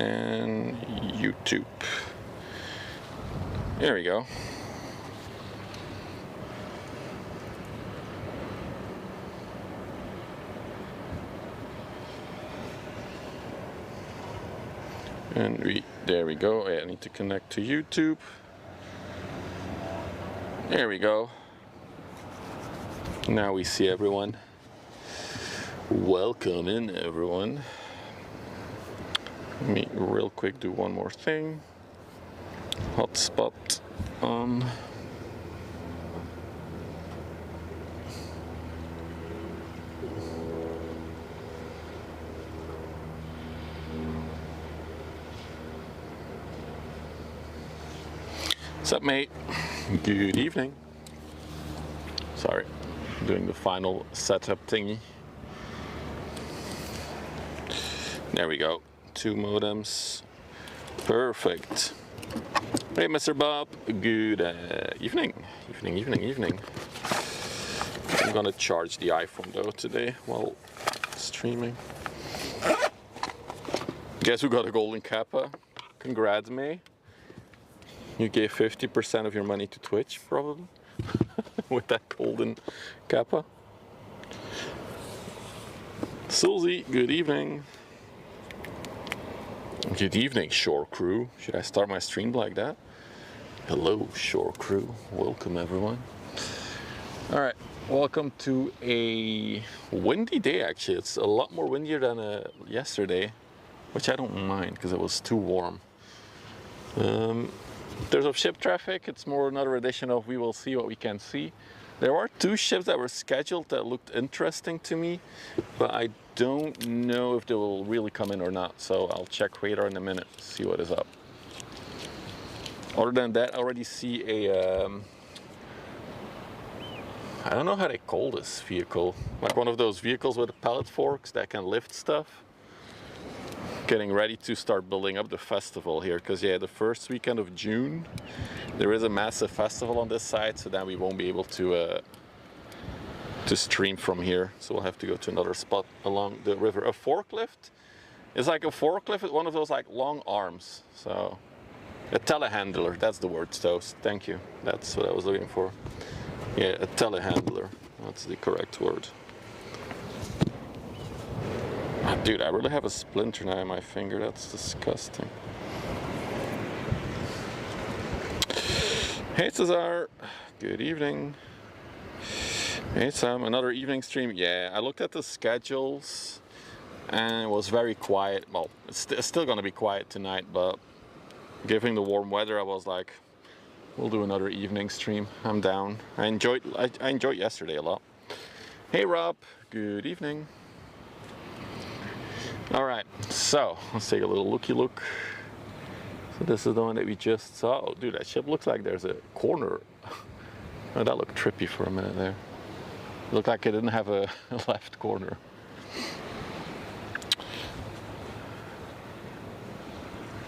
and YouTube. There we go. And there we go. I need to connect to YouTube. There we go. Now we see everyone. Welcome in, everyone. Let me real quick do one more thing. Hotspot on. What's up, mate? Good evening. Sorry, I'm doing the final setup thingy. There we go. 2 modems. Perfect. Hey, Mr. Bob. Good evening. Evening. I'm gonna charge the iPhone though today while streaming. Guess who got a golden kappa? Congrats, May. You gave 50% of your money to Twitch, probably, with that golden kappa. Susie, good evening. Good evening, Shore Crew. Should I start my stream like that? Hello, Shore Crew. Welcome, everyone. All right, welcome to a windy day, actually. It's a lot more windier than yesterday, which I don't mind because it was too warm. There's of ship traffic. It's more another edition of We Will See What We Can See. There are 2 ships that were scheduled that looked interesting to me, but I don't know if they will really come in or not. So I'll check radar in a minute, see what is up. Other than that, I already see a, I don't know how they call this vehicle. Like one of those vehicles with pallet forks that can lift stuff. Getting ready to start building up the festival here, because yeah, the first weekend of June there is a massive festival on this side, so then we won't be able to stream from here, so we'll have to go to another spot along the river. A forklift is like a forklift with one of those like long arms, so a telehandler, that's the word, Toast. Thank you, that's what I was looking for. Yeah, a telehandler, that's the correct word. Dude, I really have a splinter now in my finger. That's disgusting. Hey, Cesar. Good evening. Hey, Sam. Another evening stream. Yeah, I looked at the schedules and it was very quiet. Well, it's still going to be quiet tonight, but given the warm weather, I was like, we'll do another evening stream. I'm down. I enjoyed yesterday a lot. Hey, Rob. Good evening. All right, so let's take a little looky look. So this is the one that we just saw. Oh, dude, that ship looks like there's a corner. Oh, that looked trippy for a minute there. It looked like it didn't have a left corner.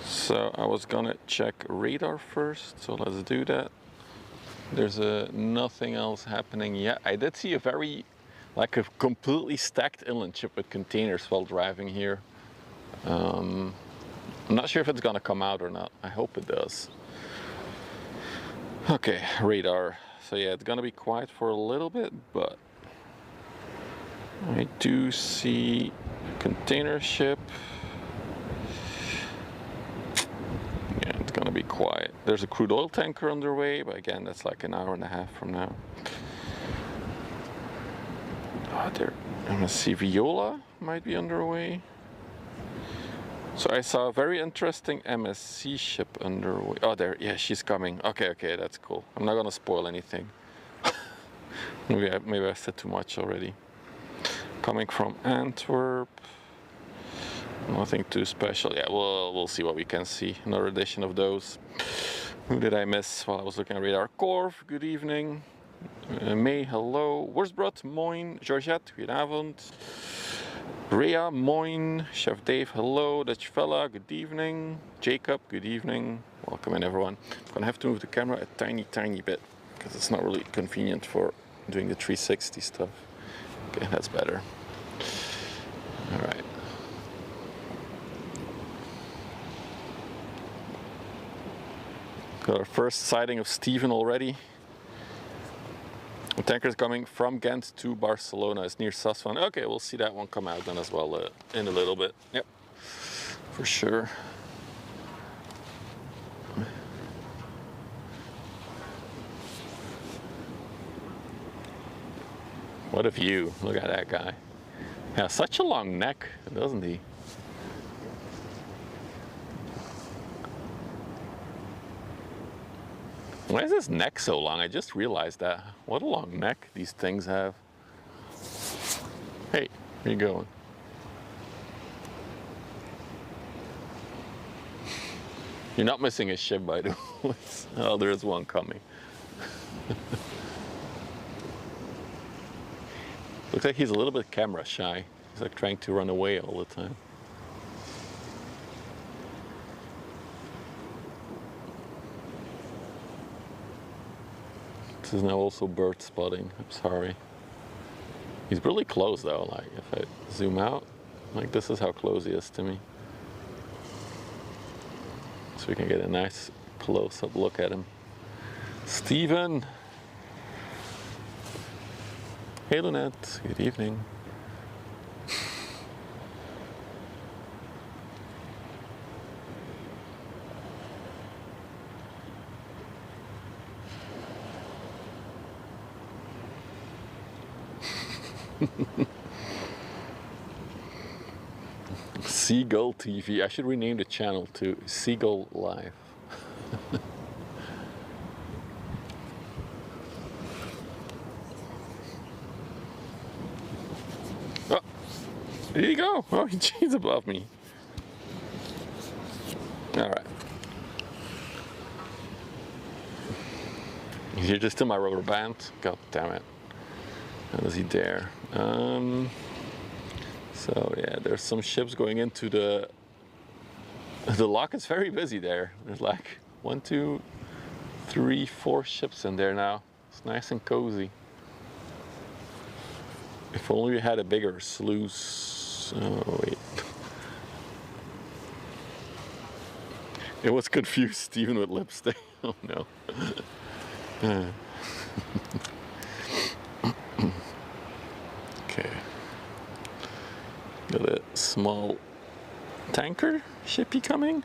So I was gonna check radar first, so let's do that. There's nothing else happening yet. I did see like a completely stacked inland ship with containers while driving here. I'm not sure if it's gonna come out or not. I hope it does. Okay, radar. So yeah, it's gonna be quiet for a little bit, but I do see a container ship. Yeah, it's gonna be quiet. There's a crude oil tanker underway, but again, that's like an hour and a half from now. Oh, there, I'm gonna see Viola might be underway. So I saw a very interesting MSC ship underway. Oh, there, yeah, she's coming. Okay, that's cool. I'm not gonna spoil anything. maybe I said too much already. Coming from Antwerp. Nothing too special. Yeah, we'll see what we can see. Another edition of those. Who did I miss while I was looking at radar? Corv, good evening. May, hello. Worsbrot, moin. Georgette, goedenavond. Rhea, moin. Chef Dave, hello. Dutch fella, good evening. Jacob, good evening. Welcome in, everyone. I'm gonna have to move the camera a tiny bit because it's not really convenient for doing the 360 stuff. Okay, that's better. All right. Got our first sighting of Steven already. The tanker is coming from Ghent to Barcelona. It's near Sasvan. Okay, we'll see that one come out then as well in a little bit. Yep, for sure. What a view. Look at that guy. Yeah, such a long neck, doesn't he? Why is his neck so long? I just realized that. What a long neck these things have. Hey, where you going? You're not missing a ship, by the way. Oh, there's one coming. Looks like he's a little bit camera shy. He's like trying to run away all the time. This is now also bird spotting. I'm sorry. He's really close though. Like if I zoom out, like this is how close he is to me. So we can get a nice close-up look at him. Steven! Hey Lynette, good evening. Seagull TV. I should rename the channel to Seagull Live. Oh, there you go. Oh, he's above me. All right. You're just in my rubber band. God damn it. How does he dare? So yeah, there's some ships going into the lock. Is very busy there. There's like 1, 2, 3, 4 ships in there now. It's nice and cozy. If only we had a bigger sluice. Oh wait. It was confused Steven with lipstick. Oh no. Okay. Got a small tanker shippy coming.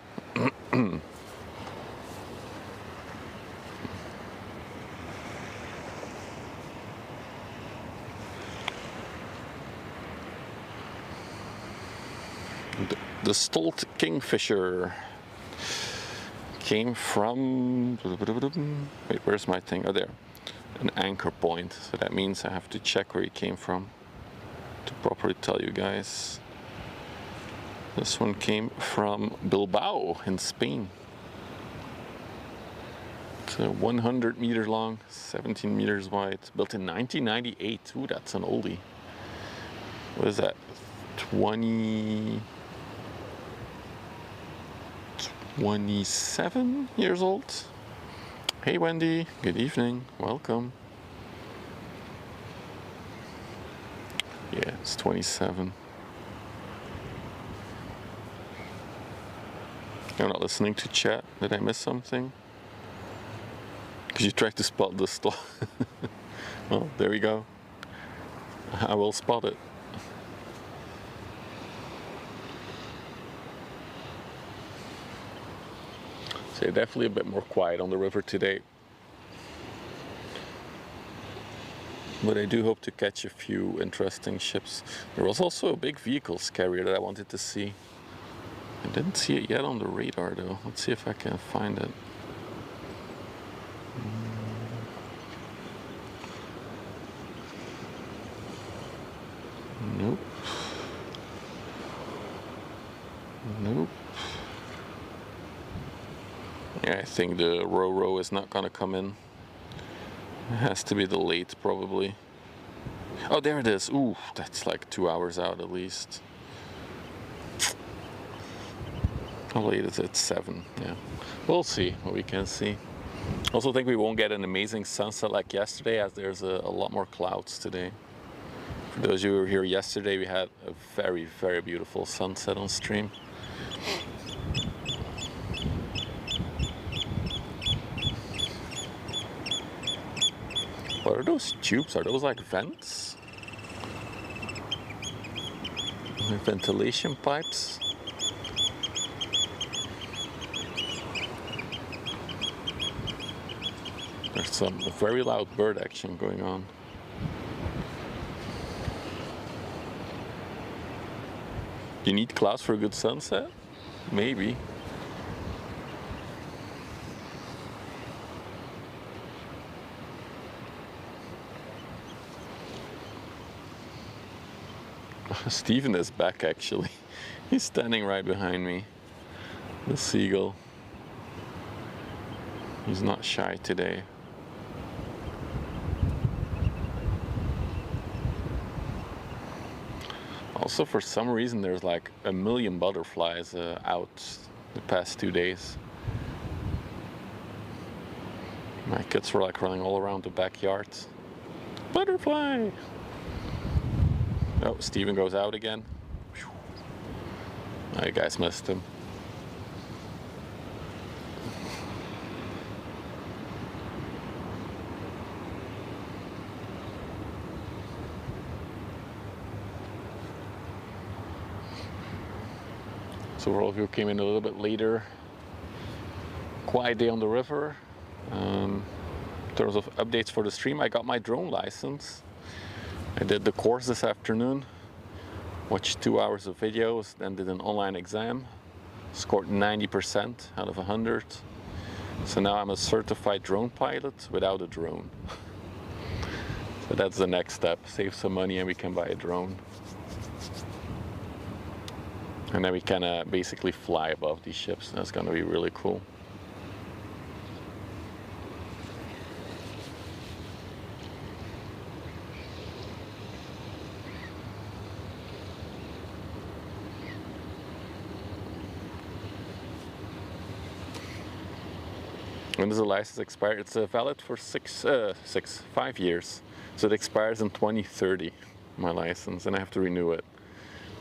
The Stolt Kingfisher came from, wait, where's my thing? Oh, there, an anchor point. So that means I have to check where he came from to properly tell you guys. This one came from Bilbao in Spain. It's 100 meter long, 17 meters wide, built in 1998. Ooh, that's an oldie. What is that? 27 years old. Hey Wendy, good evening, welcome. Yeah, it's 27. You're not listening to chat? Did I miss something? Because you tried to spot the stall. Well, there we go. I will spot it. So yeah, definitely a bit more quiet on the river today. But I do hope to catch a few interesting ships. There was also a big vehicles carrier that I wanted to see. I didn't see it yet on the radar though. Let's see if I can find it. Nope. Nope. Yeah, I think the Ro-Ro is not gonna come in. It has to be the late probably. Oh, there it is. Ooh, that's like 2 hours out at least. How late is it? 7. Yeah. We'll see what we can see. Also think we won't get an amazing sunset like yesterday, as there's a lot more clouds today. For those of you who were here yesterday, we had a very, very beautiful sunset on stream. What are those tubes? Are those like vents? Ventilation pipes? There's some very loud bird action going on. You need clouds for a good sunset? Maybe. Steven is back actually. He's standing right behind me. The seagull. He's not shy today. Also, for some reason, there's like a million butterflies out the past 2 days. My kids were like running all around the backyard. Butterfly! Oh, Steven goes out again. Oh, you guys missed him. So all of you came in a little bit later. Quiet day on the river. In terms of updates for the stream, I got my drone license. I did the course this afternoon, watched 2 hours of videos, then did an online exam, scored 90% out of 100. So now I'm a certified drone pilot without a drone. So that's the next step, save some money and we can buy a drone. And then we can basically fly above these ships. That's gonna be really cool. When does the license expire? It's valid for 5 years. So it expires in 2030, my license, and I have to renew it.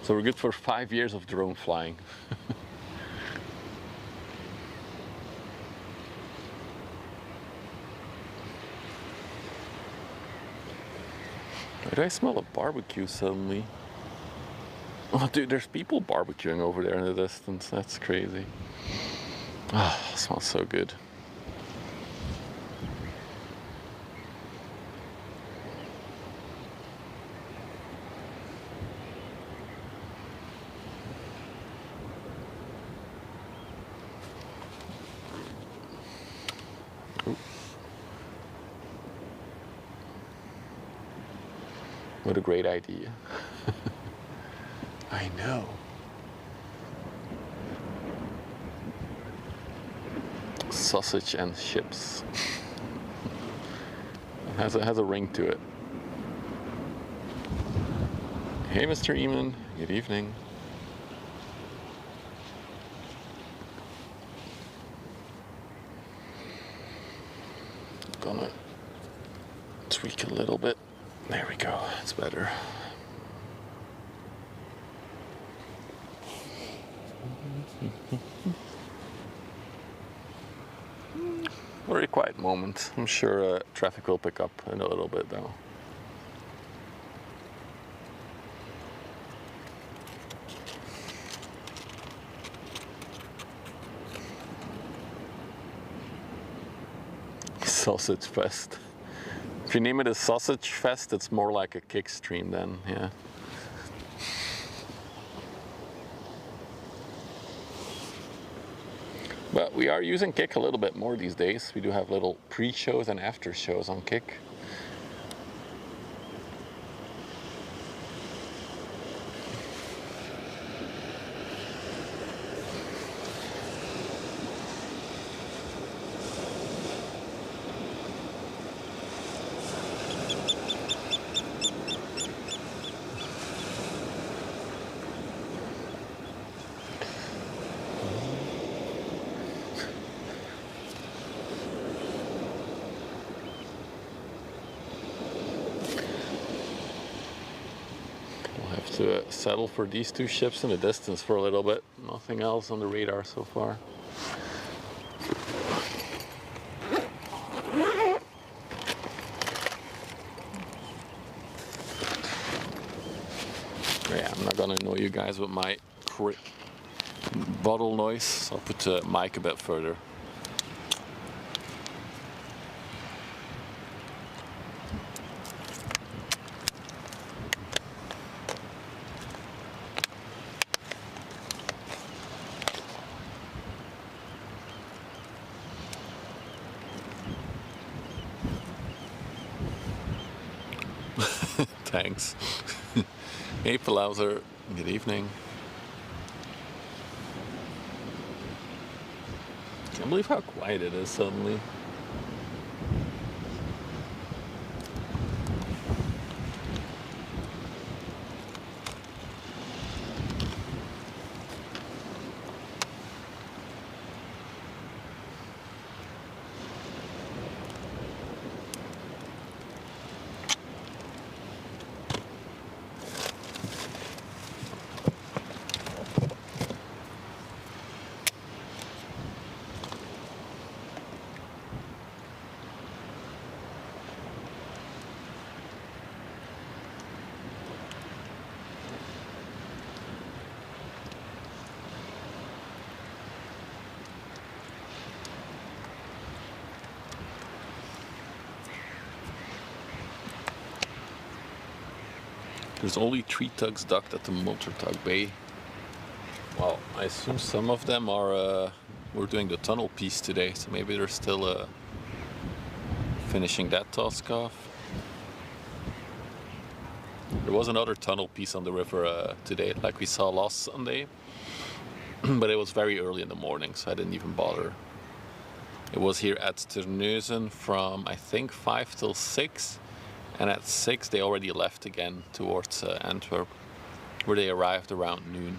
So we're good for 5 years of drone flying. Why do I smell a barbecue suddenly? Oh dude, there's people barbecuing over there in the distance. That's crazy. Ah, oh, it smells so good. What a great idea. I know. Sausage and chips. It has a ring to it. Hey, Mr. Eamon. Good evening. Gonna tweak a little bit. There we go, it's better. Very quiet moment. I'm sure traffic will pick up in a little bit though. Sausage Fest. If you name it a Sausage Fest, it's more like a kick stream then, yeah. But we are using Kick a little bit more these days. We do have little pre-shows and after shows on Kick. To settle for these two ships in the distance for a little bit. Nothing else on the radar so far. not gonna annoy you guys with my bottle noise, so I'll put the mic a bit further. Thanks. Hey Palauser, good evening. Can't believe how quiet it is suddenly. There's only 3 tugs docked at the motor tug bay. Well, I assume some of them are, we're doing the tunnel piece today, so maybe they're still finishing that task off. There was another tunnel piece on the river today, like we saw last Sunday, but it was very early in the morning, so I didn't even bother. It was here at Terneuzen from, I think, 5 till 6. And at 6 they already left again towards Antwerp, where they arrived around noon.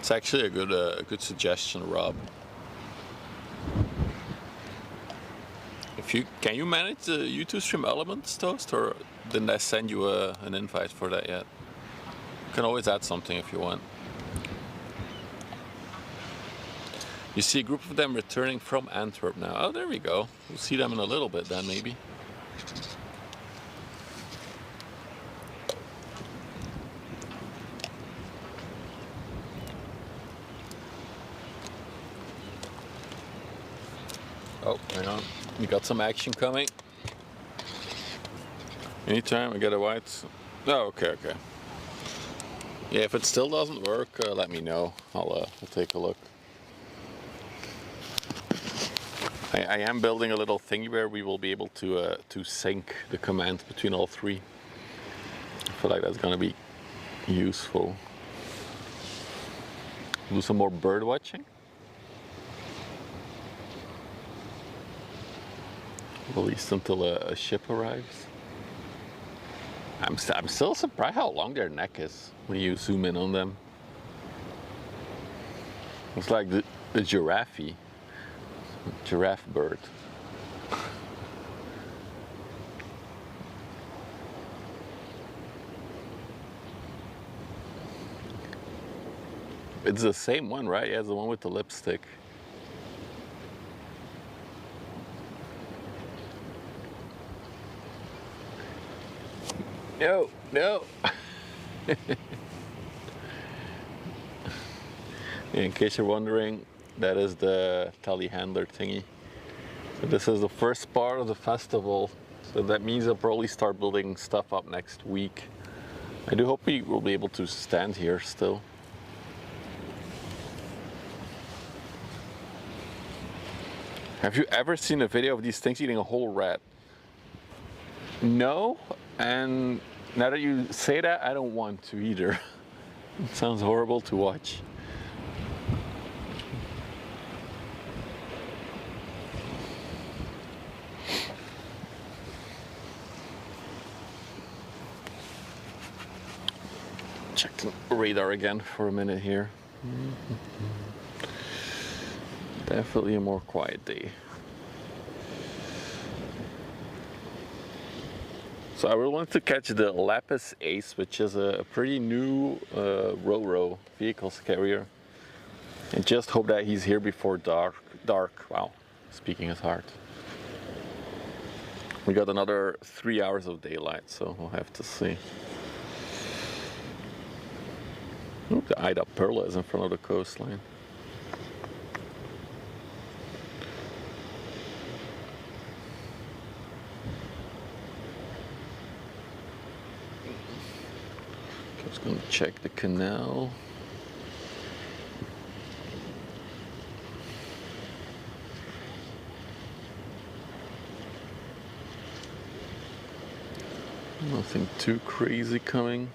It's actually a good suggestion, Rob. Can you manage the YouTube stream Elements Toast, or didn't I send you an invite for that yet? You can always add something if you want. You see a group of them returning from Antwerp now. Oh, there we go. We'll see them in a little bit then, maybe. Oh, hang on. You got some action coming. Anytime I get a white. Oh, okay. Yeah, if it still doesn't work, let me know. I'll take a look. I am building a little thingy where we will be able to sync the command between all 3. I feel like that's gonna be useful. Do some more bird watching. At least until a ship arrives. I'm still surprised how long their neck is when you zoom in on them. It's like the giraffe bird. It's the same one, right? Yeah, it's the one with the lipstick. No. In case you're wondering, that is the telehandler thingy. So this is the first part of the festival. So that means I'll probably start building stuff up next week. I do hope we will be able to stand here still. Have you ever seen a video of these things eating a whole rat? No, and now that you say that, I don't want to either. It sounds horrible to watch. Check the radar again for a minute here. Definitely a more quiet day. So I wanted to catch the Lapis Ace, which is a pretty new Ro-Ro vehicles carrier. And just hope that he's here before dark, dark. Wow, speaking is hard. We got another 3 hours of daylight, so we'll have to see. Ooh, the Ida Perla is in front of the coastline. Just going to check the canal. Nothing too crazy coming.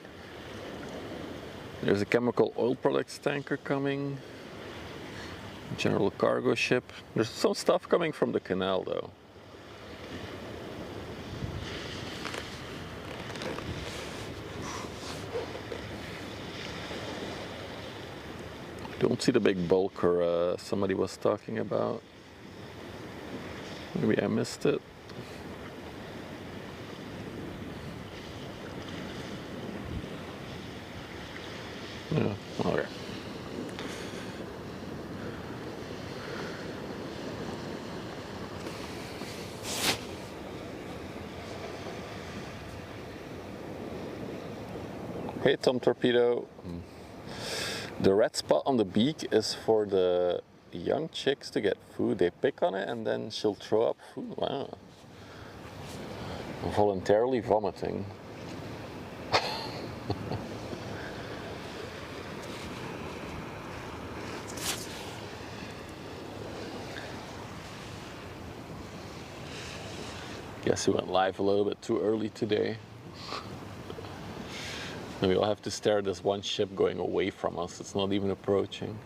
There's a chemical oil products tanker coming. General cargo ship. There's some stuff coming from the canal though. Don't see the big bulker somebody was talking about. Maybe I missed it. Yeah, okay. Hey Tom Torpedo. The red spot on the beak is for the young chicks to get food. They pick on it and then she'll throw up food. Wow. Voluntarily vomiting. Guess we went live a little bit too early today. And we'll have to stare at this one ship going away from us. It's not even approaching.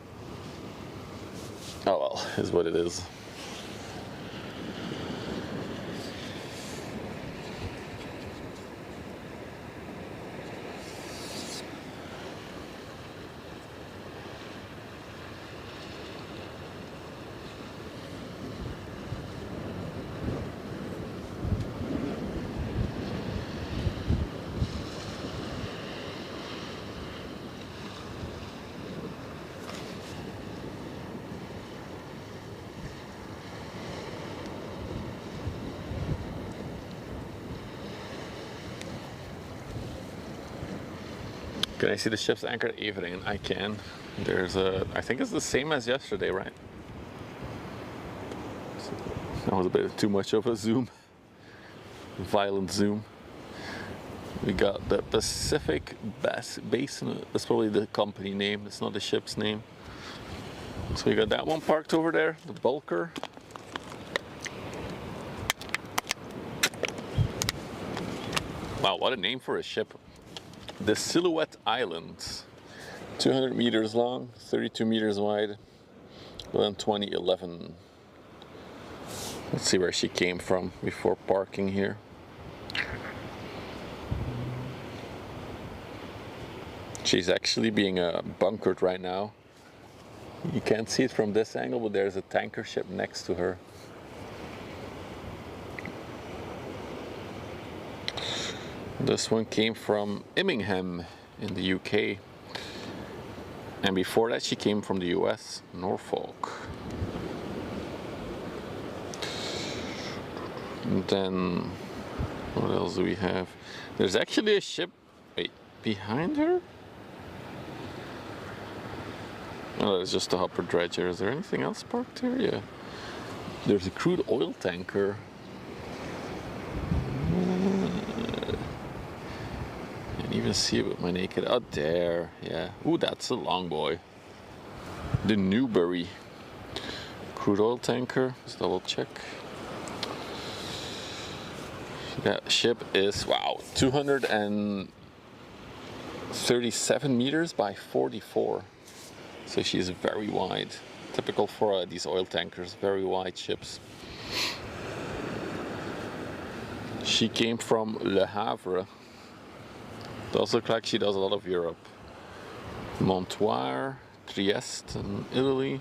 Oh well, is what it is. Can I see the ships anchored at Evering? I can. There's a, I think it's the same as yesterday, right? That was a bit too much of a zoom. Violent zoom. We got the Pacific Basin. That's probably the company name. It's not the ship's name. So we got that one parked over there, the bulker. Wow, what a name for a ship. The Silhouette Island, 200 meters long, 32 meters wide, built in 2011. Let's see where she came from before parking here. She's actually being bunkered right now. You can't see it from this angle, but there's a tanker ship next to her. This one came from Immingham in the UK. And before that she came from the US, Norfolk. And then, what else do we have? There's actually a ship, wait, behind her? Oh, it's just a hopper dredger. Is there anything else parked here? Yeah. There's a crude oil tanker. Even see it with my naked eye. Oh, there, yeah. Ooh, that's a long boy. The Newbury crude oil tanker. Let's double check. That ship is, wow, 237 meters by 44. So she's very wide. Typical for these oil tankers, very wide ships. She came from Le Havre. It does look like she does a lot of Europe. Montoire, Trieste in Italy.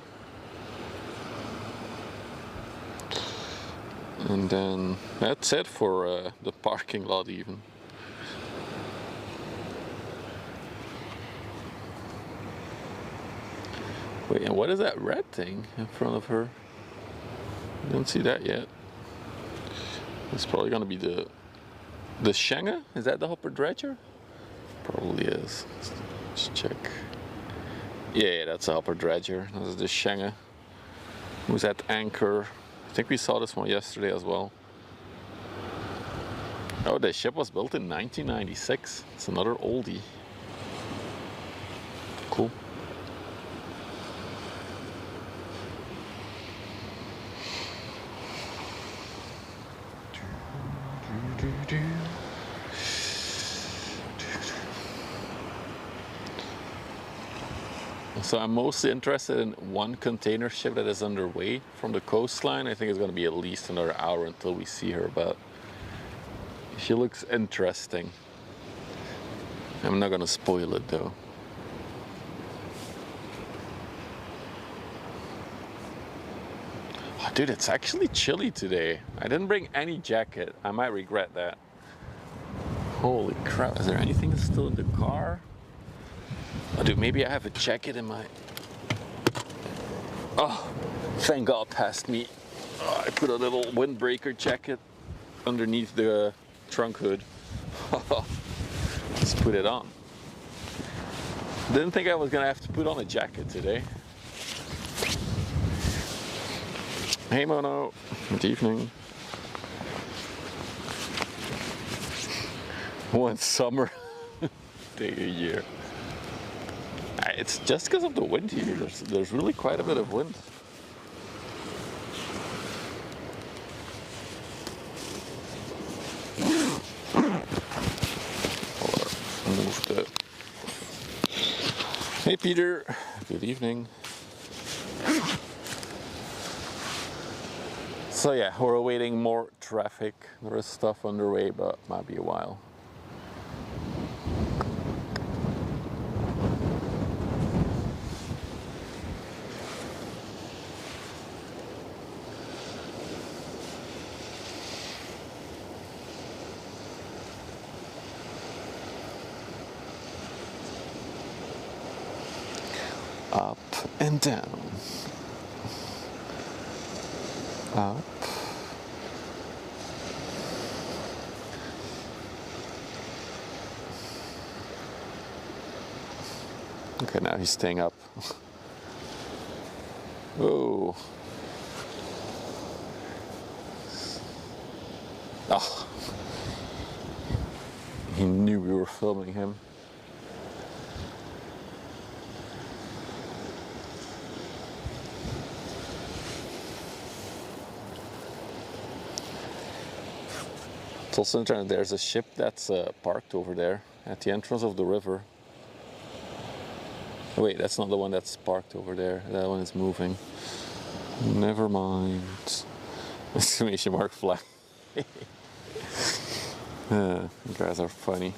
And then that's it for the parking lot even. Wait, and what is that red thing in front of her? Didn't see that yet. It's probably gonna be the Schengen. Is that the upper dredger? Probably is. Let's check. Yeah, that's a upper dredger. This is the Schengen. Who's at anchor? I think we saw this one yesterday as well. Oh, the ship was built in 1996. It's another oldie. Cool. So I'm mostly interested in one container ship that is underway from the coastline. I think it's going to be at least another hour until we see her, but she looks interesting. I'm not going to spoil it though. Oh, dude, it's actually chilly today. I didn't bring any jacket. I might regret that. Holy crap, is there anything still in the car? Oh, dude, maybe I have a jacket in my... Oh, thank God past me. Oh, I put a little windbreaker jacket underneath the trunk hood. Let's put it on. Didn't think I was gonna have to put on a jacket today. Hey Mono, good evening. One summer day a year. It's just because of the wind here. There's really quite a bit of wind. Move the... Hey Peter, good evening. So yeah, we're awaiting more traffic. There is stuff underway, but might be a while. Up and down. Up. Okay, now he's staying up. Oh. Oh. He knew we were filming him. It's also interesting, there's a ship that's parked over there at the entrance of the river. Oh, wait, that's not the one that's parked over there. That one is moving. Never mind. Exclamation mark flag. You guys are funny.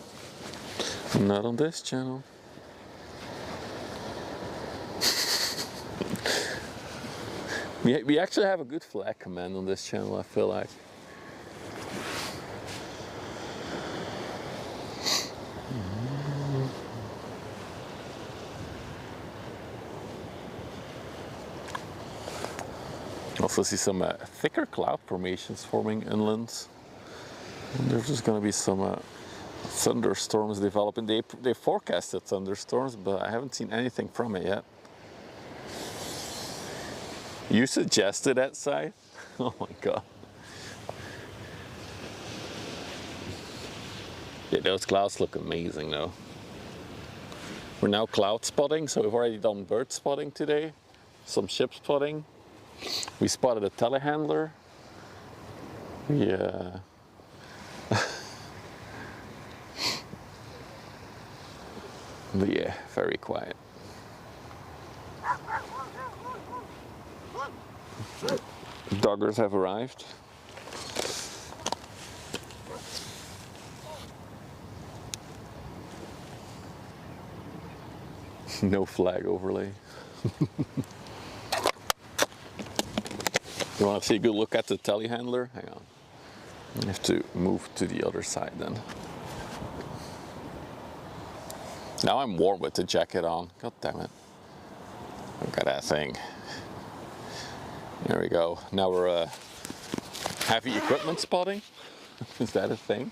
Not on this channel. We actually have a good flag command on this channel, I feel like. Also see some thicker cloud formations forming inland. And there's just going to be some thunderstorms developing. They forecasted thunderstorms, but I haven't seen anything from it yet. You suggested that side? Oh my god. Yeah, those clouds look amazing though. We're now cloud spotting, so we've already done bird spotting today, some ship spotting. We spotted a telehandler. Yeah. But yeah, very quiet. Doggers have arrived. No flag overlay. You want to see a good look at the telehandler? Hang on. I have to move to the other side then. Now I'm warm with the jacket on. God damn it. Look at that thing. There we go. Now we're heavy equipment spotting. Is that a thing?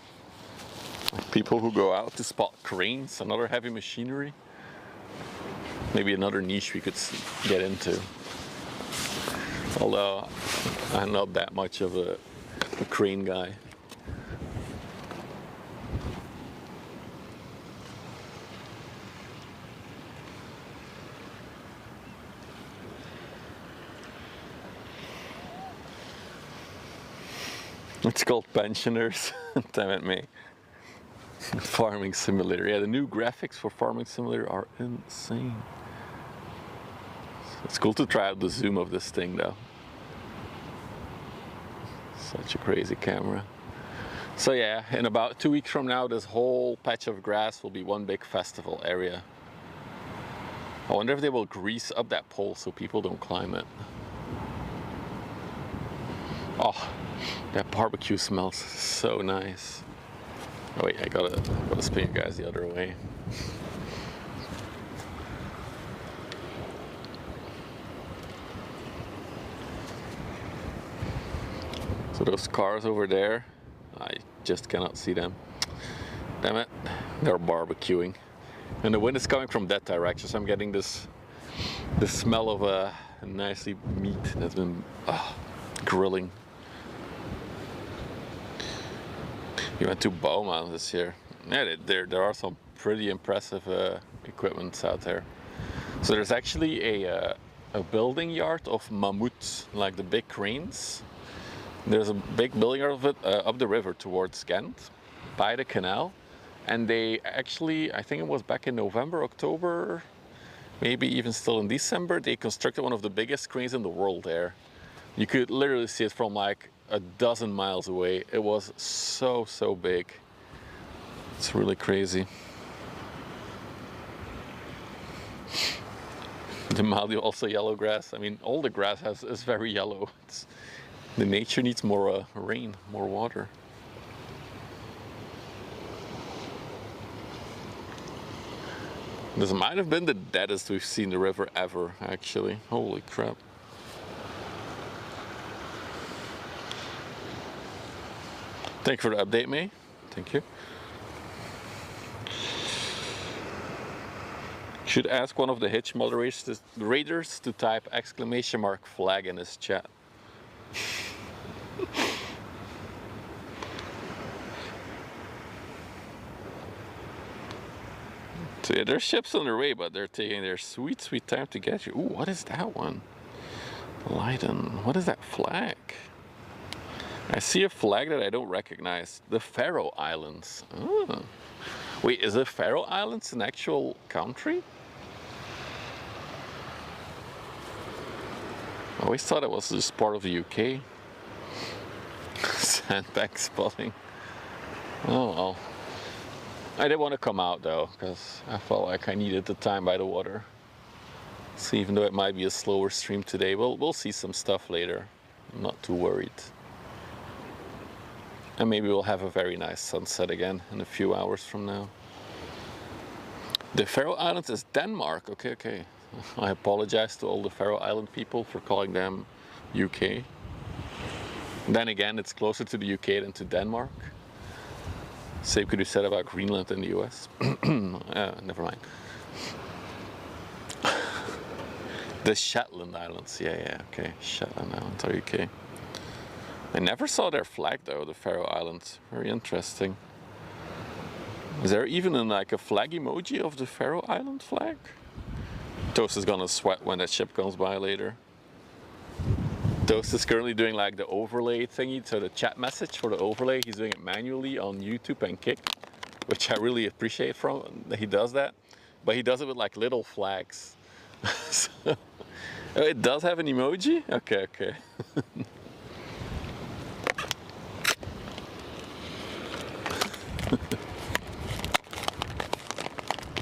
Like people who go out to spot cranes and other heavy machinery. Maybe another niche we could get into. Although I'm not that much of a crane guy. It's called Pensioners. Damn it, me. Farming Simulator. Yeah, the new graphics for Farming Simulator are insane. It's cool to try out the zoom of this thing though. Such a crazy camera. So yeah, in about 2 weeks from now, this whole patch of grass will be one big festival area. I wonder if they will grease up that pole so people don't climb it. Oh, that barbecue smells so nice. Oh wait, I gotta spin you guys the other way. So those cars over there, I just cannot see them. Damn it, they're barbecuing. And the wind is coming from that direction, so I'm getting the smell of a nicely meat that's been grilling. We went to Boma this year. Yeah, there are some pretty impressive equipments out there. So there's actually a building yard of mammoths, like the big cranes. There's a big building yard of it up the river towards Ghent, by the canal. And they actually, I think it was back in November, October, maybe even still in December, they constructed one of the biggest cranes in the world there. You could literally see it from like a dozen miles away. It was so big. It's really crazy. The Mali also yellow grass. I mean, all the grass is very yellow. The nature needs more rain, more water. This might have been the deadest we've seen the river ever, actually. Holy crap. Thank you for the update, May. Thank you. Should ask one of the Hitch moderators to type !flag in his chat. So yeah, there's ships on their way, but they're taking their sweet time to get you. Ooh, what is that one? Leiden. What is that flag? I see a flag that I don't recognize. The Faroe Islands. Oh. Wait, is the Faroe Islands an actual country? I always thought it was just part of the UK. Sandbag spotting. Oh well. I didn't want to come out though, because I felt like I needed the time by the water. So even though it might be a slower stream today, we'll see some stuff later. I'm not too worried. And maybe we'll have a very nice sunset again in a few hours from now. The Faroe Islands is Denmark. Okay. I apologize to all the Faroe Island people for calling them UK. Then again, it's closer to the UK than to Denmark. Same could be said about Greenland and the US. Never mind. The Shetland Islands. Yeah, okay. Shetland Islands are UK. I never saw their flag though, the Faroe Islands. Very interesting. Is there even a flag emoji of the Faroe Island flag? Toast is gonna sweat when that ship comes by later. Toast is currently doing like the overlay thingy, so the chat message for the overlay, he's doing it manually on YouTube and Kick, which I really appreciate that he does that. But he does it with like little flags. So, it does have an emoji? Okay.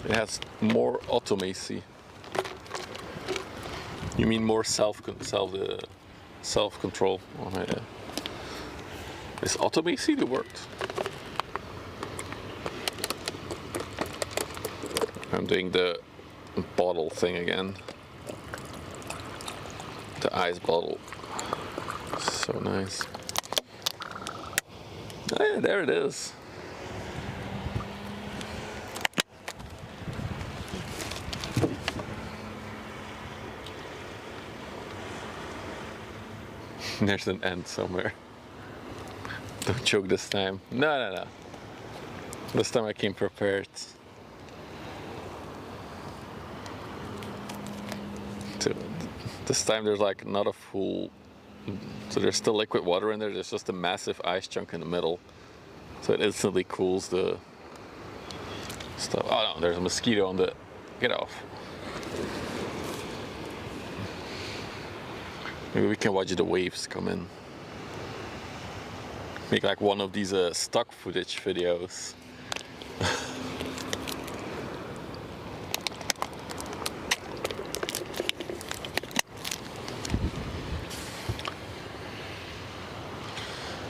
It has more automacy. You mean more self-control? Oh, yeah. Is automacy the word? I'm doing the bottle thing again. The ice bottle. So nice. Oh yeah, there it is. There's an end somewhere. Don't choke this time. No. This time I came prepared. This time there's like not a full, so there's still liquid water in there, there's just a massive ice chunk in the middle. So it instantly cools the stuff. Oh no, there's a mosquito on the, get off. Maybe we can watch the waves come in. Make like one of these stock footage videos.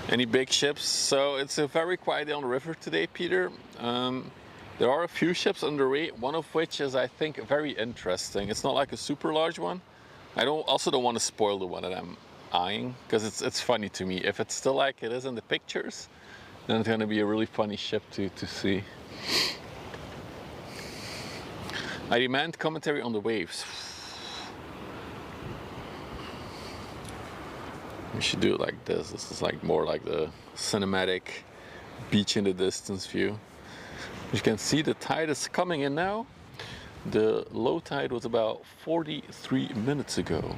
Any big ships? So it's a very quiet day on the river today, Peter. There are a few ships underway, one of which is, I think, very interesting. It's not like a super large one. I also don't want to spoil the one that I'm eyeing, because it's funny to me. If it's still like it is in the pictures, then it's going to be a really funny ship to see. I demand commentary on the waves. We should do it like this. This is like more like the cinematic beach in the distance view. You can see the tide is coming in now. The low tide was about 43 minutes ago.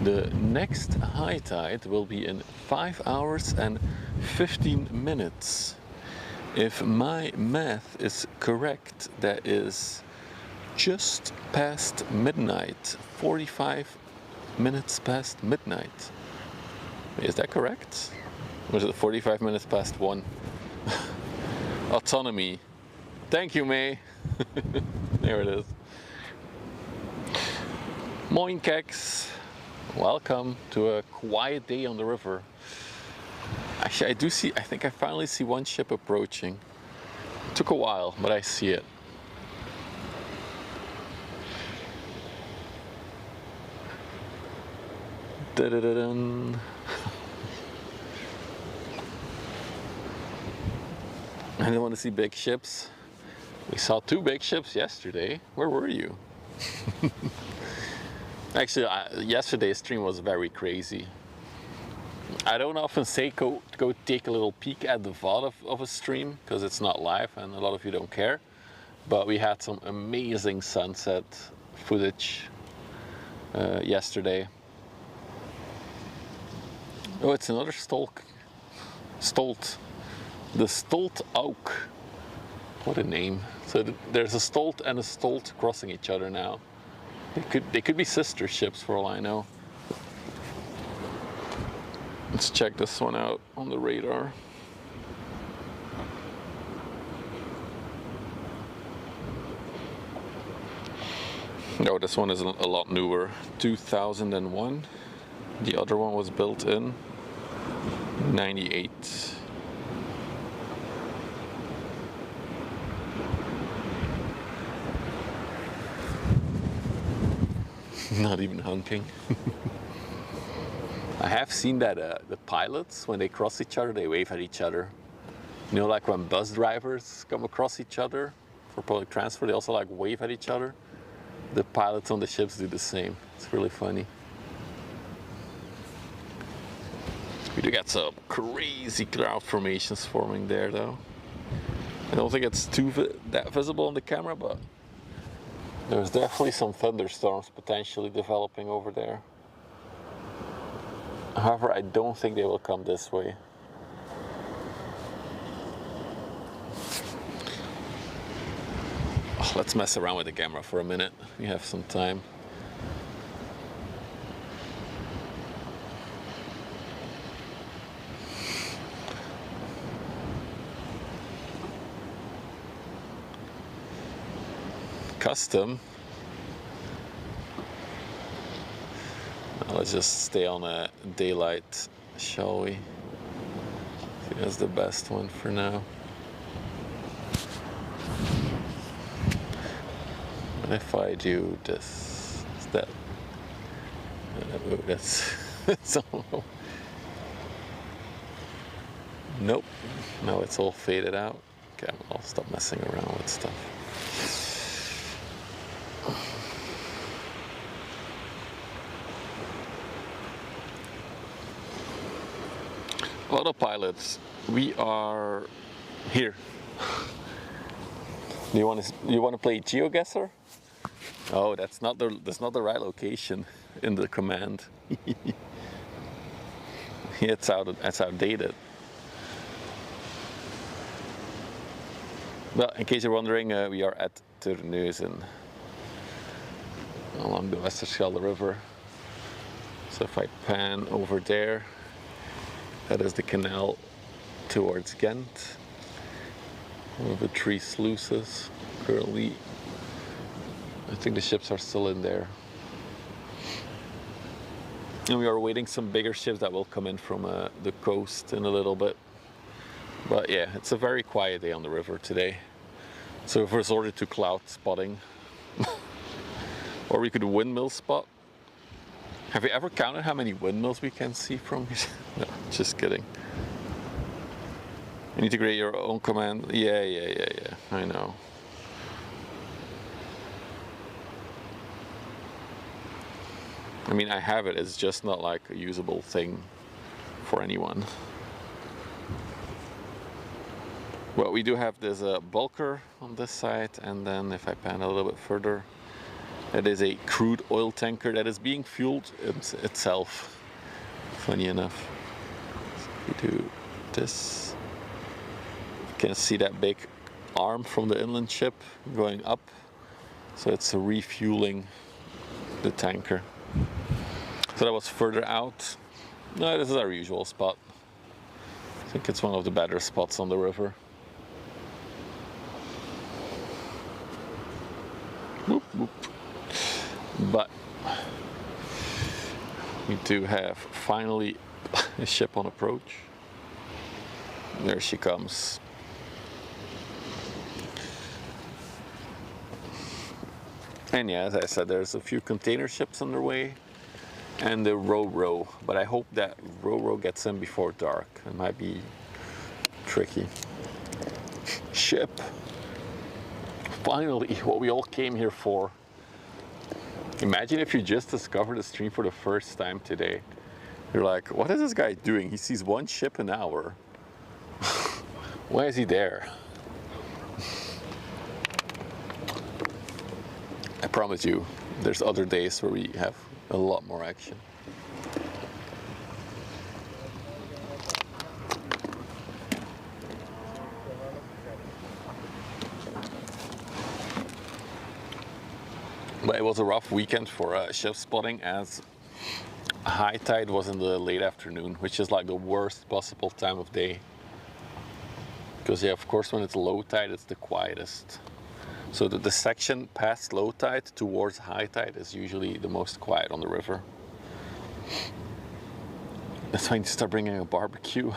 The next high tide will be in 5 hours and 15 minutes. If my math is correct, that is just past midnight, 45 minutes past midnight. Is that correct? Was it 45 minutes past 1? Autonomy. Thank you, May. There it is. Moin keks. Welcome to a quiet day on the river. Actually, I think I finally see one ship approaching. Took a while, but I see it. Da-da-da-dun. I don't want to see big ships. We saw 2 big ships yesterday. Where were you? Actually, yesterday's stream was very crazy. I don't often say go take a little peek at the VOD of a stream, because it's not live and a lot of you don't care. But we had some amazing sunset footage yesterday. Oh, it's another Stolt. The Stolt Auk. What a name. So there's a Stolt and a Stolt crossing each other now. They could be sister ships for all I know. Let's check this one out on the radar. No, this one is a lot newer. 2001. The other one was built in 98. Not even honking. I have seen that the pilots, when they cross each other, they wave at each other. You know, like when bus drivers come across each other for public transport, they also like wave at each other. The pilots on the ships do the same. It's really funny. We do get some crazy cloud formations forming there though. I don't think it's that visible on the camera, but there's definitely some thunderstorms potentially developing over there. However, I don't think they will come this way. Oh, let's mess around with the camera for a minute. We have some time. Custom. Let's just stay on a daylight, shall we? I think that's the best one for now. What if I do this? Is that? Oh, that's. Nope. No, it's all faded out. Okay, I'll stop messing around with stuff. Autopilots, we are here. You want to play GeoGuessr? Oh, that's not the right location in the command. It's outdated. Well, in case you're wondering, we are at Terneuzen along the Westerschelde river. So if I pan over there, that is the canal towards Ghent. One of the 3 sluices currently. I think the ships are still in there. And we are waiting some bigger ships that will come in from the coast in a little bit. But yeah, it's a very quiet day on the river today. So we've resorted to cloud spotting. Or we could windmill spot. Have you ever counted how many windmills we can see from here? No, just kidding. You need to create your own command. Yeah, I know. I mean, I have it, it's just not like a usable thing for anyone. Well, we do have this bulker on this side, and then if I pan a little bit further, it is a crude oil tanker that is being fueled itself, funny enough. So we do this. You can see that big arm from the inland ship going up, so it's refueling the tanker. So that was further out. No, this is our usual spot. I think it's one of the better spots on the river. Whoop, whoop. But we do have finally a ship on approach. There she comes. And yeah, as I said, there's a few container ships underway and the Ro-Ro, but I hope that Ro-Ro gets in before dark. It might be tricky. Ship. Finally, what we all came here for. Imagine if you just discovered the stream for the first time today. You're like, what is this guy doing? He sees one ship an hour. Why is he there? I promise you, there's other days where we have a lot more action. But it was a rough weekend for ship spotting, as high tide was in the late afternoon, which is like the worst possible time of day. Because yeah, of course, when it's low tide, it's the quietest. So the section past low tide towards high tide is usually the most quiet on the river. That's why I need to start bringing a barbecue.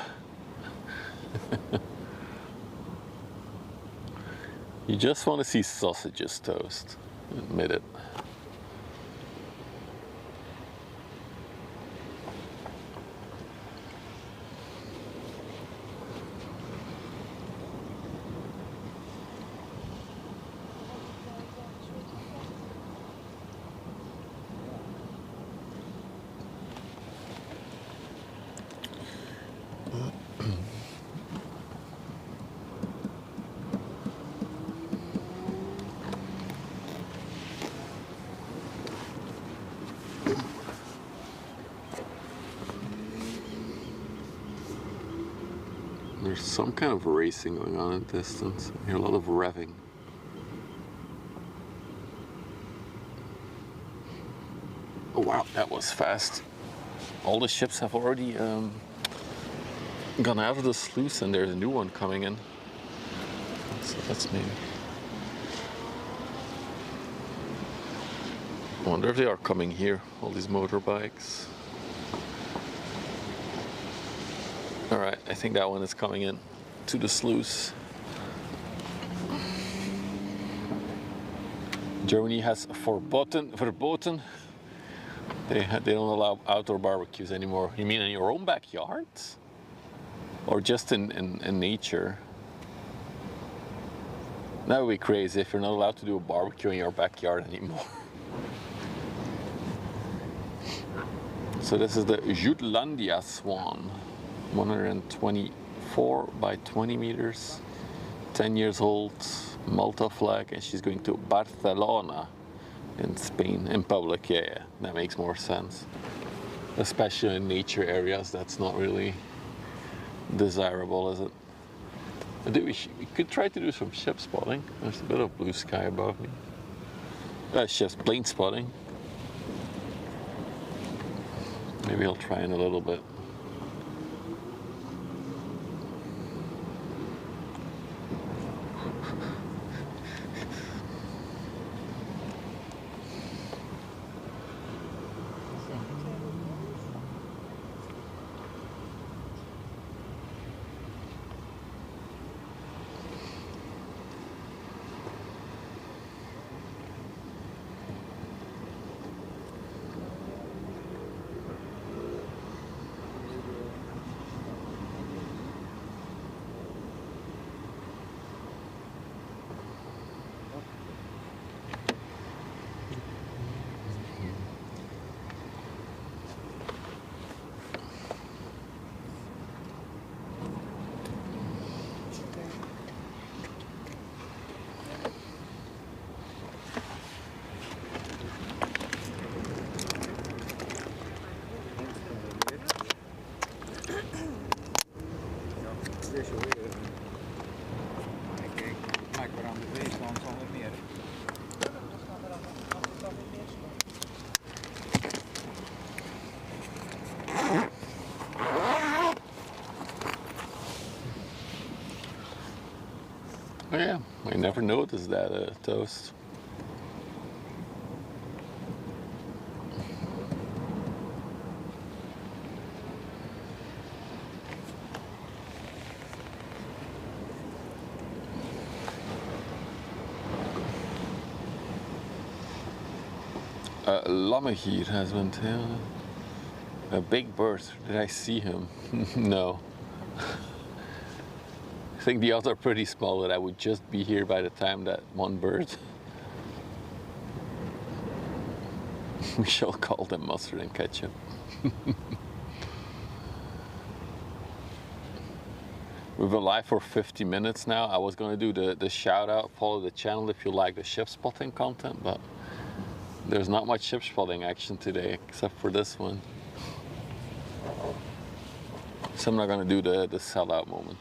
You just want to see sausages toast. Admit it. There's some kind of racing going on in the distance. I hear a lot of revving. Oh wow, that was fast. All the ships have already gone out of the sluice, and there's a new one coming in. So that's maybe. I wonder if they are coming here, all these motorbikes. Alright, I think that one is coming in to the sluice. Germany has verboten. They don't allow outdoor barbecues anymore. You mean in your own backyard? or just in nature. That would be crazy if you're not allowed to do a barbecue in your backyard anymore. So this is the Jutlandia swan, 124 by 20 meters, 10 years old, Malta flag, and she's going to Barcelona in Spain, in public. Yeah, that makes more sense. Especially in nature areas, that's not really desirable, is it? We could try to do some ship spotting. There's a bit of blue sky above me. That's just plane spotting. Maybe I'll try in a little bit. Oh yeah, I never noticed that toast. Lammergier has been tailed. A big bird. Did I see him? No. I think the odds are pretty small that I would just be here by the time that one bird. We shall call them mustard and ketchup. We've been live for 50 minutes now. I was going to do the shout out, follow the channel if you like the ship spotting content, but there's not much ship spotting action today except for this one. So I'm not going to do the sellout moment.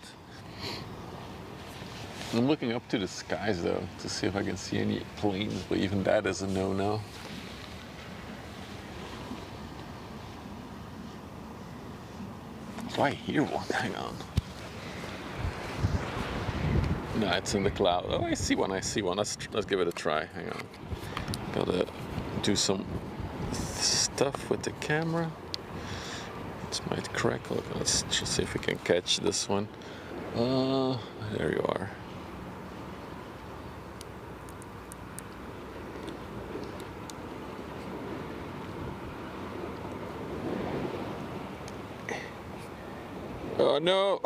I'm looking up to the skies though to see if I can see any planes, but even that is a no-no. Do I hear one? Hang on. No, it's in the cloud. Oh, I see one. Let's give it a try. Hang on. Gotta do some stuff with the camera. This might crack. Look, let's just see if we can catch this one. There you are. Oh no!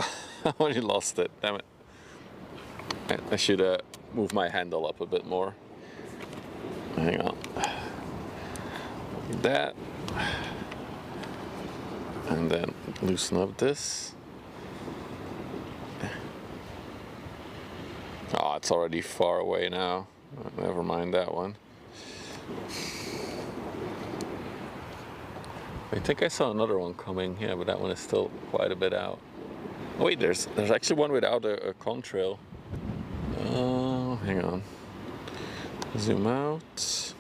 I only lost it. Damn it. I should move my handle up a bit more. Hang on. Like that. And then loosen up this. Oh, it's already far away now. Never mind that one. I think I saw another one coming, yeah, but that one is still quite a bit out. Oh wait, there's actually one without a contrail. Hang on. Zoom out.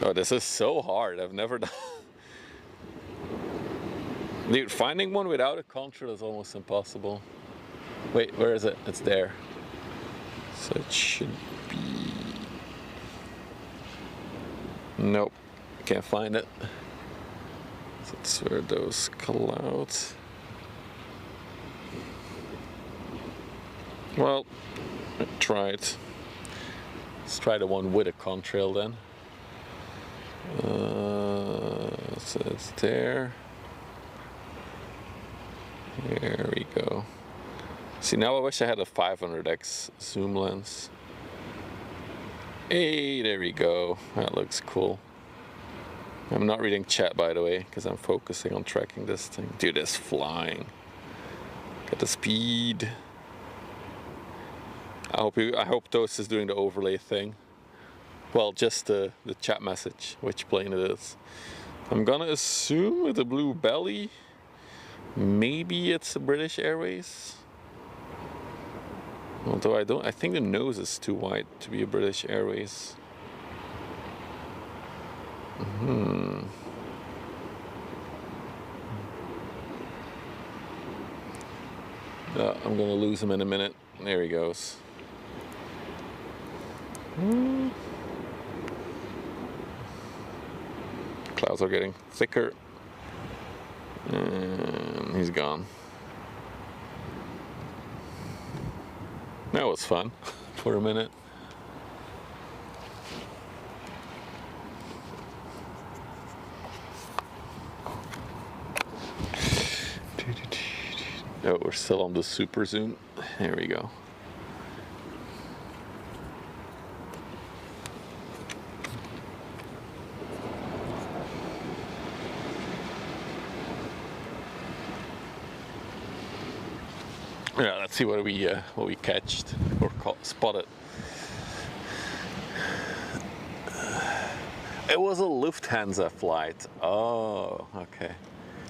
Oh, this is so hard. I've never done. Dude, finding one without a contrail is almost impossible. Wait, where is it? It's there. So it should be. Nope, can't find it. That's where those clouds. Well, I tried. Let's try the one with a contrail then. So it's there. There we go. See, now I wish I had a 500x zoom lens. Hey, there we go. That looks cool. I'm not reading chat, by the way, because I'm focusing on tracking this thing. Dude, it's flying. Got the speed. I hope Toast is doing the overlay thing. Well, just the chat message, which plane it is. I'm gonna assume with the blue belly, maybe it's a British Airways. Although I think the nose is too wide to be a British Airways. I'm gonna lose him in a minute. There he goes. Clouds are getting thicker. And he's gone. That was fun for a minute. Oh, we're still on the super zoom. There we go. Yeah, let's see what we catched or spotted. It was a Lufthansa flight. Oh, okay.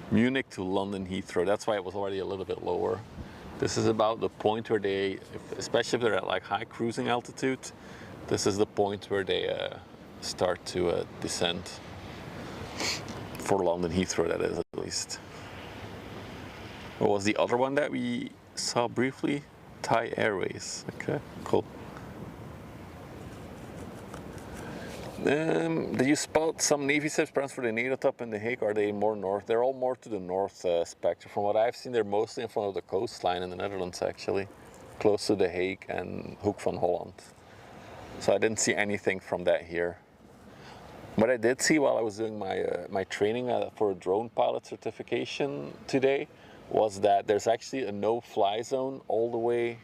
Munich to London Heathrow. That's why it was already a little bit lower. This is about the point where they, especially if they're at like high cruising altitude, this is the point where they start to descend. For London Heathrow, that is, at least. What was the other one that we saw briefly? Thai Airways. Okay, cool. Did you spot some Navy ships plans for the NATO top in The Hague? Are they more north? They're all more to the north spectrum. From what I've seen, they're mostly in front of the coastline in the Netherlands, actually. Close to The Hague and Hoek van Holland. So I didn't see anything from that here. What I did see while I was doing my training for a drone pilot certification today was that there's actually a no-fly zone all the way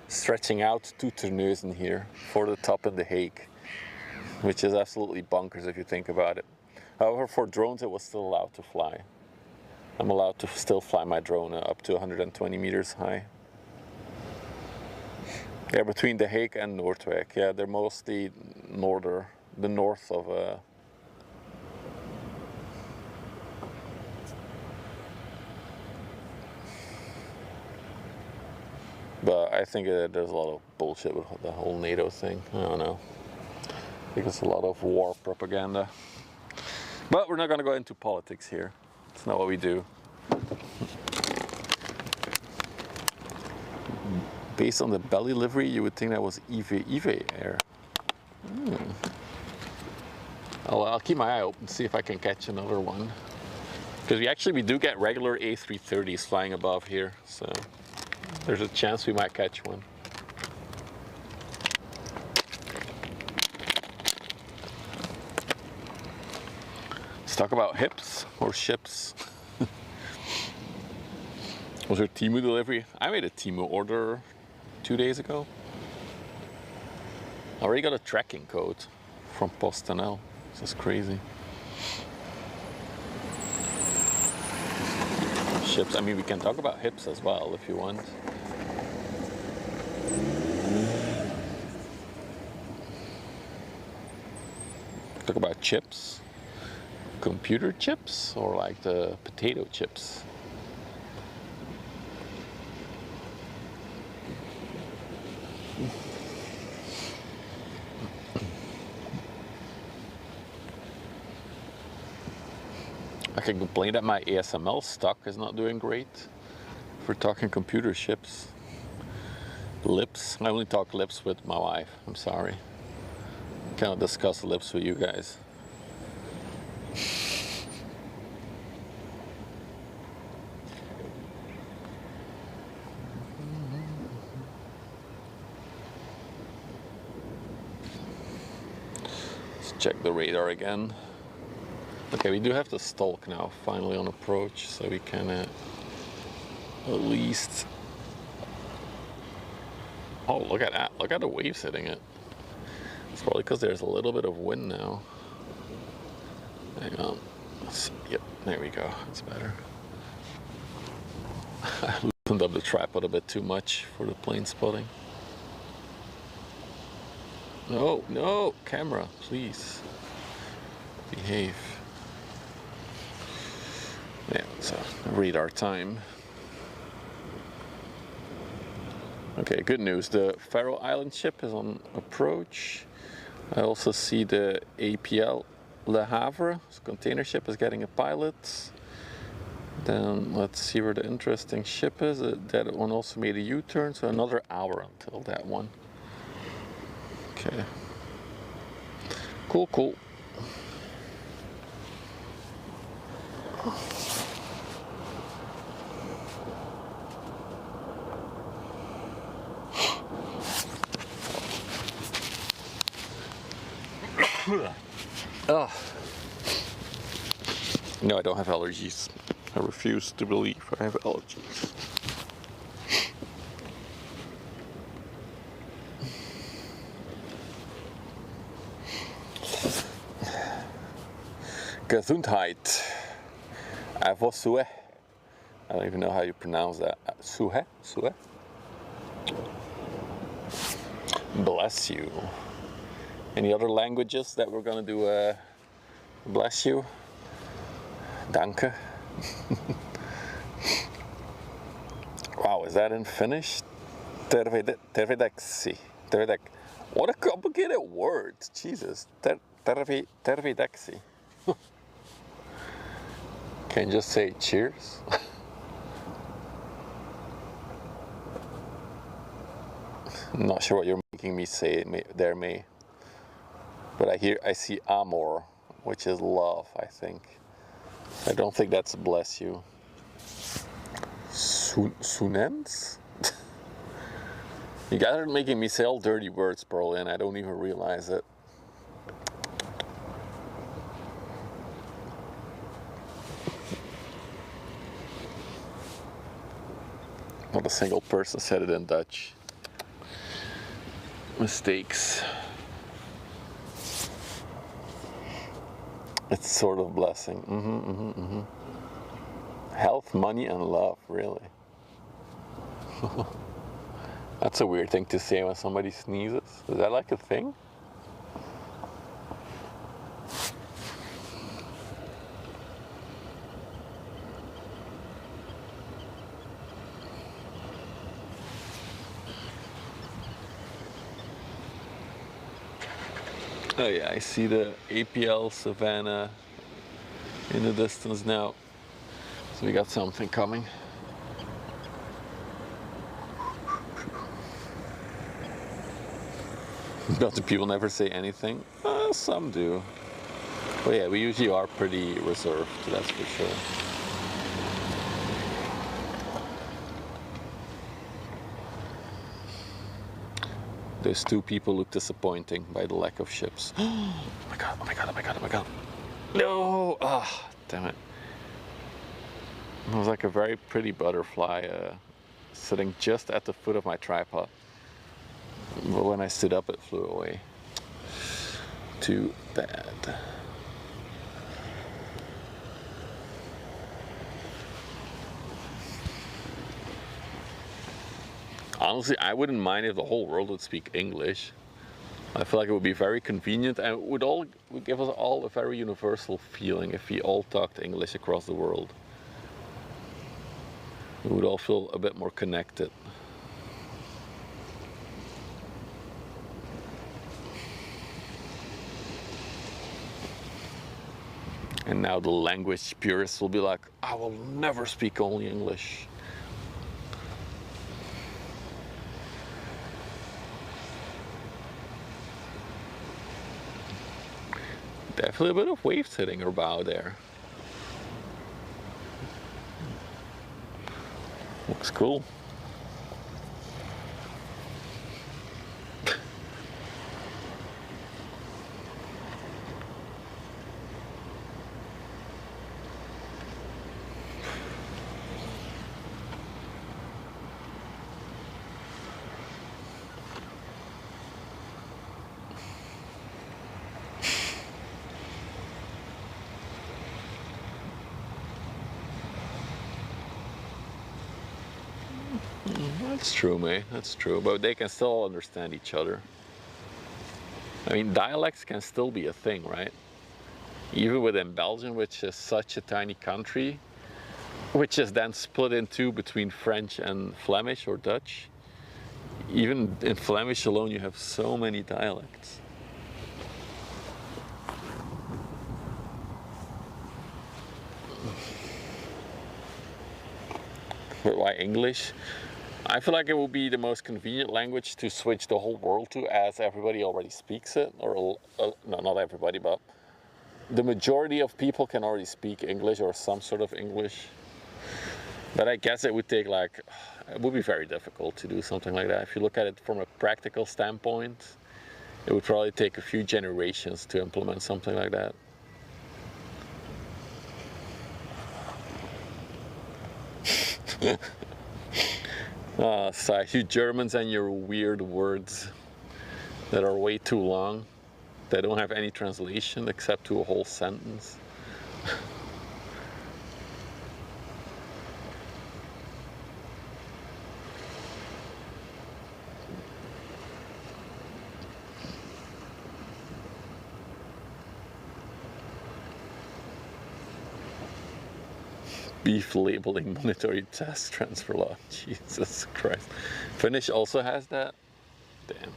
stretching out to Terneuzen here for the top in The Hague, which is absolutely bonkers if you think about it. However, for drones, it was still allowed to fly. I'm allowed to still fly my drone up to 120 meters high. Yeah, between The Hague and Noordwijk. Yeah, they're mostly the north of but I think there's a lot of bullshit with the whole NATO thing. I don't know. I think it's a lot of war propaganda. But we're not going to go into politics here. It's not what we do. Based on the belly livery, you would think that was EVA Air. I'll keep my eye open, see if I can catch another one. Because we do get regular A330s flying above here, so there's a chance we might catch one. Let's talk about hips or ships. Was there Temu delivery? I made a Temu order 2 days ago. I already got a tracking code from PostNL. This is crazy. Ships, I mean, we can talk about hips as well if you want. Talk about chips. Computer chips or like the potato chips? I can complain that my ASML stock is not doing great. If we're talking computer chips. Lips. I only talk lips with my wife. I'm sorry. Cannot discuss lips with you guys. Let's check the radar again. Okay, we do have the stalk now, finally on approach, so we can at least. Oh, look at that. Look at the waves hitting it. It's probably because there's a little bit of wind now. Hang on. Yep, there we go. That's better. I loosened up the tripod a bit too much for the plane spotting. No, no, camera, please. Behave. Yeah, so read our time. Okay, good news. The Faroe Island ship is on approach. I also see the APL Le Havre container ship is getting a pilot. Then let's see where the interesting ship is. That one also made a U-turn, so another hour until that one. Okay. Cool, cool. Oh. No, I don't have allergies. I refuse to believe I have allergies. Gesundheit. Avosue. I don't even know how you pronounce that. Suhe? Suhe? Bless you. Any other languages that we're gonna do bless you? Danke. Wow, is that in Finnish? Tervedeksi. What a complicated word. Jesus. Tervedeksi. Can you just say cheers? I'm not sure what you're making me say there, May. But I see amor, which is love, I think. I don't think that's bless you. Sunens? You guys are making me say all dirty words, probably, and I don't even realize it. Not a single person said it in Dutch. Mistakes. It's sort of blessing. Health, money, and love, really. That's a weird thing to say when somebody sneezes. Is that like a thing? Oh yeah, I see the APL Savannah in the distance now. So we got something coming. Don't the people never say anything? Some do. But yeah, we usually are pretty reserved, that's for sure. Those two people look disappointing by the lack of ships. Oh my god, oh my god, oh my god, oh my god. No! Ah, damn it. It was like a very pretty butterfly sitting just at the foot of my tripod. But when I stood up, it flew away. Too bad. Honestly, I wouldn't mind if the whole world would speak English. I feel like it would be very convenient and it would give us all a very universal feeling if we all talked English across the world. We would all feel a bit more connected. And now the language purists will be like, I will never speak only English. Definitely a bit of waves hitting our bow there. Looks cool. That's true, mate. That's true. But they can still understand each other. I mean, dialects can still be a thing, right? Even within Belgium, which is such a tiny country, which is then split in two between French and Flemish or Dutch. Even in Flemish alone, you have so many dialects. But why English? I feel like it would be the most convenient language to switch the whole world to, as everybody already speaks it. Or no, not everybody, but the majority of people can already speak English or some sort of English. But I guess it would take it would be very difficult to do something like that. If you look at it from a practical standpoint, it would probably take a few generations to implement something like that. Sorry, you Germans and your weird words that are way too long, that don't have any translation except to a whole sentence. Beef labeling monetary test transfer law. Jesus Christ. Finnish also has that? Damn.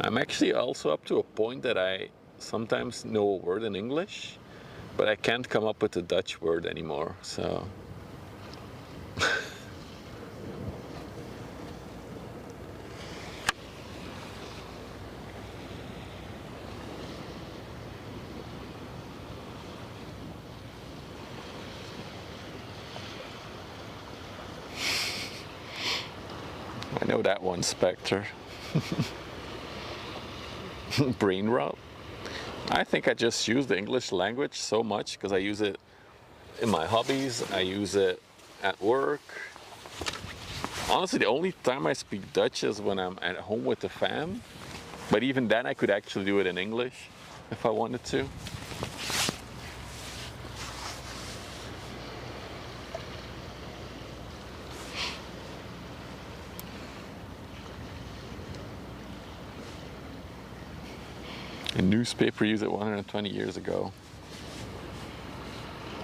I'm actually also up to a point that I sometimes know a word in English, but I can't come up with a Dutch word anymore, so. I know that one, Spectre. Brain rot. I think I just use the English language so much because I use it in my hobbies, I use it at work. Honestly, the only time I speak Dutch is when I'm at home with the fam. But even then I could actually do it in English if I wanted to. A newspaper used it 120 years ago.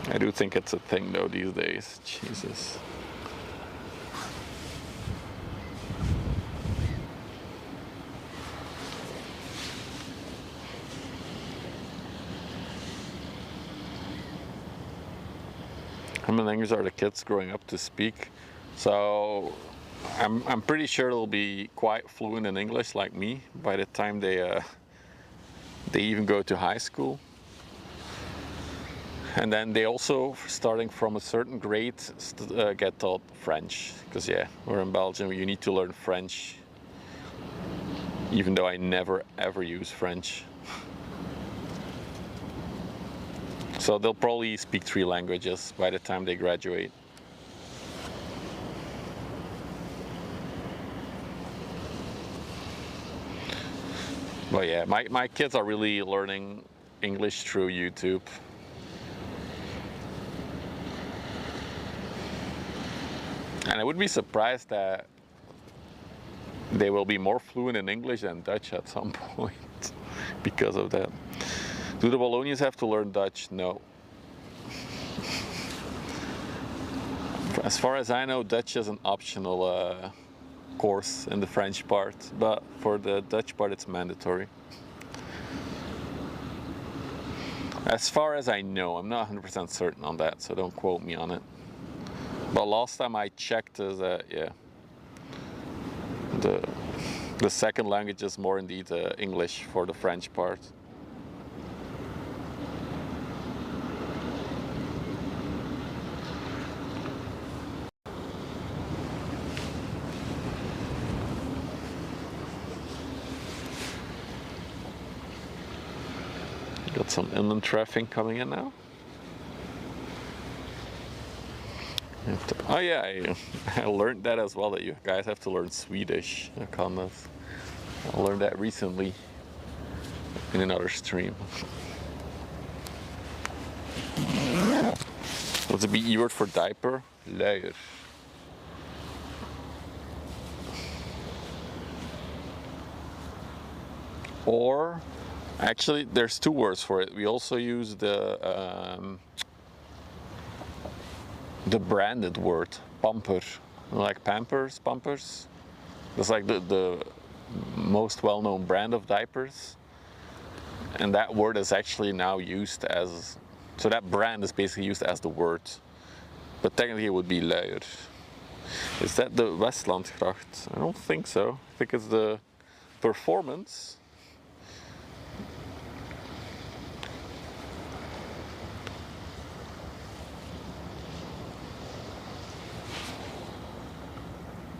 I do think it's a thing though these days. Jesus. How many languages are the kids growing up to speak? So I'm pretty sure they'll be quite fluent in English like me by the time they even go to high school. And then they also, starting from a certain grade, get taught French. Because yeah, we're in Belgium, you need to learn French. Even though I never ever use French. So they'll probably speak 3 languages by the time they graduate. But yeah, my kids are really learning English through YouTube. And I would be surprised that they will be more fluent in English than Dutch at some point because of that. Do the Wallonians have to learn Dutch? No. As far as I know, Dutch is an optional course in the French part, but for the Dutch part it's mandatory. As far as I know, I'm not 100% certain on that, so don't quote me on it. But last time I checked, yeah, the second language is more indeed English for the French part. Got some inland traffic coming in now. Oh yeah, I learned that as well, that you guys have to learn Swedish. I learned that recently in another stream. What's the BE word for diaper? Luier. Or, actually, there's two words for it. We also use the branded word, pamper. Like Pampers, Pampers. That's like the most well-known brand of diapers. And that word is actually now used as, so that brand is basically used as the word. But technically it would be luier. Is that the Westlandgracht? I don't think so. I think it's the Performance.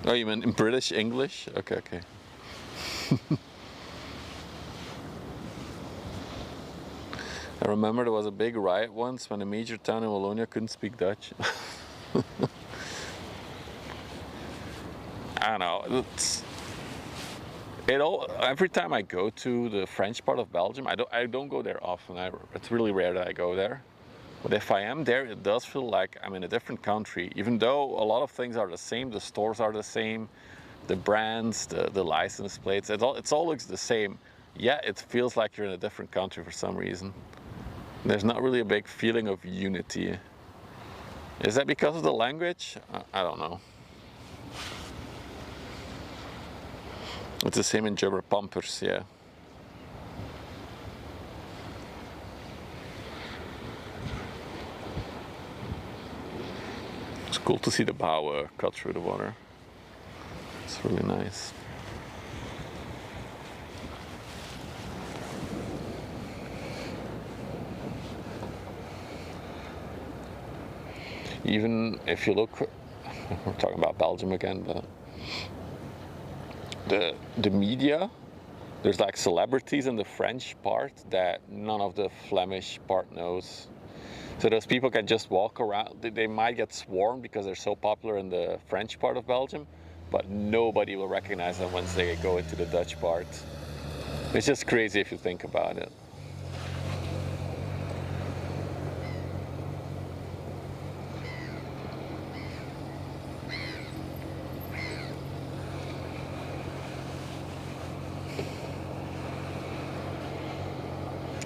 Oh, you mean in British English? Okay, okay. I remember there was a big riot once when a major town in Wallonia couldn't speak Dutch. I don't know. Every time I go to the French part of Belgium, I don't go there often. It's really rare that I go there. But if I am there, it does feel like I'm in a different country. Even though a lot of things are the same, the stores are the same, the brands, the license plates, it all looks the same. Yeah, it feels like you're in a different country for some reason. There's not really a big feeling of unity. Is that because of the language? I don't know. It's the same in German, Pampers, yeah. It's cool to see the bow cut through the water. It's really nice. Even if you look, we're talking about Belgium again, but the media, there's like celebrities in the French part that none of the Flemish part knows. So those people can just walk around. They might get swarmed because they're so popular in the French part of Belgium, but nobody will recognize them once they go into the Dutch part. It's just crazy if you think about it.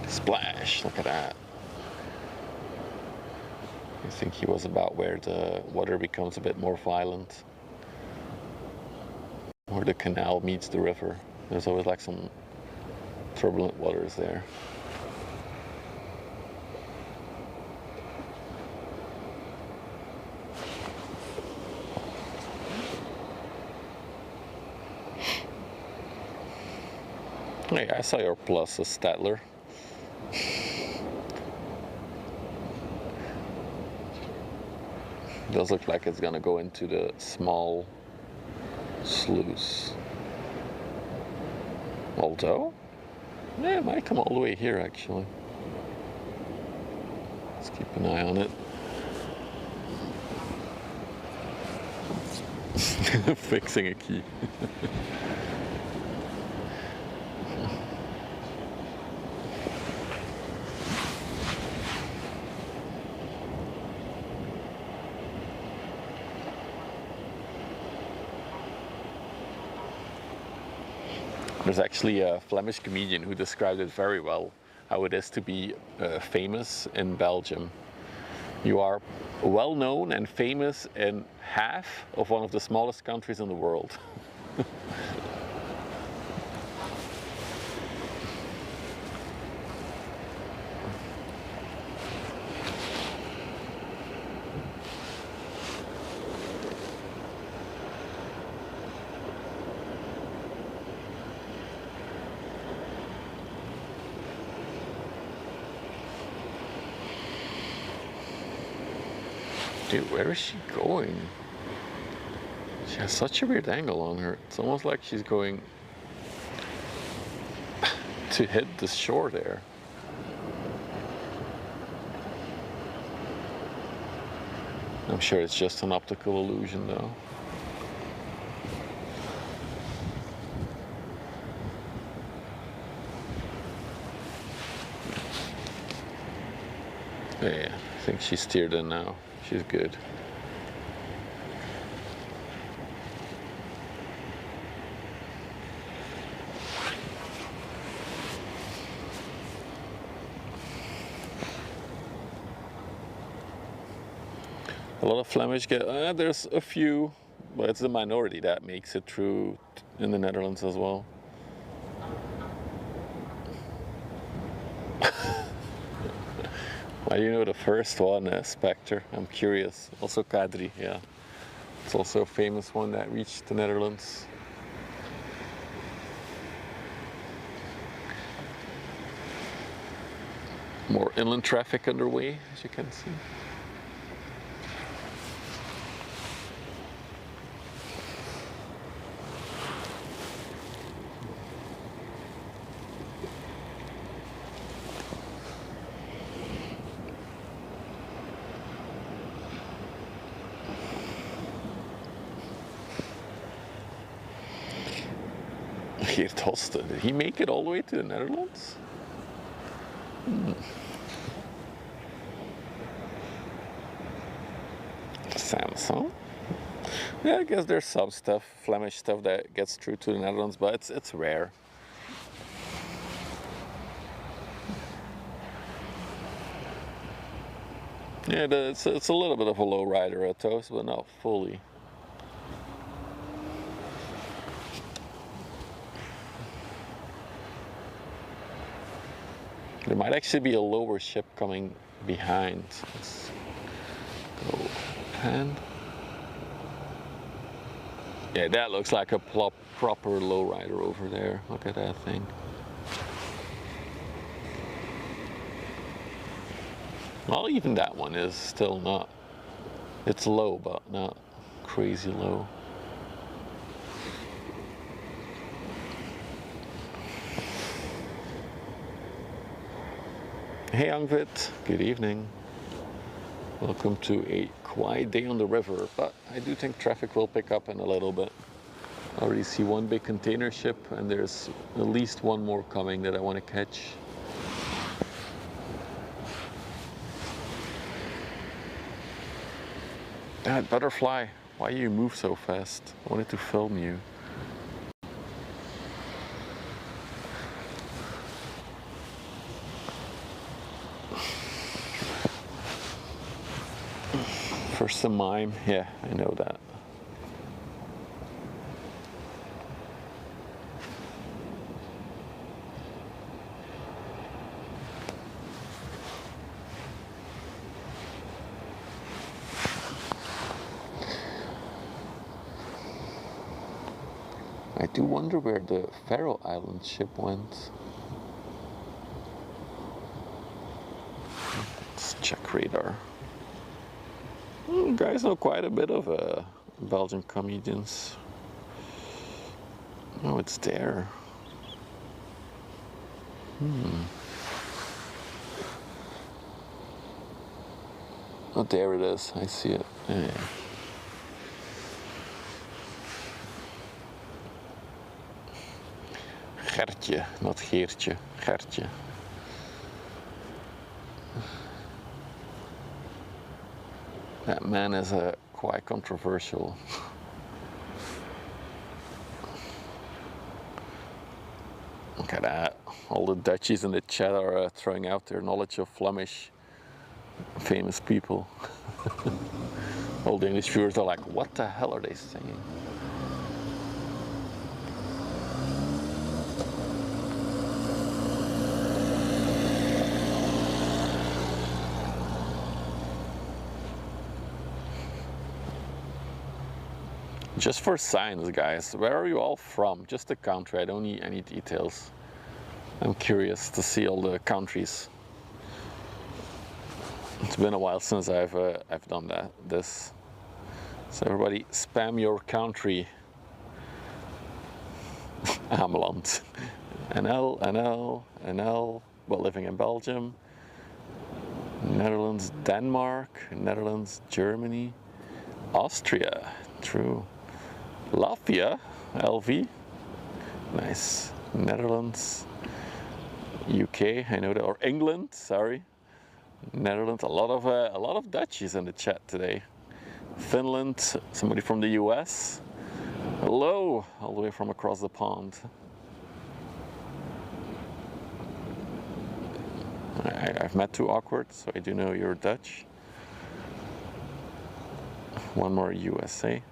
Splash, look at that. I think he was about where the water becomes a bit more violent. Where the canal meets the river. There's always like some turbulent waters there. Hey, I saw your plus, Statler. Does look like it's gonna go into the small sluice. Although, yeah, it might come all the way here actually. Let's keep an eye on it. Fixing a key. There's actually a Flemish comedian who described it very well, how it is to be famous in Belgium. You are well known and famous in half of one of the smallest countries in the world. Dude, where is she going? She has such a weird angle on her. It's almost like she's going to hit the shore there. I'm sure it's just an optical illusion though. Yeah, I think she steered in now. she's good. A lot of Flemish get, there's a few, but it's the minority that makes it through in the Netherlands as well. Why do you know the first one, Spectre? I'm curious. Also Kadri, yeah. It's also a famous one that reached the Netherlands. More inland traffic underway, as you can see. Geert Hosten, did he make it all the way to the Netherlands? Samsung? Yeah, I guess there's some stuff, Flemish stuff that gets through to the Netherlands, but it's rare. Yeah, it's a little bit of a low rider at Toast, but not fully. There might actually be a lower ship coming behind. Let's go pan. Yeah, that looks like a proper lowrider over there. Look at that thing. Well, even that one is still not. It's low, but not crazy low. Hey Angvit, good evening. Welcome to a quiet day on the river, but I do think traffic will pick up in a little bit. I already see one big container ship and there's at least one more coming that I want to catch. That butterfly, why you move so fast? I wanted to film you. First a mime, yeah, I know that. I do wonder where the Faroe Island ship went. Let's check radar. You guys know quite a bit of Belgian comedians. Oh, it's there. Oh, there it is. I see it. Yeah. Gertje, not Geertje. Gertje. That man is quite controversial. Look at that. All the Dutchies in the chat are throwing out their knowledge of Flemish famous people. All the English viewers are like, what the hell are they saying? Just for science, guys, where are you all from? Just the country, I don't need any details. I'm curious to see all the countries. It's been a while since I've done this. So everybody spam your country. Ameland. NL, well, living in Belgium. Netherlands, Denmark, Netherlands, Germany, Austria, true. Latvia, LV, nice. Netherlands, UK, I know that, or England, sorry. Netherlands, a lot of Dutchies in the chat today. Finland, somebody from the US. Hello, all the way from across the pond. I've met two awkward, so I do know you're Dutch. One more USA.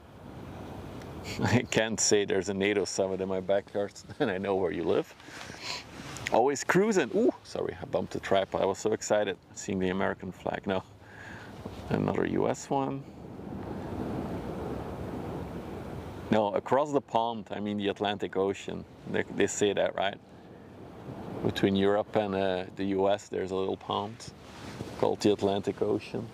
I can't say there's a NATO summit in my backyard, and I know where you live. Always cruising. Ooh, sorry, I bumped the tripod. I was so excited seeing the American flag. No, another US one. No, across the pond, I mean the Atlantic Ocean. They say that, right? Between Europe and the US, there's a little pond called the Atlantic Ocean.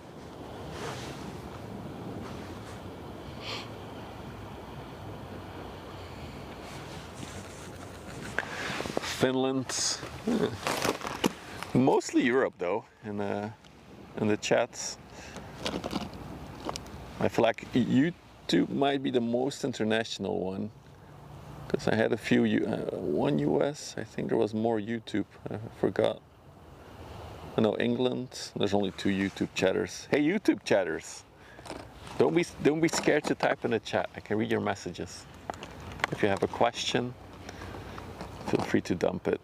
Finland, mostly Europe though, in the chats. I feel like YouTube might be the most international one, because I had a few, one US, I think there was more YouTube, I forgot. I know England, there's only 2 YouTube chatters. Hey YouTube chatters, don't be scared to type in the chat, I can read your messages. If you have a question, feel free to dump it.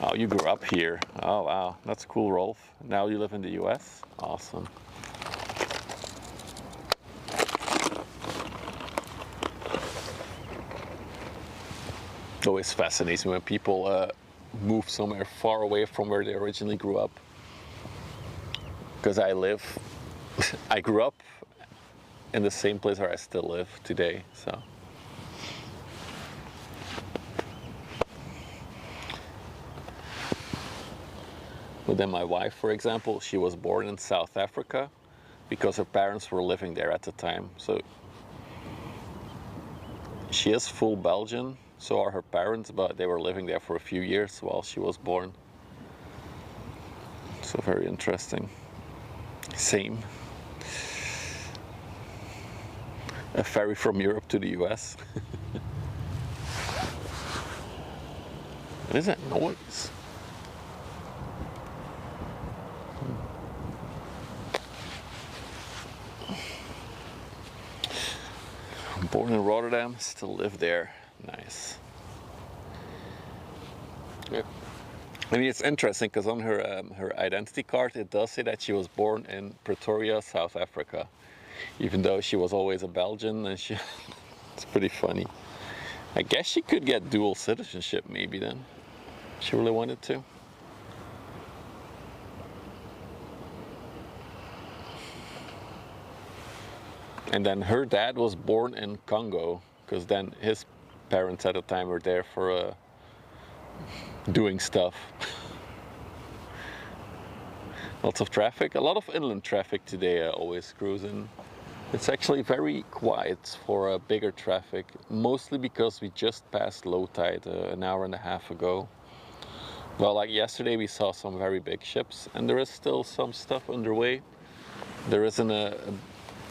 Oh, you grew up here. Oh wow, that's cool, Rolf. Now you live in the US? Awesome. It always fascinates me when people move somewhere far away from where they originally grew up. Because I grew up in the same place where I still live today, so. But then my wife, for example, she was born in South Africa because her parents were living there at the time. So she is full Belgian, so are her parents, but they were living there for a few years while she was born. So very interesting. Same. A ferry from Europe to the US. What is that noise? Born in Rotterdam, still live there. Nice. Yeah. I mean, it's interesting because on her identity card it does say that she was born in Pretoria, South Africa, even though she was always a Belgian, and it's pretty funny. I guess she could get dual citizenship maybe then. She really wanted to. And then her dad was born in Congo, because then his parents at the time were there for doing stuff. Lots of traffic, a lot of inland traffic today, always cruising. It's actually very quiet for bigger traffic, mostly because we just passed low tide an hour and a half ago. Well, like yesterday we saw some very big ships, and there is still some stuff underway. There isn't a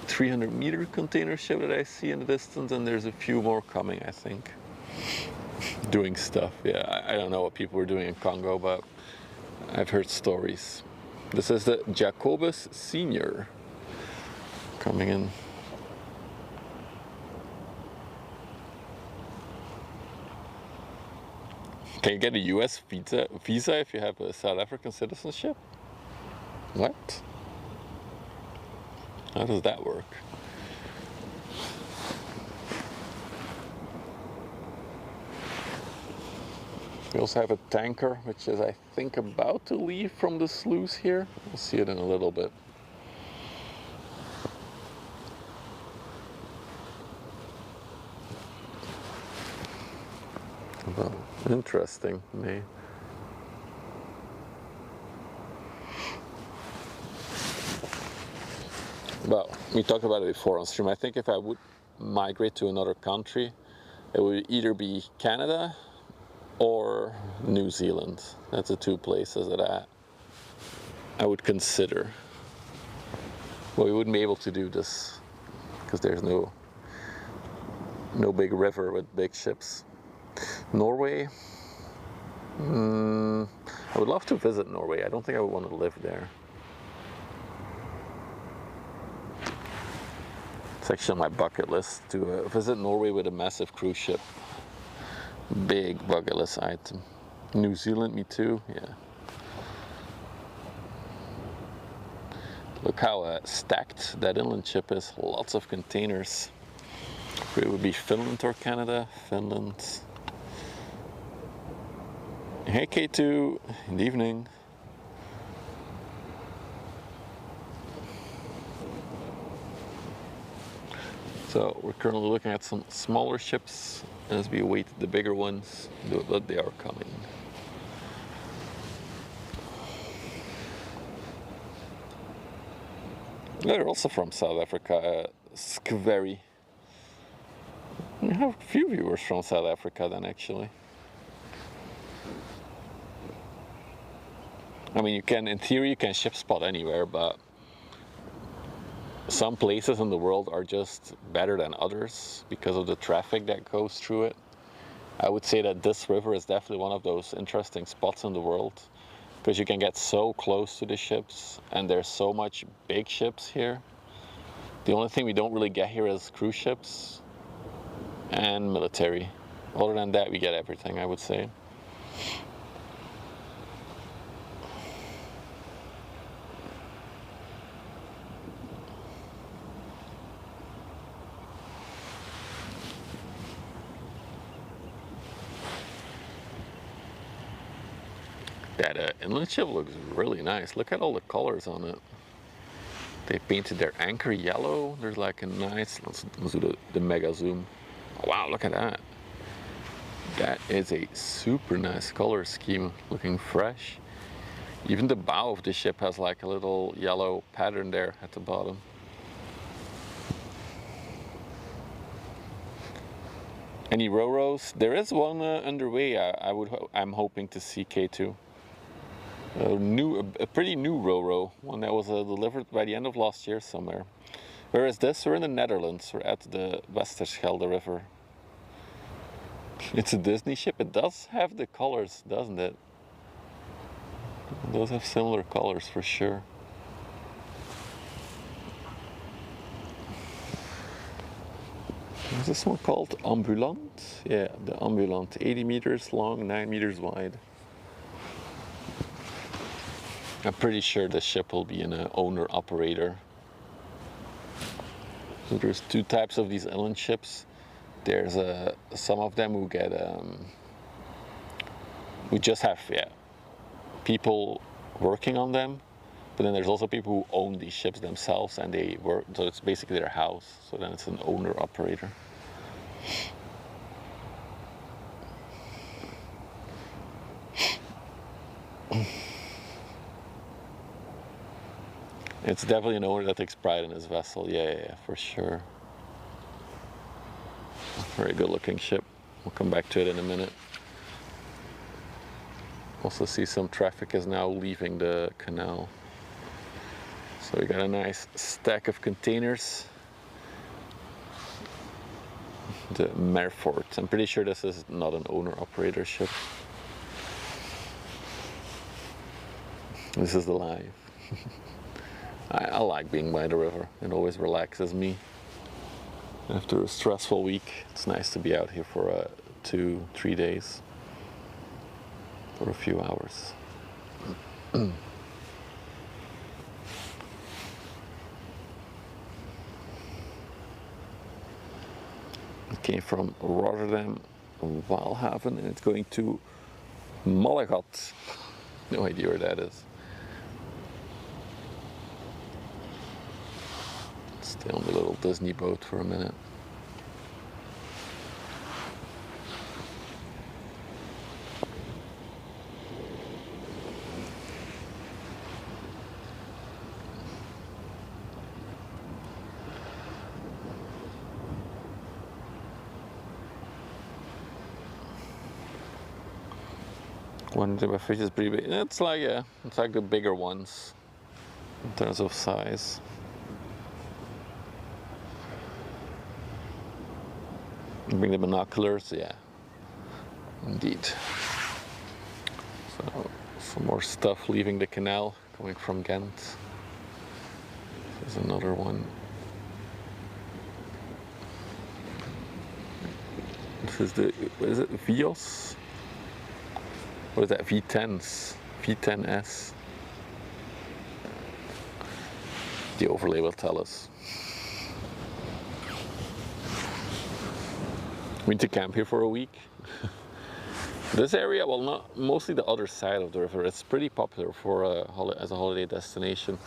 300-meter container ship that I see in the distance, and there's a few more coming, I think. Doing stuff, yeah. I don't know what people were doing in Congo, but I've heard stories. This is the Jacobus Senior coming in. Can you get a US visa if you have a South African citizenship? What? How does that work? We also have a tanker, which is, I think, about to leave from the sluice here. We'll see it in a little bit. Well, interesting, me. Well, we talked about it before on stream. I think if I would migrate to another country, it would either be Canada or New Zealand. That's the 2 places that I would consider. Well, we wouldn't be able to do this because there's no big river with big ships. Norway, I would love to visit Norway. I don't think I would want to live there. It's actually on my bucket list to visit Norway with a massive cruise ship. Big bucket list item. New Zealand, me too, yeah. Look how stacked that inland ship is. Lots of containers. It would be Finland or Canada. Finland. Hey K2, good evening. So we're currently looking at some smaller ships as we await the bigger ones, but they are coming. They're also from South Africa, Skveri. We have a few viewers from South Africa then actually. I mean, you can, in theory, you can ship spot anywhere, but some places in the world are just better than others because of the traffic that goes through it. I would say that this river is definitely one of those interesting spots in the world because you can get so close to the ships and there's so much big ships here. The only thing we don't really get here is cruise ships and military. Other than that, we get everything, I would say. That inland ship looks really nice. Look at all the colors on it. They painted their anchor yellow. There's like a nice, let's do the mega zoom. Oh, wow, look at that. That is a super nice color scheme, looking fresh. Even the bow of the ship has like a little yellow pattern there at the bottom. Any Ro-Ros? There is one underway. I'm hoping to see K2. A pretty new Ro-Ro, one that was delivered by the end of last year somewhere. Where is this? We're in the Netherlands. We're at the Westerschelde River. It's a Disney ship. It does have the colors, doesn't it? It does have similar colors for sure. Is this one called Ambulant? Yeah, the Ambulant. 80 meters long, 9 meters wide. I'm pretty sure the ship will be an owner-operator. So there's two types of these inland ships. There's some of them who get who just have people working on them, but then there's also people who own these ships themselves and they work. So it's basically their house. So then it's an owner-operator. It's definitely an owner that takes pride in his vessel. Yeah, for sure. Very good looking ship. We'll come back to it in a minute. Also see some traffic is now leaving the canal. So we got a nice stack of containers. The Merfort. I'm pretty sure this is not an owner-operator ship. This is the live. I like being by the river. It always relaxes me. After a stressful week, it's nice to be out here for 2-3 days. For a few hours. It came from Rotterdam, Walhaven, and it's going to Malagat. No idea where that is. Stay on the little Disney boat for a minute. One of the fish is pretty big. It's like the bigger ones in terms of size. Bring the binoculars, yeah, indeed. So Some more stuff leaving the canal, coming from Ghent. There's another one. This is the, what is it, Vios? What is that, V10s? V10S? The overlay will tell us. We need to camp here for a week. This area, well, not mostly the other side of the river. It's pretty popular for as a holiday destination.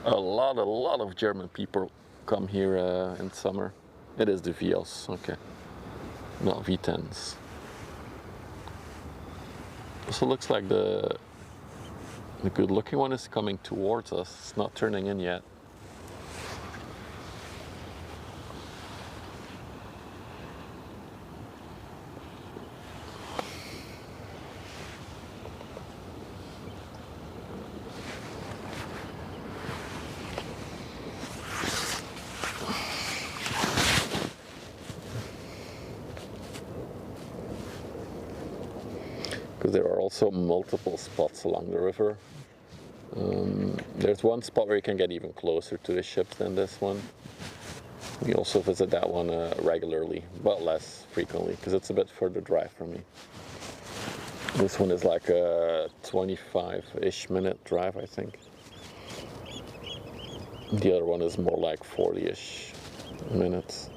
A lot of German people come here in summer. It is the Vios, okay, not V10s. Also looks like the good-looking one is coming towards us. It's not turning in yet. Because there are also multiple spots along the river. There's one spot where you can get even closer to the ships than this one. We also visit that one regularly, but less frequently, because it's a bit further drive from me. This one is like a 25-ish minute drive, I think. The other one is more like 40-ish minutes.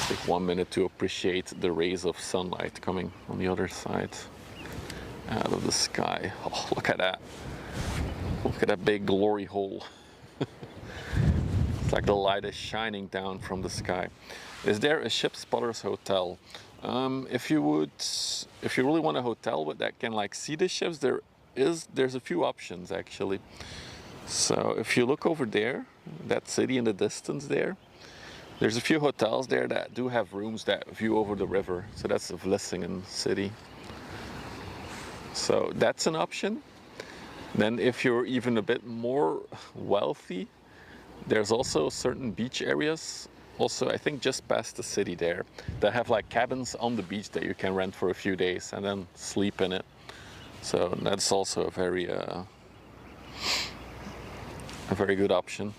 Take 1 minute to appreciate the rays of sunlight coming on the other side out of the sky. Oh, look at that. Look at that big glory hole. It's like the light is shining down from the sky. Is there a ship spotter's hotel? If you really want a hotel that can like see the ships, there's a few options actually. So if you look over there, that city in the distance there's a few hotels there that do have rooms that view over the river. So that's Vlissingen city. So that's an option. Then if you're even a bit more wealthy, there's also certain beach areas, also I think just past the city there, that have like cabins on the beach that you can rent for a few days and then sleep in it. So that's also a very good option.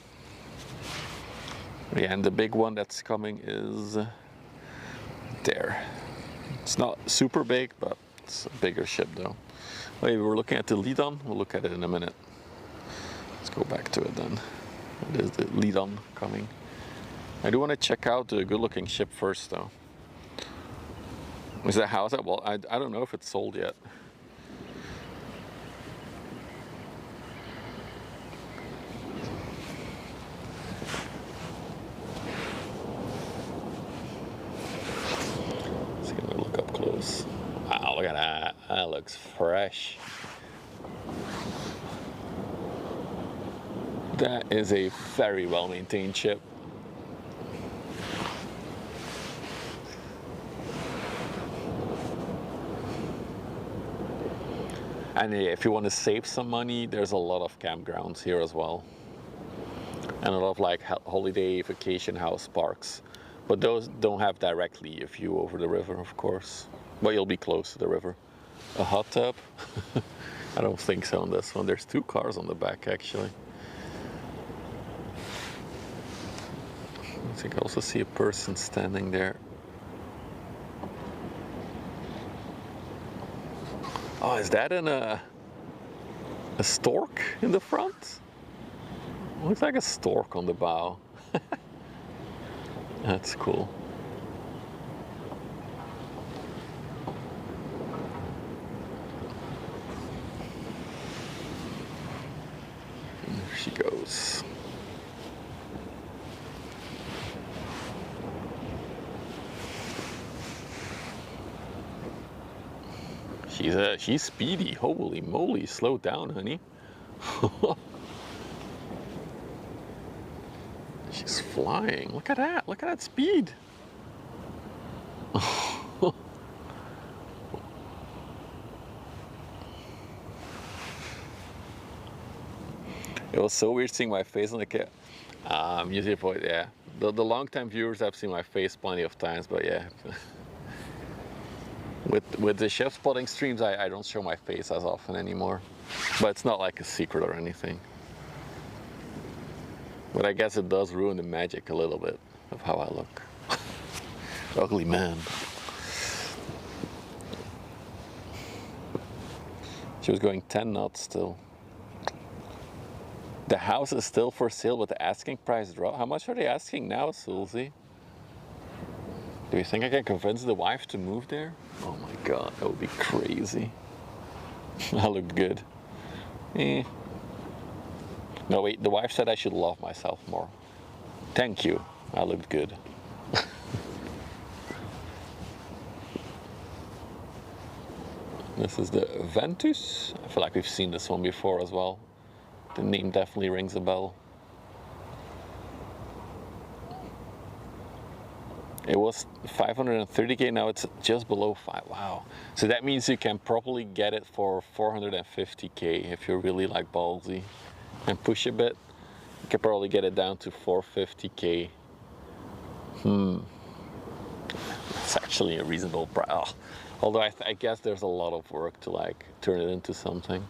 Yeah, and the big one that's coming is there. It's not super big, but it's a bigger ship though. Wait, we're looking at the Lidon. We'll look at it in a minute. Let's go back to it then. It is the Lidon coming. I do want to check out the good-looking ship first though. Is that house? Well, I don't know if it's sold yet. Wow, look at that. That looks fresh. That is a very well-maintained ship. And yeah, if you want to save some money, there's a lot of campgrounds here as well. And a lot of like holiday vacation house parks. But those don't have directly a view over the river, of course. But you'll be close to the river. A hot tub? I don't think so on this one. There's 2 cars on the back actually. I think I also see a person standing there. Oh, is that a stork in the front? Looks like a stork on the bow. That's cool. There she goes. She's speedy. Holy moly, slow down, honey. She's flying. Look at that. Look at that speed. It was so weird seeing my face on the camera. Usually avoid, yeah. The long-time viewers have seen my face plenty of times, but yeah. With the chef spotting streams, I don't show my face as often anymore. But it's not like a secret or anything. But I guess it does ruin the magic a little bit of how I look. Ugly man. She was going 10 knots still. The house is still for sale, but the asking price dropped. How much are they asking now, Sulzy? Do you think I can convince the wife to move there? Oh my god, that would be crazy. I looked good. Eh. No, wait, the wife said I should love myself more. Thank you, I looked good. This is the Ventus. I feel like we've seen this one before as well. The name definitely rings a bell. It was 530k, now it's just below 5. Wow. So that means you can probably get it for 450k if you're really like ballsy and push a bit. You can probably get it down to 450k. It's actually a reasonable price. Oh. Although I guess there's a lot of work to like turn it into something.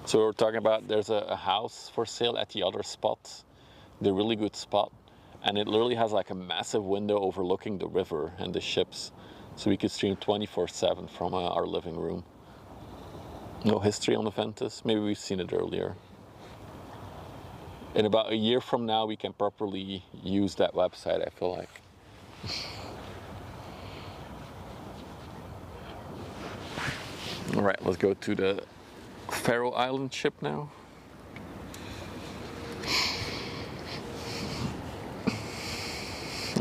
So we're talking about there's a house for sale at the other spot, the really good spot, and it literally has like a massive window overlooking the river and the ships, so we could stream 24/7 from our living room. No history on the Ventus, maybe we've seen it earlier. In about a year from now we can properly use that website, I feel like. All right, let's go to the Faroe Island ship now.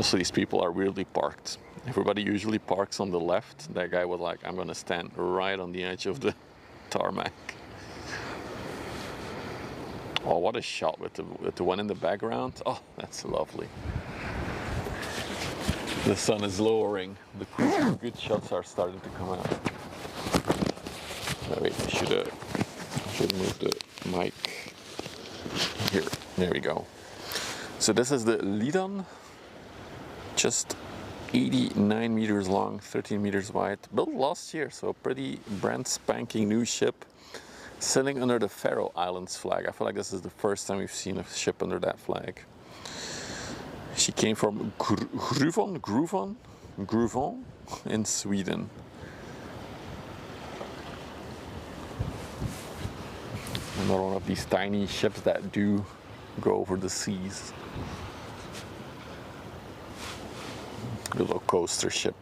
So these people are weirdly parked. Everybody usually parks on the left. That guy was like, I'm gonna stand right on the edge of the tarmac. Oh, what a shot with the one in the background. Oh, that's lovely. The sun is lowering. The good shots are starting to come out. Oh, wait, I should move the mic here. There we go. So this is the Lidan, just 89 meters long, 13 meters wide, built last year, so a pretty brand spanking new ship, sitting under the Faroe Islands flag. I feel like this is the first time we've seen a ship under that flag. She came from Gruvon in Sweden. Another one of these tiny ships that do go over the seas. A little coaster ship.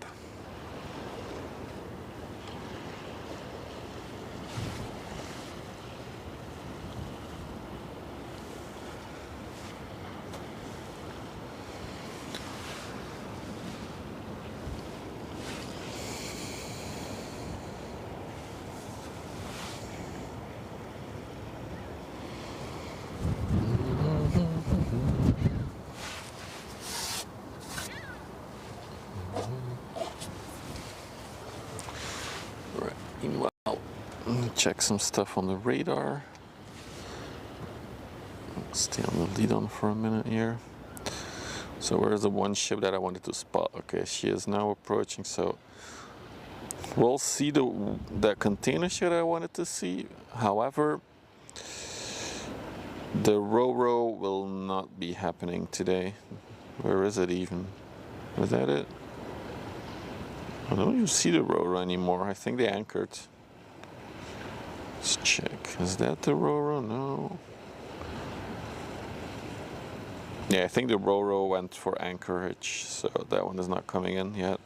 Check some stuff on the radar. Stay on the lead on for a minute here. So where's the one ship that I wanted to spot? Okay, she is now approaching, so we'll see the container ship I wanted to see. However, the Ro-Ro will not be happening today. Where is it even? Is that it? I don't even see the Ro-Ro anymore. I think they anchored. Let's check. Is that the Ro-Ro? No. Yeah, I think the Ro-Ro went for anchorage, so that one is not coming in yet.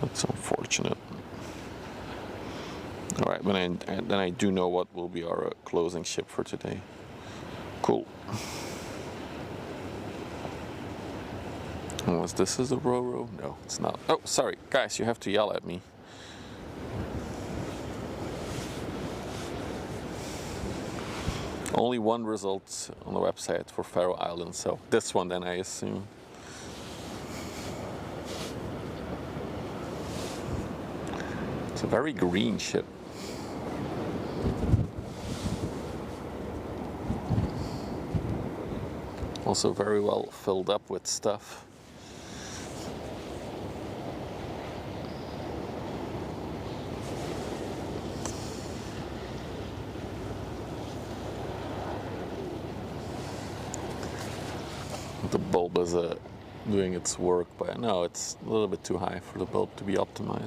That's unfortunate. All right, then I do know what will be our closing ship for today. Cool. Unless this is the Ro-Ro? No, it's not. Oh, sorry, guys, you have to yell at me. Only one result on the website for Faroe Islands, so this one then I assume. It's a very green ship. Also very well filled up with stuff. The bulb is doing its work, but no, it's a little bit too high for the bulb to be optimal.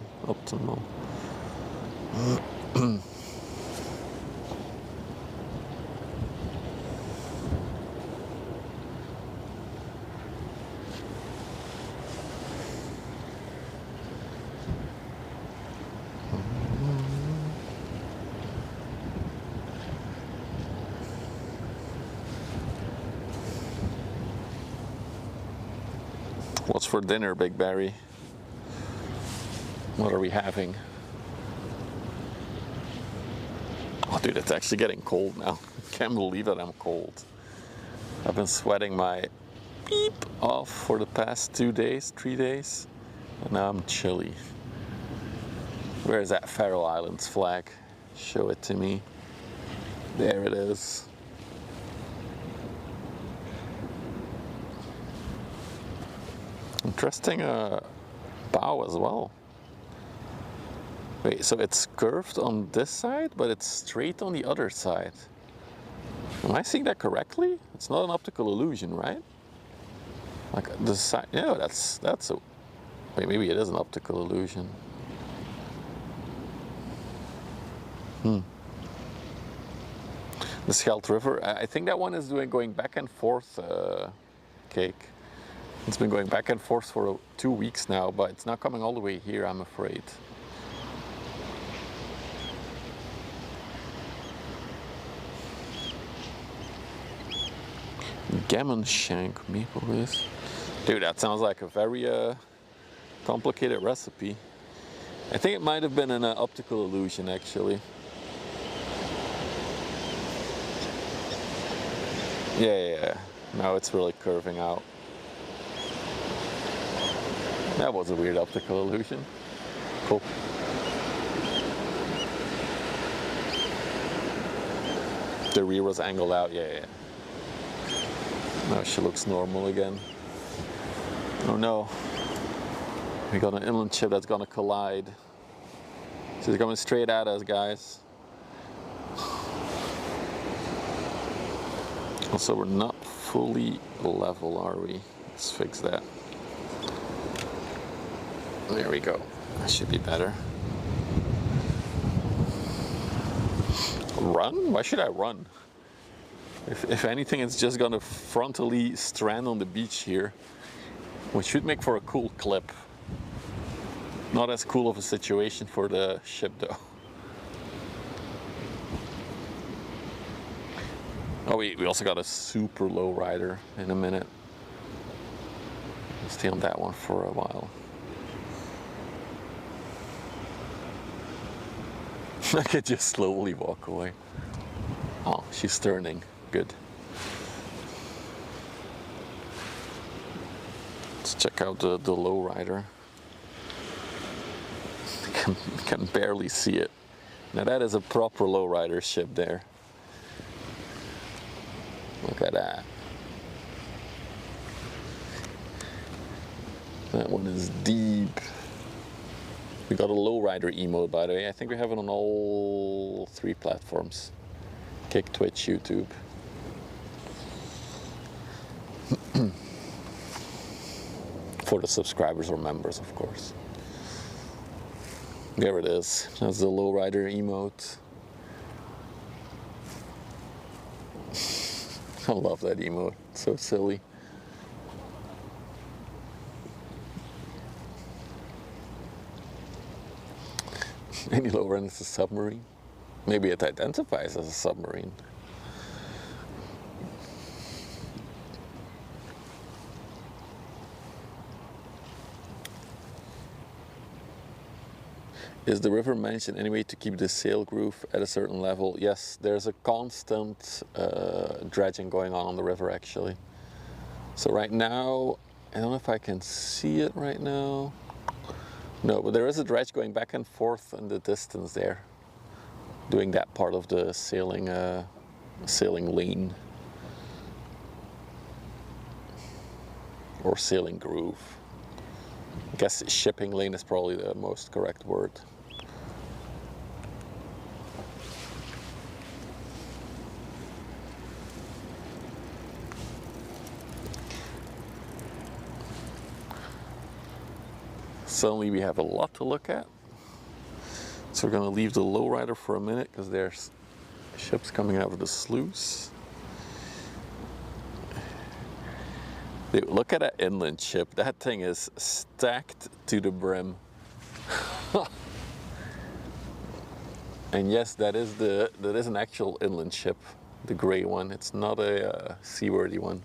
What's for dinner, Big Barry? What are we having? Oh, dude, it's actually getting cold now. Can't believe that I'm cold. I've been sweating my beep off for the past 2 days, 3 days, and now I'm chilly. Where is that Faroe Islands flag? Show it to me. There it is. Interesting bow as well. Wait, so it's curved on this side, but it's straight on the other side. Am I seeing that correctly? It's not an optical illusion, right? Like the side, yeah, that's a. Wait, maybe it is an optical illusion. The Scheldt River. I think that one is going back and forth. Cake. It's been going back and forth for 2 weeks now, but it's not coming all the way here, I'm afraid. Gammon shank maple with. Dude, that sounds like a very complicated recipe. I think it might have been an optical illusion, actually. Yeah. Now it's really curving out. That was a weird optical illusion. Cool. The rear was angled out, yeah. Now she looks normal again. Oh no. We got an inland ship that's gonna collide. She's coming straight at us, guys. Also, we're not fully level, are we? Let's fix that. There we go. That should be better. Run? Why should I run? If anything, it's just gonna frontally strand on the beach here, which should make for a cool clip. Not as cool of a situation for the ship, though. Oh, we also got a super low rider in a minute. We'll stay on that one for a while. I could just slowly walk away. Oh, she's turning. Good. Let's check out the low rider. Can barely see it. Now that is a proper low rider ship there. Look at that. That one is deep. We got a lowrider emote, by the way. I think we have it on all 3 platforms. Kick, Twitch, YouTube. For the subscribers or members, of course. There it is. That's the lowrider emote. I love that emote. It's so silly. Any lower end is a submarine. Maybe it identifies as a submarine. Is the river mentioned anyway to keep the sail groove at a certain level? Yes, there's a constant dredging going on the river, actually. So right now, I don't know if I can see it right now. No, but there is a dredge going back and forth in the distance there, doing that part of the sailing lane or sailing groove. I guess shipping lane is probably the most correct word. Suddenly we have a lot to look at. So we're going to leave the lowrider for a minute because there's ships coming out of the sluice. Dude, look at that inland ship. That thing is stacked to the brim. And yes, that is an actual inland ship, the gray one. It's not a seaworthy one.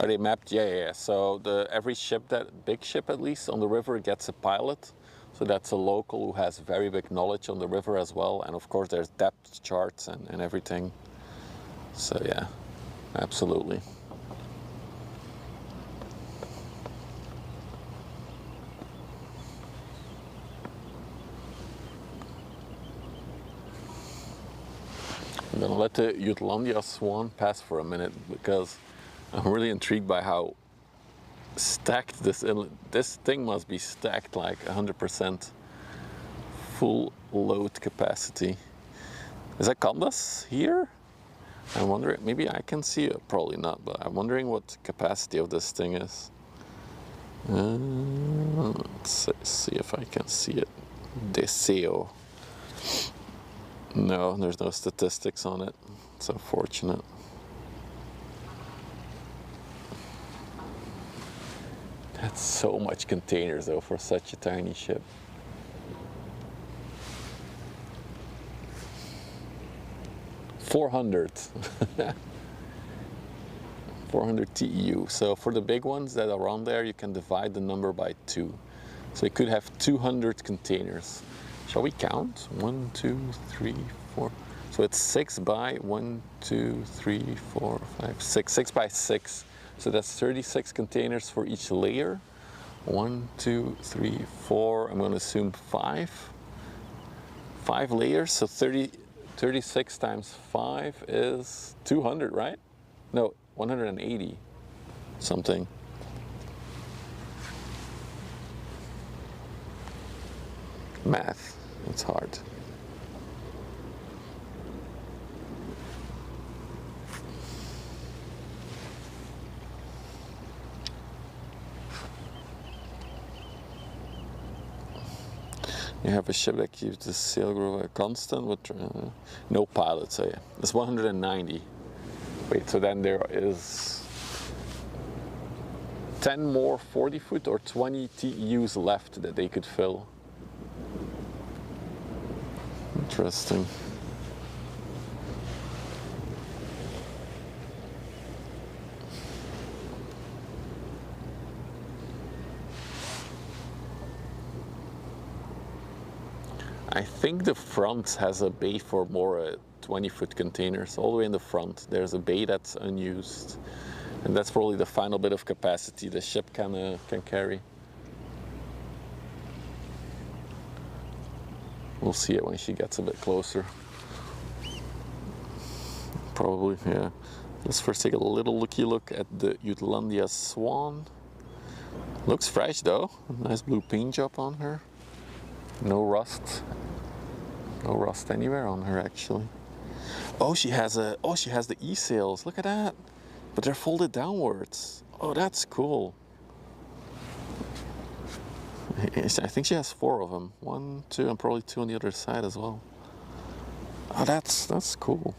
Are they mapped? Yeah. So every ship, that big ship at least on the river, gets a pilot. So that's a local who has very big knowledge on the river as well. And of course there's depth charts and everything. So yeah, absolutely. I'm gonna let the Jutlandia Swan pass for a minute because I'm really intrigued by how stacked this thing must be stacked like 100% full load capacity. Is that Candace here? I'm wondering, maybe I can see it, probably not, but I'm wondering what the capacity of this thing is. Let's see if I can see it. Deseo. No, there's no statistics on it. It's unfortunate. That's so much containers though for such a tiny ship. $400 TEU. So for the big ones that are on there, you can divide the number by 2. So you could have 200 containers. Shall we count? 1, 2, 3, 4. So it's 6 by 1, 2, 3, 4, 5, 6. 6 by 6. So that's 36 containers for each layer. 1, 2, 3, 4. I'm going to assume 5. 5 layers. So 36 times 5 is 200, right? No, 180 something. Math, it's hard. You have a ship that keeps the sail groove constant with no pilot, so yeah. It's 190. Wait, so then there is 10 more 40-foot or 20 TEUs left that they could fill. Interesting. I think the front has a bay for more 20-foot containers. All the way in the front, there's a bay that's unused. And that's probably the final bit of capacity the ship can carry. We'll see it when she gets a bit closer. Probably, yeah. Let's first take a little look at the Jutlandia Swan. Looks fresh though. Nice blue paint job on her. No rust. No rust anywhere on her actually. Oh, she has the e-sails. Look at that. But they're folded downwards. Oh, that's cool. I think she has 4 of them. 1, 2, and probably 2 on the other side as well. Oh, that's cool.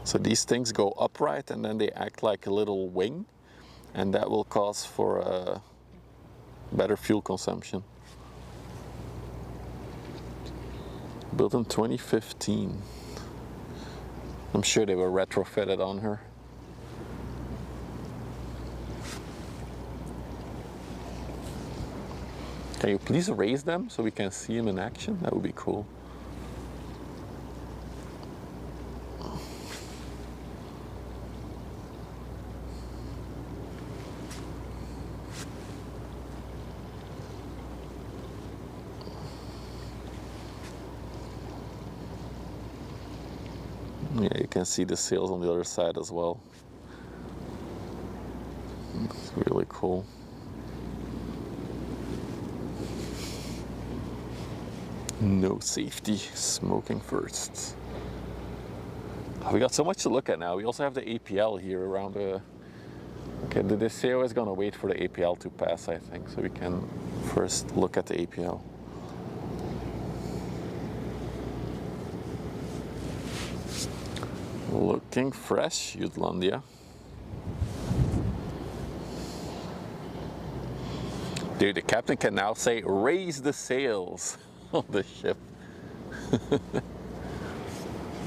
So these things go upright and then they act like a little wing, and that will cause for better fuel consumption. Built in 2015. I'm sure they were retrofitted on her. Can you please raise them so we can see them in action? That would be cool. Yeah, you can see the sails on the other side as well. It's really cool. No safety, smoking first. We got so much to look at now. We also have the APL here around the... Okay, the Deseo is gonna wait for the APL to pass, I think, so we can first look at the APL. Looking fresh, Jutlandia. Dude, the captain can now say, raise the sails on the ship.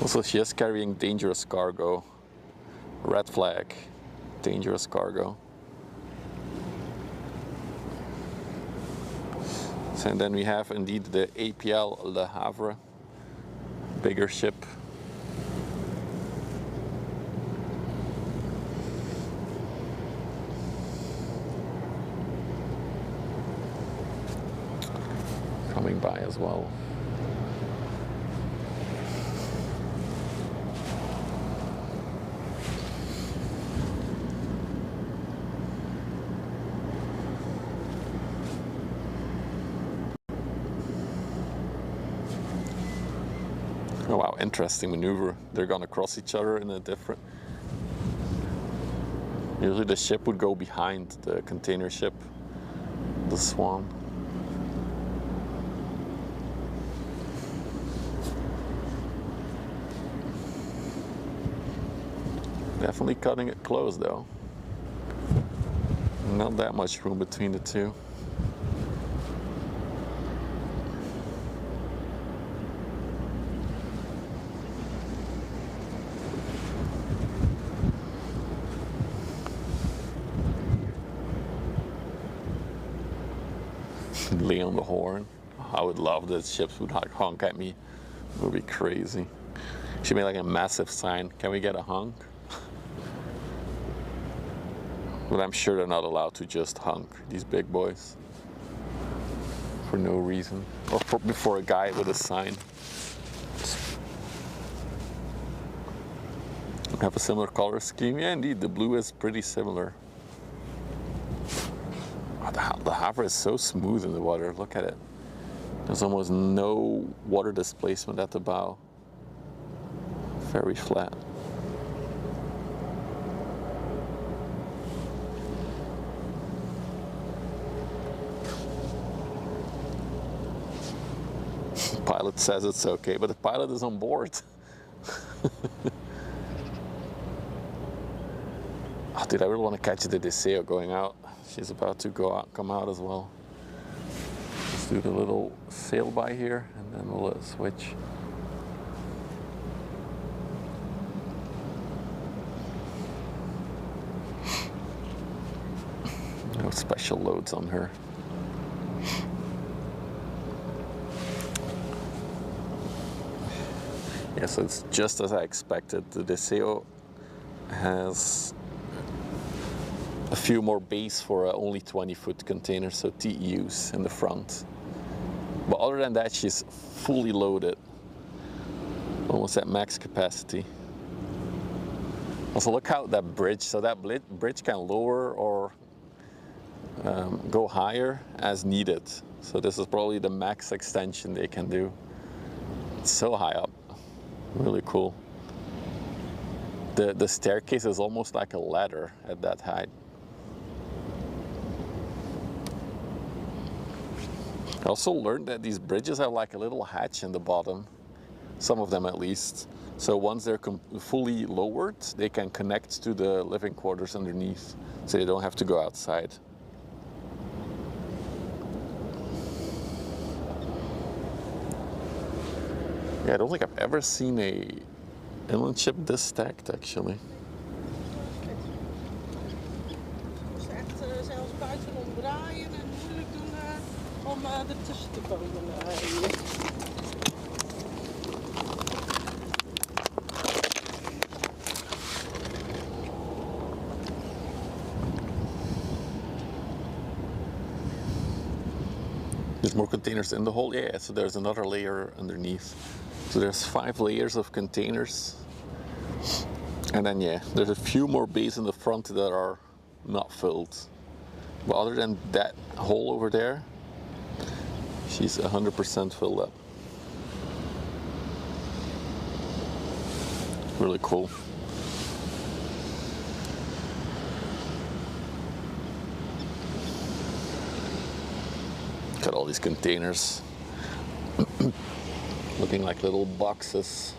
Also, she is carrying dangerous cargo. Red flag, dangerous cargo. And then we have indeed the APL Le Havre, bigger ship. Coming by as well. Oh wow, interesting maneuver. They're gonna cross each other in a different... Usually the ship would go behind the container ship, the Swan. Definitely cutting it close though. Not that much room between the two. Lay on the horn. I would love that ships would honk at me. It would be crazy. Should be like a massive sign. Can we get a honk? But I'm sure they're not allowed to just honk, these big boys. For no reason. Or before a guy with a sign. Have a similar color scheme? Yeah, indeed, the blue is pretty similar. Oh, the Havre is so smooth in the water, look at it. There's almost no water displacement at the bow. Very flat. Pilot says it's okay, but the pilot is on board. Oh, dude, I really want to catch the Deseo going out. She's about to go out, come out as well. Let's do the little sail by here, and then we'll switch. No special loads on her. Yeah, so it's just as I expected. The Deseo has a few more bays for only 20-foot container, so TEUs in the front. But other than that, she's fully loaded, almost at max capacity. Also, look how that bridge, so that bridge can lower or go higher as needed. So this is probably the max extension they can do. It's so high up, really cool. The staircase is almost like a ladder at that height. I also learned that these bridges have like a little hatch in the bottom, some of them at least. So once they're fully lowered, they can connect to the living quarters underneath, so they don't have to go outside. Yeah, I don't think I've ever seen a inland ship this stacked, actually. Ertussen te komen. There's more containers in the hull, yeah, so there's another layer underneath. So there's 5 layers of containers And then yeah, there's a few more bays in the front that are not filled. But other than that hole over there, she's 100% filled up. Really cool. Got all these containers looking like little boxes.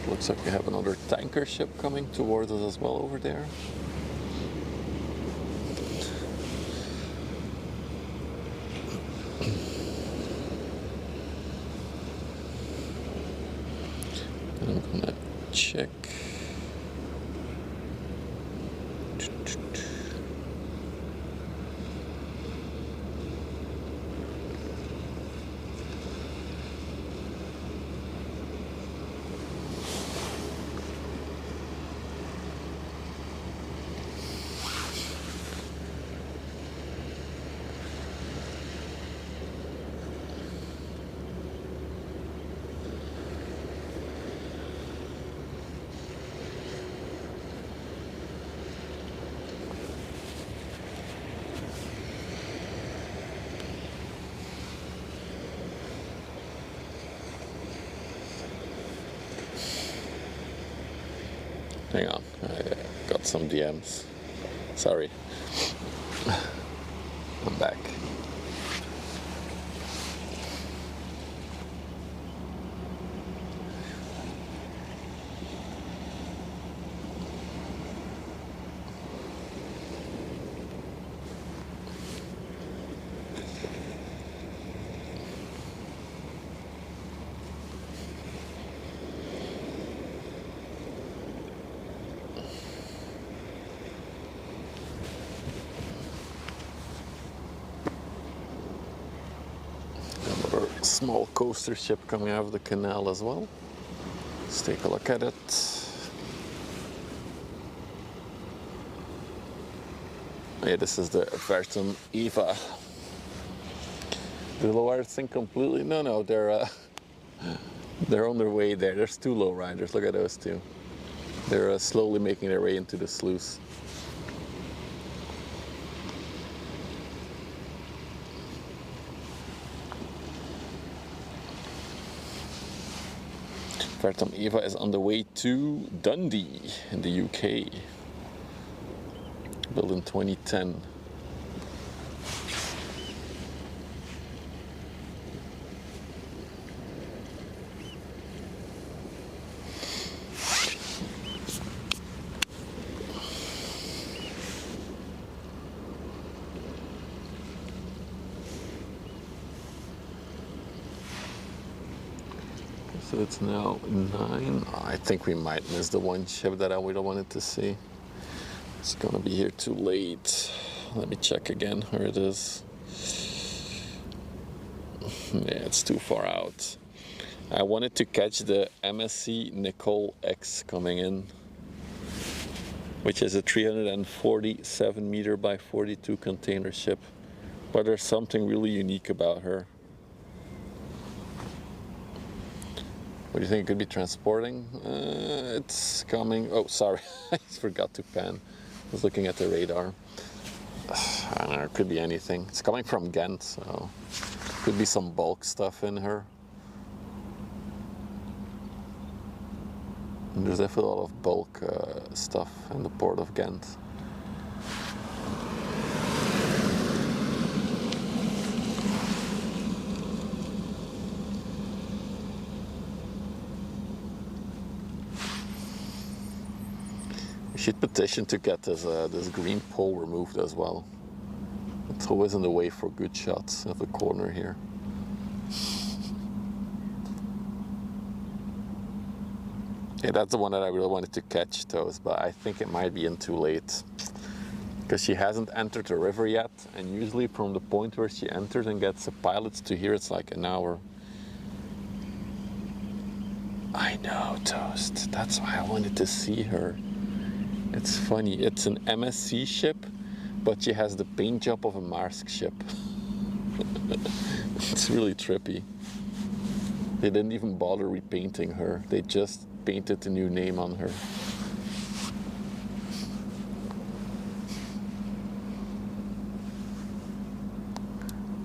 Looks like we have another tanker ship coming towards us as well over there. I'm gonna check. Hang on, I got some DMs. Sorry. I'm back. Small coaster ship coming out of the canal as well. Let's take a look at it. Yeah, this is the Vertum Eva. Did the low think completely? No, they're on their way there. There's two low riders. Look at those two. They're slowly making their way into the sluice. Vertum Eva is on the way to Dundee in the UK. Built in 2010. So it's now 9. I think we might miss the one ship that I would have wanted to see. It's gonna be here too late. Let me check again where it is. Yeah, it's too far out. I wanted to catch the MSC Nicole X coming in, which is a 347 meter by 42 container ship. But there's something really unique about her. What do you think it could be transporting? It's coming. Oh, sorry, I forgot to pan. I was looking at the radar. I don't know, it could be anything. It's coming from Ghent, so could be some bulk stuff in her. And there's definitely a lot of bulk stuff in the port of Ghent. Should petition to get this green pole removed as well. It's always in the way for good shots of the corner here. Yeah, that's the one that I really wanted to catch, those, but I think it might be in too late. because she hasn't entered the river yet, and usually from the point where she enters and gets the pilots to here, it's like an hour. I know, Toast. That's why I wanted to see her. It's funny. It's an MSC ship, but she has the paint job of a Maersk ship. It's really trippy. They didn't even bother repainting her. They just painted the new name on her.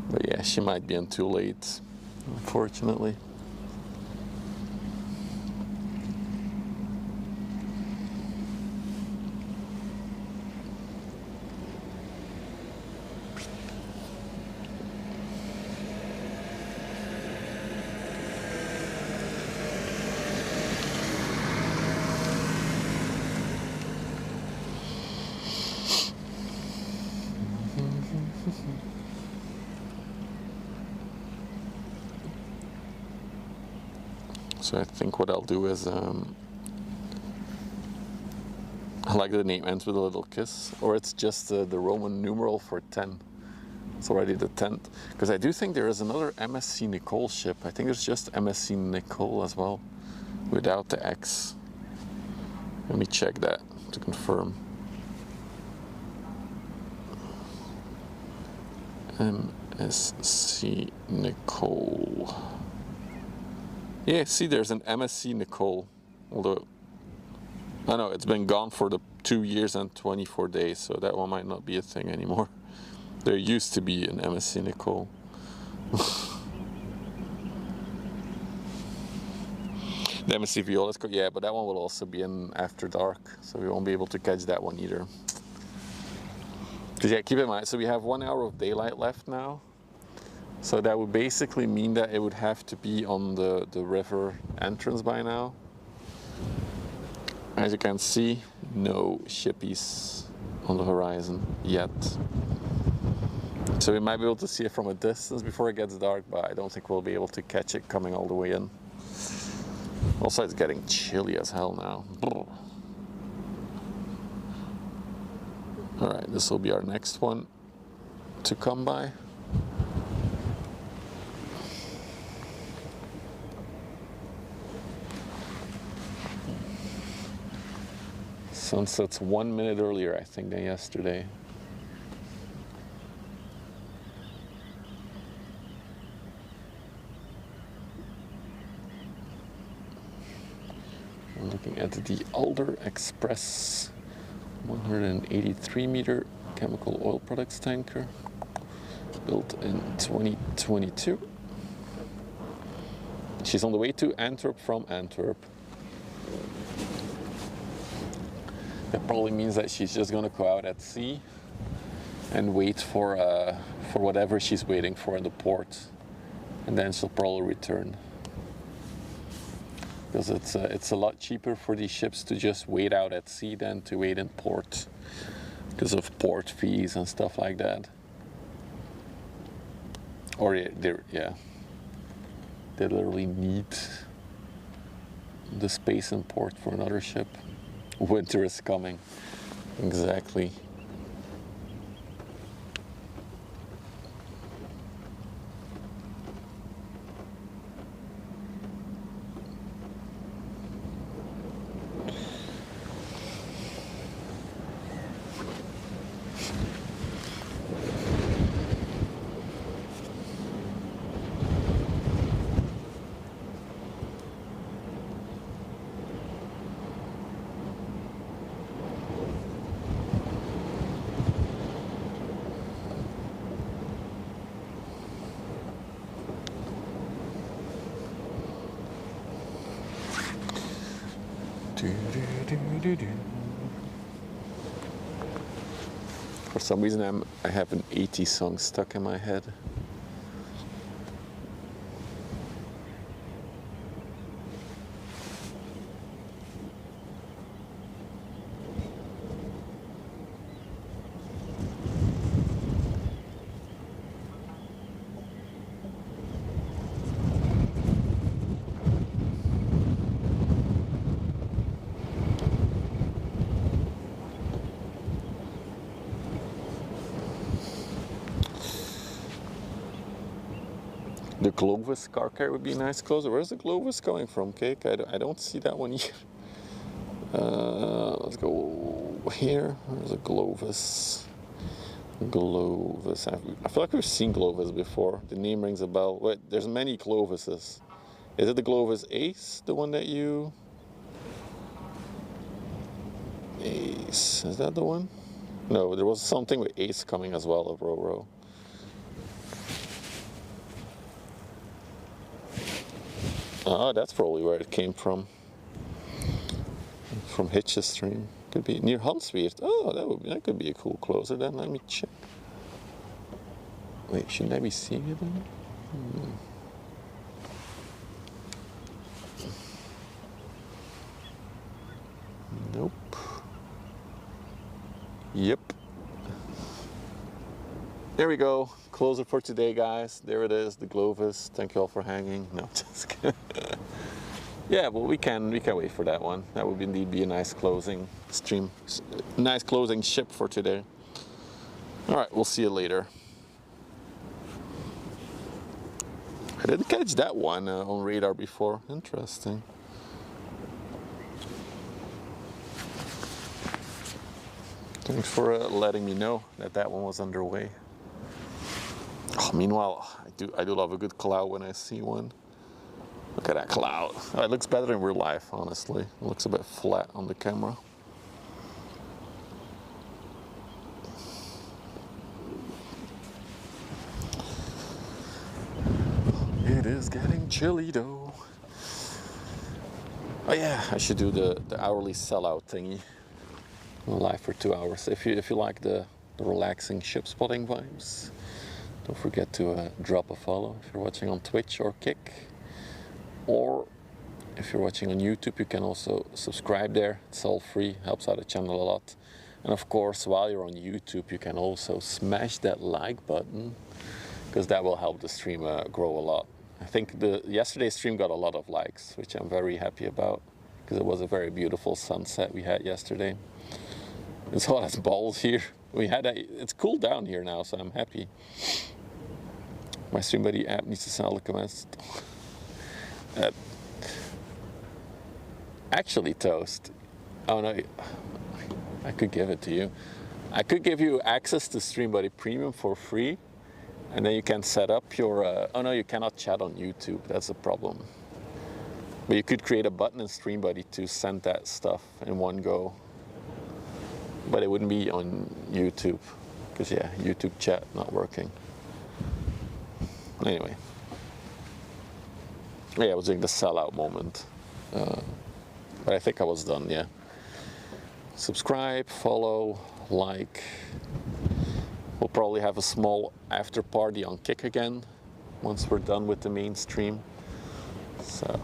But yeah, she might be in too late, unfortunately. So I think what I'll do is, I like the name ends with a little kiss, or it's just the Roman numeral for 10. It's already the 10th. Because I do think there is another MSC Nicole ship. I think there's just MSC Nicole as well, without the X. Let me check that to confirm. MSC Nicole. Yeah, see, there's an MSC Nicole. Although, I know it's been gone for the 2 years and 24 days, so that one might not be a thing anymore. There used to be an MSC Nicole. The MSC Viola, yeah, but that one will also be in after dark, so we won't be able to catch that one either. Because yeah, keep in mind, so we have 1 hour of daylight left now. So that would basically mean that it would have to be on the river entrance by now. As you can see, no shippies on the horizon yet. So we might be able to see it from a distance before it gets dark, but I don't think we'll be able to catch it coming all the way in. Also, it's getting chilly as hell now. Alright, this will be our next one to come by. Sunset's 1 minute earlier, I think, than yesterday. I'm looking at the Alder Express 183 meter chemical oil products tanker, built in 2022. She's on the way to Antwerp from Antwerp. That probably means that she's just going to go out at sea and wait for whatever she's waiting for in the port, and then she'll probably return. Because it's a lot cheaper for these ships to just wait out at sea than to wait in port, because of port fees and stuff like that. Or they literally need the space in port for another ship. Winter is coming. Exactly. For some reason I have an 80s song stuck in my head. The Glovis car carrier would be a nice closer. Where's the Glovis coming from, Cake? I don't see that one yet. Let's go here. There's a Glovis. Glovis. I feel like we've seen Glovis before. The name rings a bell. Wait, there's many Glovises. Is it the Glovis Ace, the one that you... Ace, is that the one? No, there was something with Ace coming as well, a Roro. Oh, that's probably where it came from. From Hitch's stream. Could be near Huntsweert. Oh, that could be a cool closer then. Let me check. Wait, shouldn't I be seeing it then? Nope. Yep. There we go. Closer for today, guys. There it is, the Glovis. Thank you all for hanging. No, just kidding. Yeah, well, we can wait for that one. That would indeed be a nice closing stream, nice closing ship for today. All right, we'll see you later. I didn't catch that one on radar before. Interesting. Thanks for letting me know that that one was underway. Oh, meanwhile, I do love a good cloud when I see one. Look at that cloud. Oh, it looks better in real life, honestly. It looks a bit flat on the camera. It is getting chilly though. Oh yeah, I should do the hourly sellout thingy. Live for 2 hours. If you like the relaxing ship spotting vibes, don't forget to drop a follow if you're watching on Twitch or Kick. Or if you're watching on YouTube, you can also subscribe there. It's all free, helps out the channel a lot. And of course, while you're on YouTube, you can also smash that like button, because that will help the stream grow a lot. I think yesterday's stream got a lot of likes, which I'm very happy about, because it was a very beautiful sunset we had yesterday. It's hot as balls here. It's cooled down here now, so I'm happy. My Stream Buddy app needs to sound like a mess. Actually, Toast, oh no, I could give it to you. I could give you access to Stream Buddy Premium for free, and then you can set up your, oh no, you cannot chat on YouTube, that's a problem. But you could create a button in Stream Buddy to send that stuff in one go. But it wouldn't be on YouTube, because yeah, YouTube chat not working. Anyway. Yeah, I was doing the sellout moment, but I think I was done, yeah. Subscribe, follow, like. We'll probably have a small after party on Kick again once we're done with the main stream. So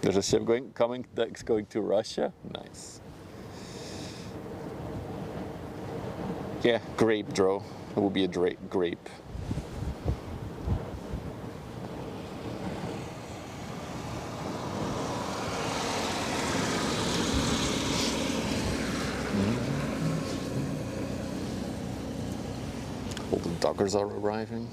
there's a ship coming that's going to Russia. Nice. Yeah, grape, Dro. It will be a grape. All the doggers are arriving.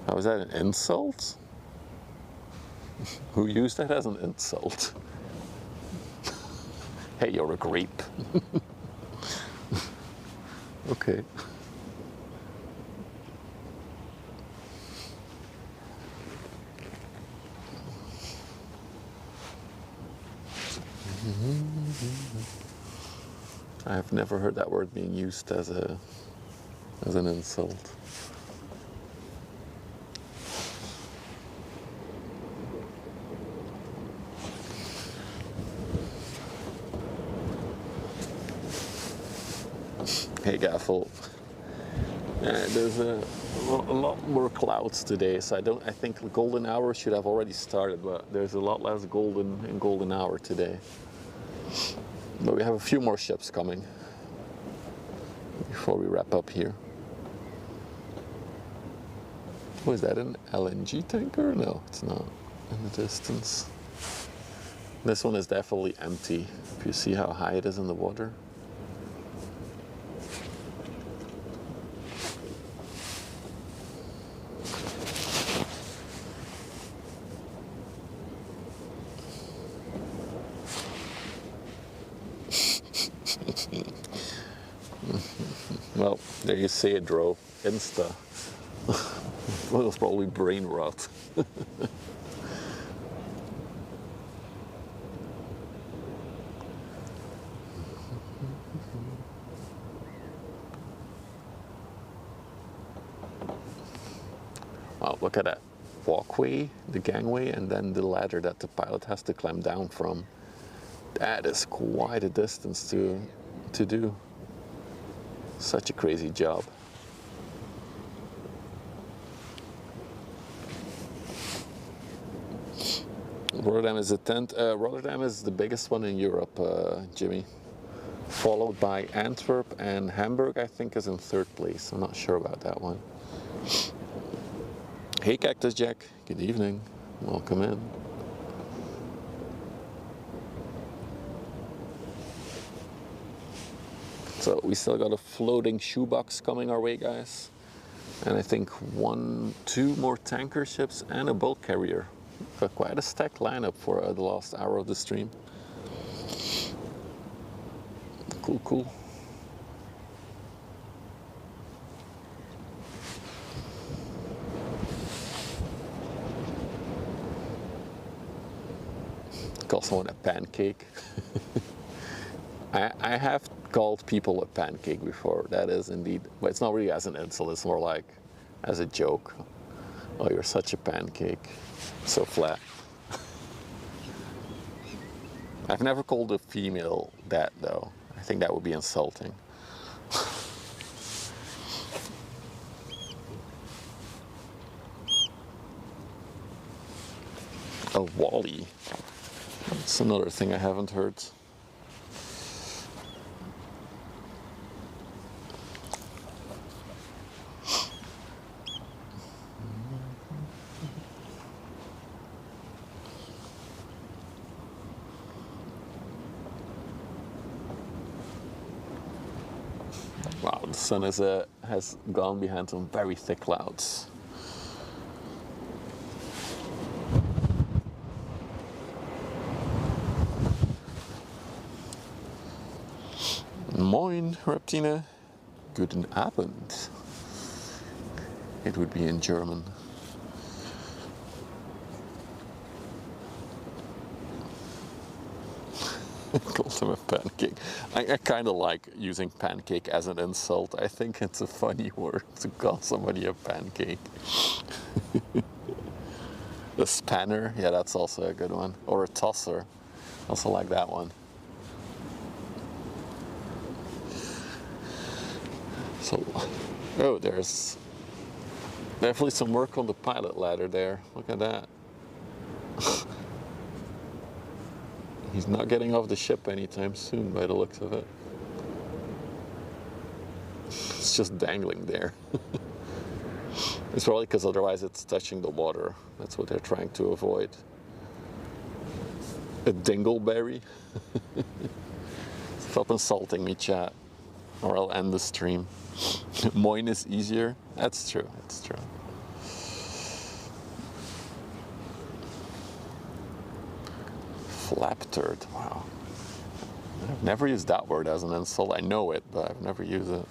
How is that an insult? Who used that as an insult? Hey, you're a grape. Okay. I have never heard that word being used as an insult. Hey Gaffel, there's a lot more clouds today, so I think the golden hour should have already started, but there's a lot less golden hour today. But we have a few more ships coming before we wrap up here. Oh, is that an LNG tanker? No, it's not in the distance. This one is definitely empty, if you see how high it is in the water. Well, there you see it, Dro. Insta. Well, it was probably brain rot. Wow, look at that walkway, the gangway, and then the ladder that the pilot has to climb down from. That is quite a distance to do. Such a crazy job. Rotterdam is Rotterdam is the biggest one in Europe, Jimmy. Followed by Antwerp, and Hamburg, I think, is in third place. I'm not sure about that one. Hey, Cactus Jack. Good evening. Welcome in. So we still got a floating shoebox coming our way, guys. And I think 2 more tanker ships and a bulk carrier. Got quite a stacked lineup for the last hour of the stream. Cool, cool. Call someone a pancake. I have called people a pancake before. That is indeed, but it's not really as an insult. It's more like as a joke. Oh, you're such a pancake. So flat. I've never called a female that though. I think that would be insulting. A Wally. That's another thing I haven't heard. Wow, the sun has gone behind some very thick clouds. Moin, Reptina. Guten Abend. It would be in German. Called him a pancake. I kind of like using pancake as an insult. I think it's a funny word to call somebody a pancake. A spanner, yeah, that's also a good one. Or a tosser, also like that one. So, oh, there's definitely some work on the pilot ladder there. Look at that. He's not getting off the ship anytime soon by the looks of it. It's just dangling there. It's probably because otherwise it's touching the water. That's what they're trying to avoid. A dingleberry? Stop insulting me, chat, or I'll end the stream. Moin is easier. That's true, that's true. Flap turd, wow. I've never used that word as an insult. I know it, but I've never used it.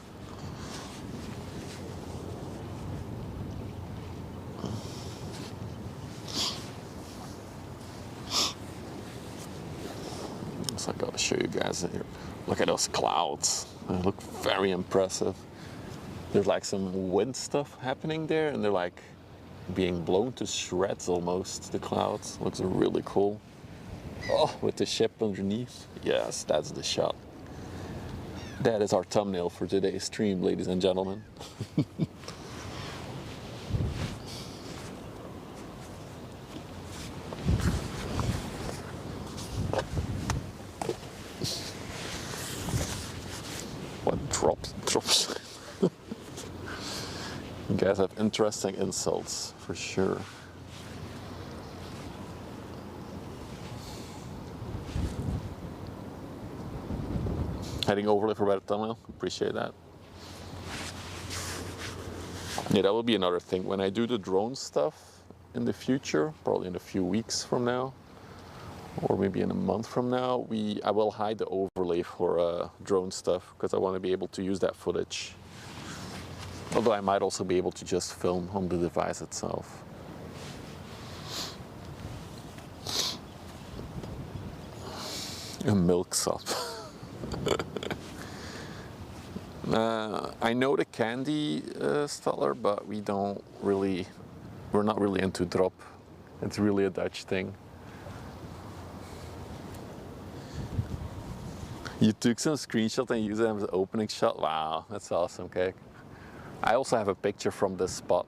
So I gotta show you guys here. Look at those clouds. They look very impressive. There's like some wind stuff happening there, and they're like being blown to shreds almost, the clouds. Looks really cool. Oh, with the ship underneath. Yes, that's the shot. That is our thumbnail for today's stream, ladies and gentlemen. What drops? You guys have interesting insults, for sure. Heading overlay for better thumbnail, appreciate that. Yeah, that will be another thing. When I do the drone stuff in the future, probably in a few weeks from now, or maybe in a month from now, I will hide the overlay for drone stuff because I want to be able to use that footage Although I might also be able to just film on the device itself. A milksop. I know the candy Staller, but we're not really into drop. It's really a Dutch thing. You took some screenshot and used them as an opening shot. Wow, that's awesome, Kijk. I also have a picture from this spot.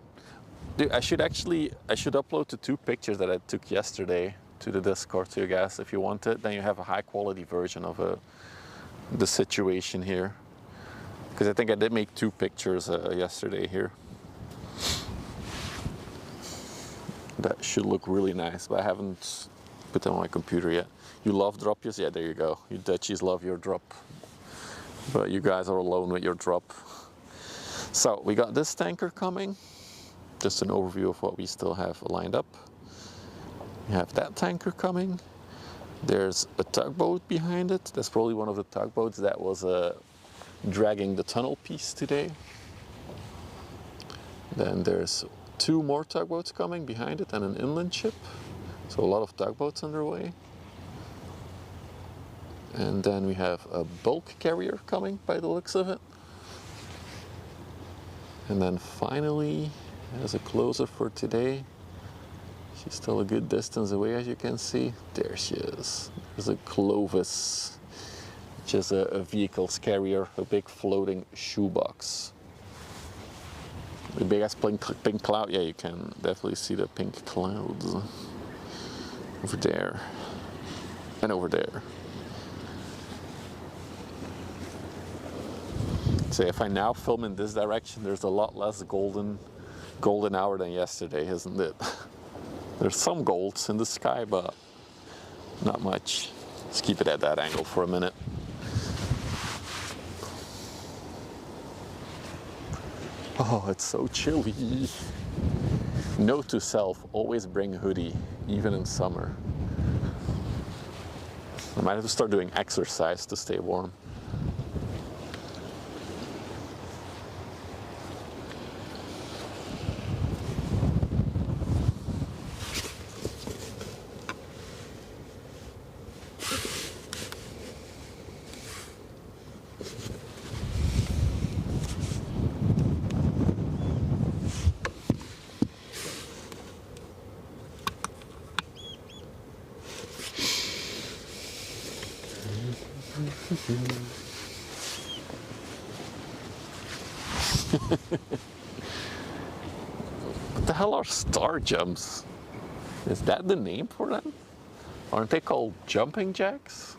Dude, I should upload the 2 pictures that I took yesterday to the Discord to you guys. If you want it, then you have a high quality version of the situation here. Because I think I did make 2 pictures yesterday here. That should look really nice, but I haven't put them on my computer yet. You love dropjes? Yeah, there you go. You Dutchies love your drop. But you guys are alone with your drop. So we got this tanker coming. Just an overview of what we still have lined up. We have that tanker coming. There's a tugboat behind it. That's probably one of the tugboats that was dragging the tunnel piece today. Then there's 2 more tugboats coming behind it and an inland ship. So a lot of tugboats underway. And then we have a bulk carrier coming by the looks of it. And then finally, as a closer for today, she's still a good distance away, as you can see. There she is. There's a Clovis, which is a vehicles carrier, a big floating shoebox. The biggest pink cloud, yeah, you can definitely see the pink clouds over there and over there. So if I now film in this direction, there's a lot less golden hour than yesterday, isn't it? There's some golds in the sky, but not much. Let's keep it at that angle for a minute. Oh, it's so chilly. Note to self, always bring a hoodie, even in summer. I might have to start doing exercise to stay warm. What the hell are star jumps? Is that the name for them? Aren't they called jumping jacks?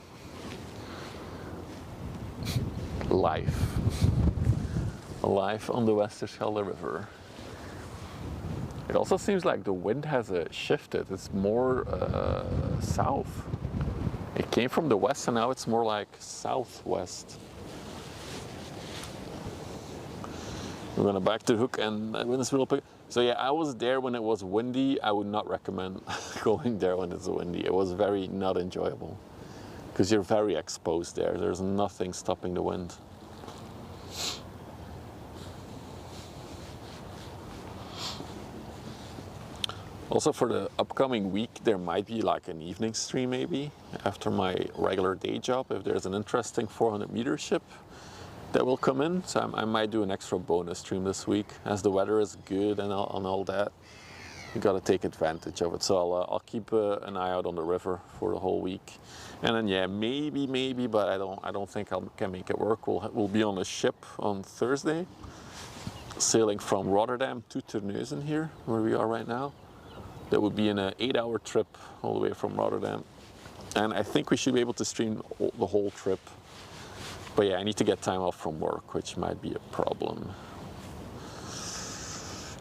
Life on the Westerschelde River. It also seems like the wind has shifted. It's more south. It came from the west and now it's more like southwest. We're gonna back to the hook and when it's real big. So yeah, I was there when it was windy. I would not recommend going there when it's windy. It was very not enjoyable because you're very exposed there. There's nothing stopping the wind. Also for the upcoming week, there might be like an evening stream maybe after my regular day job if there's an interesting 400-meter ship that will come in. So I might do an extra bonus stream this week as the weather is good and all that. You got to take advantage of it. So I'll keep an eye out on the river for the whole week. And then yeah, maybe, but I don't think I can make it work. We'll be on a ship on Thursday, sailing from Rotterdam to Terneuzen here, where we are right now. That would be an 8-hour trip all the way from Rotterdam. And I think we should be able to stream the whole trip. But yeah, I need to get time off from work, which might be a problem.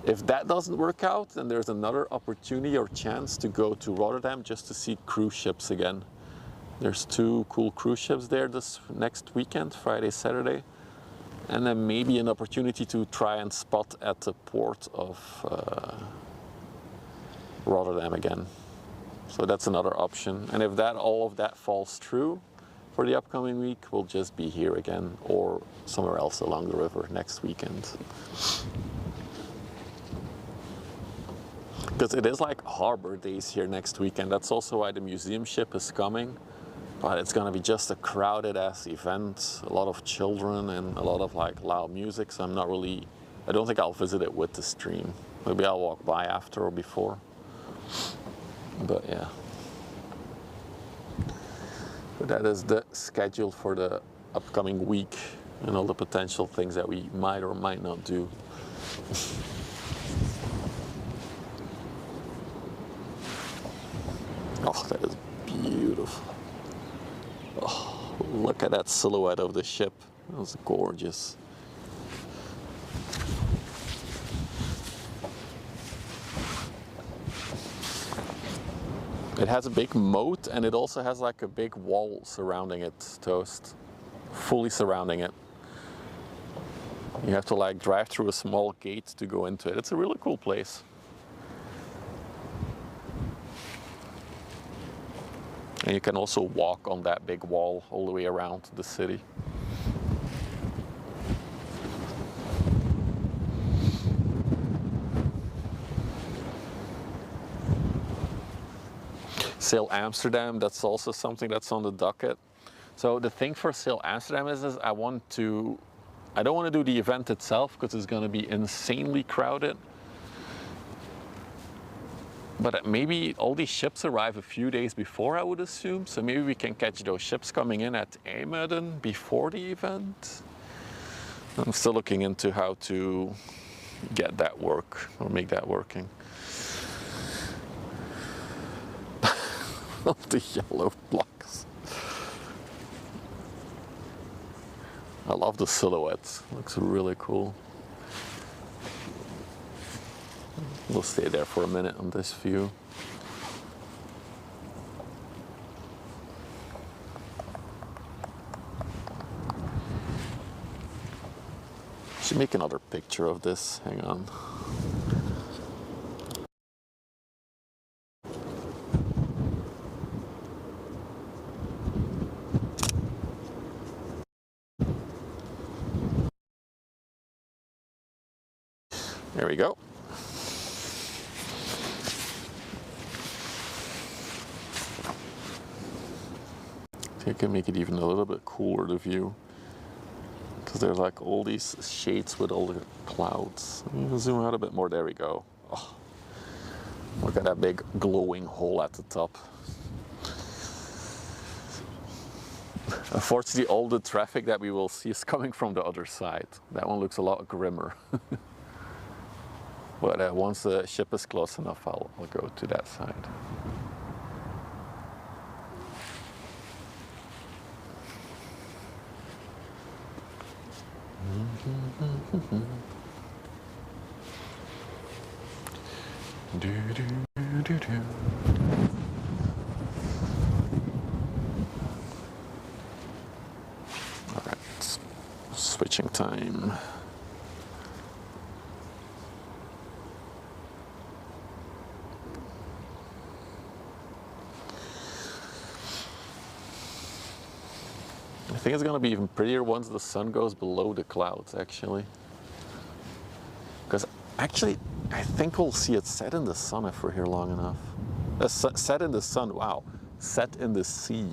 If that doesn't work out, then there's another opportunity or chance to go to Rotterdam just to see cruise ships again. There's 2 cool cruise ships there this next weekend, Friday, Saturday. And then maybe an opportunity to try and spot at the port of Rotterdam again. So that's another option. And if all of that falls through, for the upcoming week, we'll just be here again or somewhere else along the river next weekend. Because it is like harbor days here next weekend. That's also why the museum ship is coming. But it's gonna be just a crowded ass event, a lot of children and a lot of like loud music. So I don't think I'll visit it with the stream. Maybe I'll walk by after or before. But yeah. But that is the schedule for the upcoming week and all the potential things that we might or might not do. Oh, that is beautiful. Oh, look at that silhouette of the ship. That was gorgeous. It has a big moat and it also has like a big wall surrounding it, Toast. Fully surrounding it. You have to like drive through a small gate to go into it. It's a really cool place. And you can also walk on that big wall all the way around the city. Sail Amsterdam, that's also something that's on the docket. So the thing for Sail Amsterdam is I don't want to do the event itself because it's going to be insanely crowded. But maybe all these ships arrive a few days before, I would assume. So maybe we can catch those ships coming in at IJmuiden before the event. I'm still looking into how to get that work or make that working. The yellow blocks. I love the silhouette. Looks really cool. We'll stay there for a minute on this view. Should make another picture of this. Hang on. There we go. I can make it even a little bit cooler, the view, because there's like all these shades with all the clouds. Zoom out a bit more. There we go. Oh, look at that big glowing hole at the top. Unfortunately, all the traffic that we will see is coming from the other side. That one looks a lot grimmer. But once the ship is close enough, I'll go to that side. All right, switching time. I think it's going to be even prettier once the sun goes below the clouds, actually. Because actually, I think we'll see it set in the sun if we're here long enough. Set in the sun, wow. Set in the sea.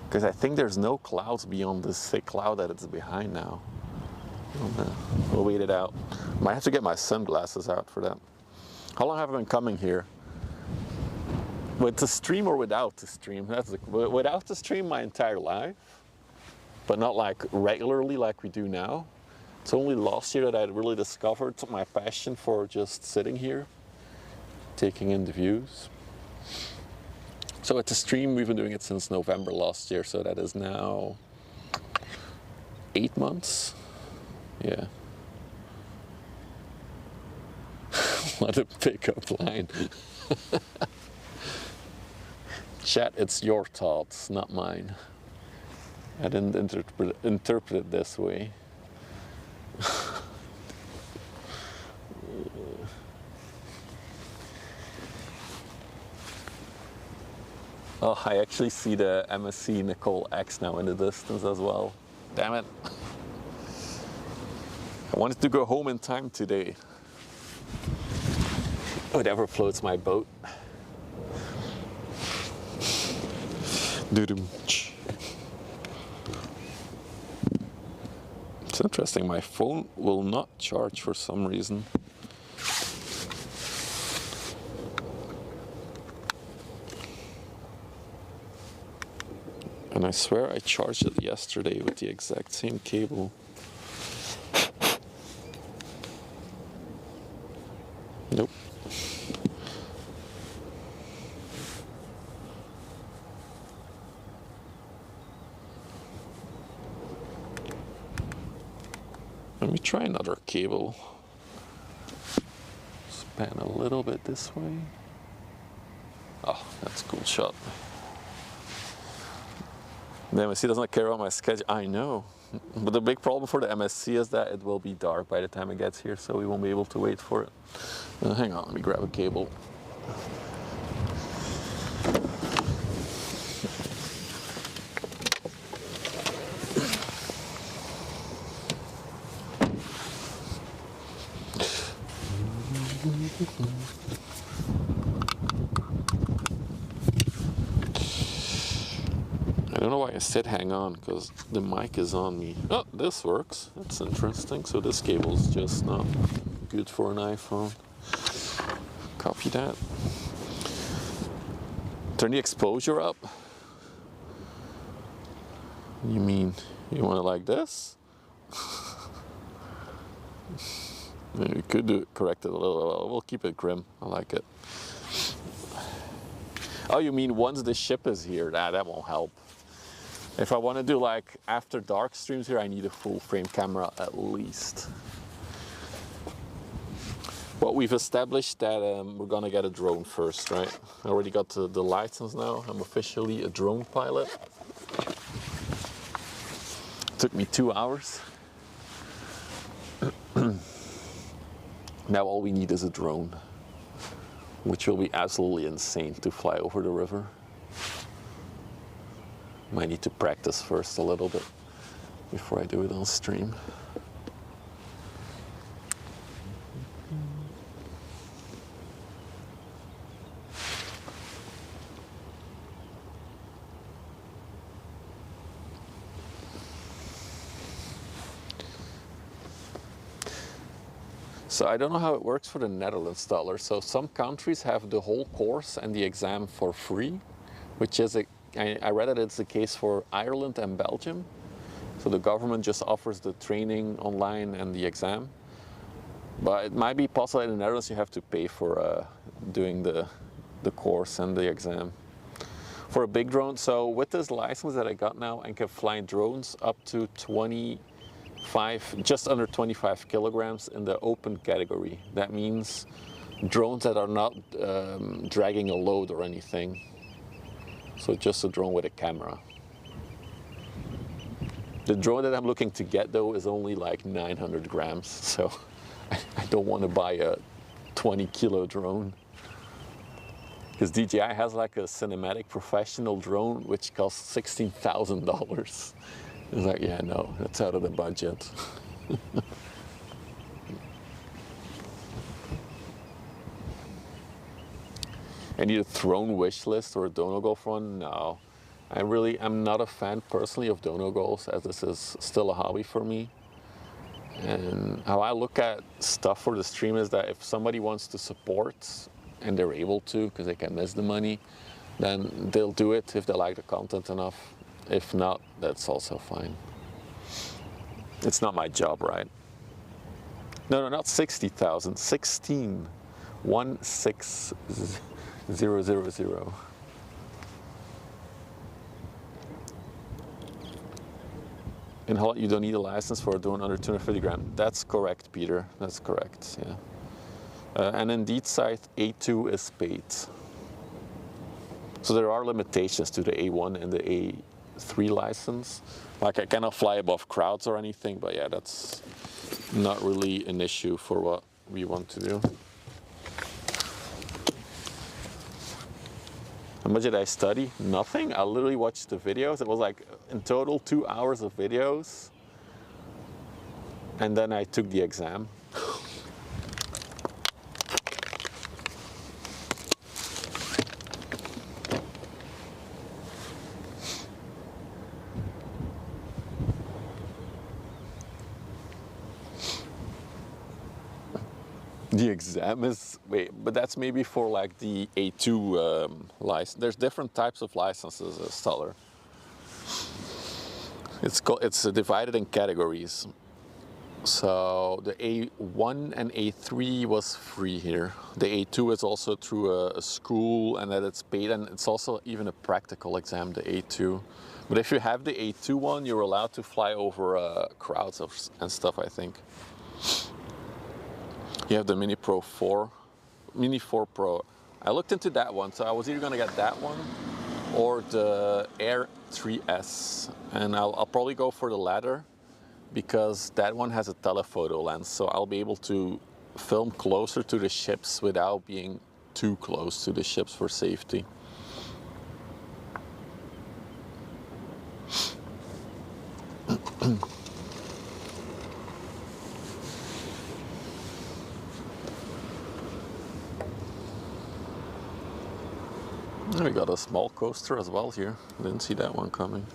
Because I think there's no clouds beyond this thick cloud that it's behind now. We'll wait it out. Might have to get my sunglasses out for that. How long have I been coming here? With the stream or without the stream? Without the stream my entire life, but not like regularly like we do now. It's only last year that I really discovered my passion for just sitting here, taking in the views. So at the stream, we've been doing it since November last year, so that is now 8 months. Yeah. What a pickup line. Chat, it's your thoughts, not mine. I didn't interpret it this way. Oh, I actually see the MSC Nicole X now in the distance as well. Damn it. I wanted to go home in time today. Whatever floats my boat. It's interesting, my phone will not charge for some reason. And I swear I charged it yesterday with the exact same cable. Nope. Let me try another cable. Span a little bit this way. Oh, that's a cool shot. The MSC doesn't care about my schedule. I know. But the big problem for the MSC is that it will be dark by the time it gets here, so we won't be able to wait for it. Hang on, let me grab a cable. I don't know why I said hang on, because the mic is on me. Oh, this works. That's interesting. So this cable's just not good for an iPhone. Copy that. Turn the exposure up. You mean you want it like this? Maybe we could do it, correct it a little. We'll keep it grim. I like it. Oh, you mean once the ship is here? That won't help. If I want to do like after dark streams here, I need a full frame camera at least. Well, we've established that we're gonna get a drone first, right? I already got the license now. I'm officially a drone pilot. Took me 2 hours. Now all we need is a drone, which will be absolutely insane to fly over the river. Might need to practice first a little bit before I do it on stream. So I don't know how it works for the Netherlands dollar. So some countries have the whole course and the exam for free, which is I read that it's the case for Ireland and Belgium. So the government just offers the training online and the exam. But it might be possible in the Netherlands you have to pay for doing the course and the exam. For a big drone, so with this license that I got now, I can fly drones up to 25, just under 25 kilograms in the open category. That means drones that are not dragging a load or anything. So just a drone with a camera. The drone that I'm looking to get though is only like 900 grams. So I don't want to buy a 20 kilo drone. Because DJI has like a cinematic professional drone which costs $16,000. It's like, yeah, no, that's out of the budget. I need a drone wish list or a Donogolf one? No. I'm not a fan personally of Donogolfs, as this is still a hobby for me. And how I look at stuff for the stream is that if somebody wants to support, and they're able to because they can miss the money, then they'll do it if they like the content enough. If not, that's also fine. It's not my job, right? No, not 60,000, 16. 16000. In Holland, you don't need a license for a drone under 250 grams. That's correct, Peter. That's correct, yeah. And indeed, site A2 is paid. So there are limitations to the A1 and the A3 license. Like I cannot fly above crowds or anything, but yeah, that's not really an issue for what we want to do. How much did I study? Nothing. I literally watched the videos. It was like in total 2 hours of videos. And then I took the exam. The exam is, wait, but that's maybe for like the A2 license. There's different types of licenses, Stoller. It's divided in categories. So the A1 and A3 was free here. The A2 is also through a school, and that it's paid, and it's also even a practical exam, the A2. But if you have the A2 one, you're allowed to fly over crowds and stuff, I think. You have the Mini 4 Pro. I looked into that one, so I was either gonna get that one or the Air 3S, and I'll probably go for the latter because that one has a telephoto lens, so I'll be able to film closer to the ships without being too close to the ships for safety. We got a small coaster as well here. Didn't see that one coming.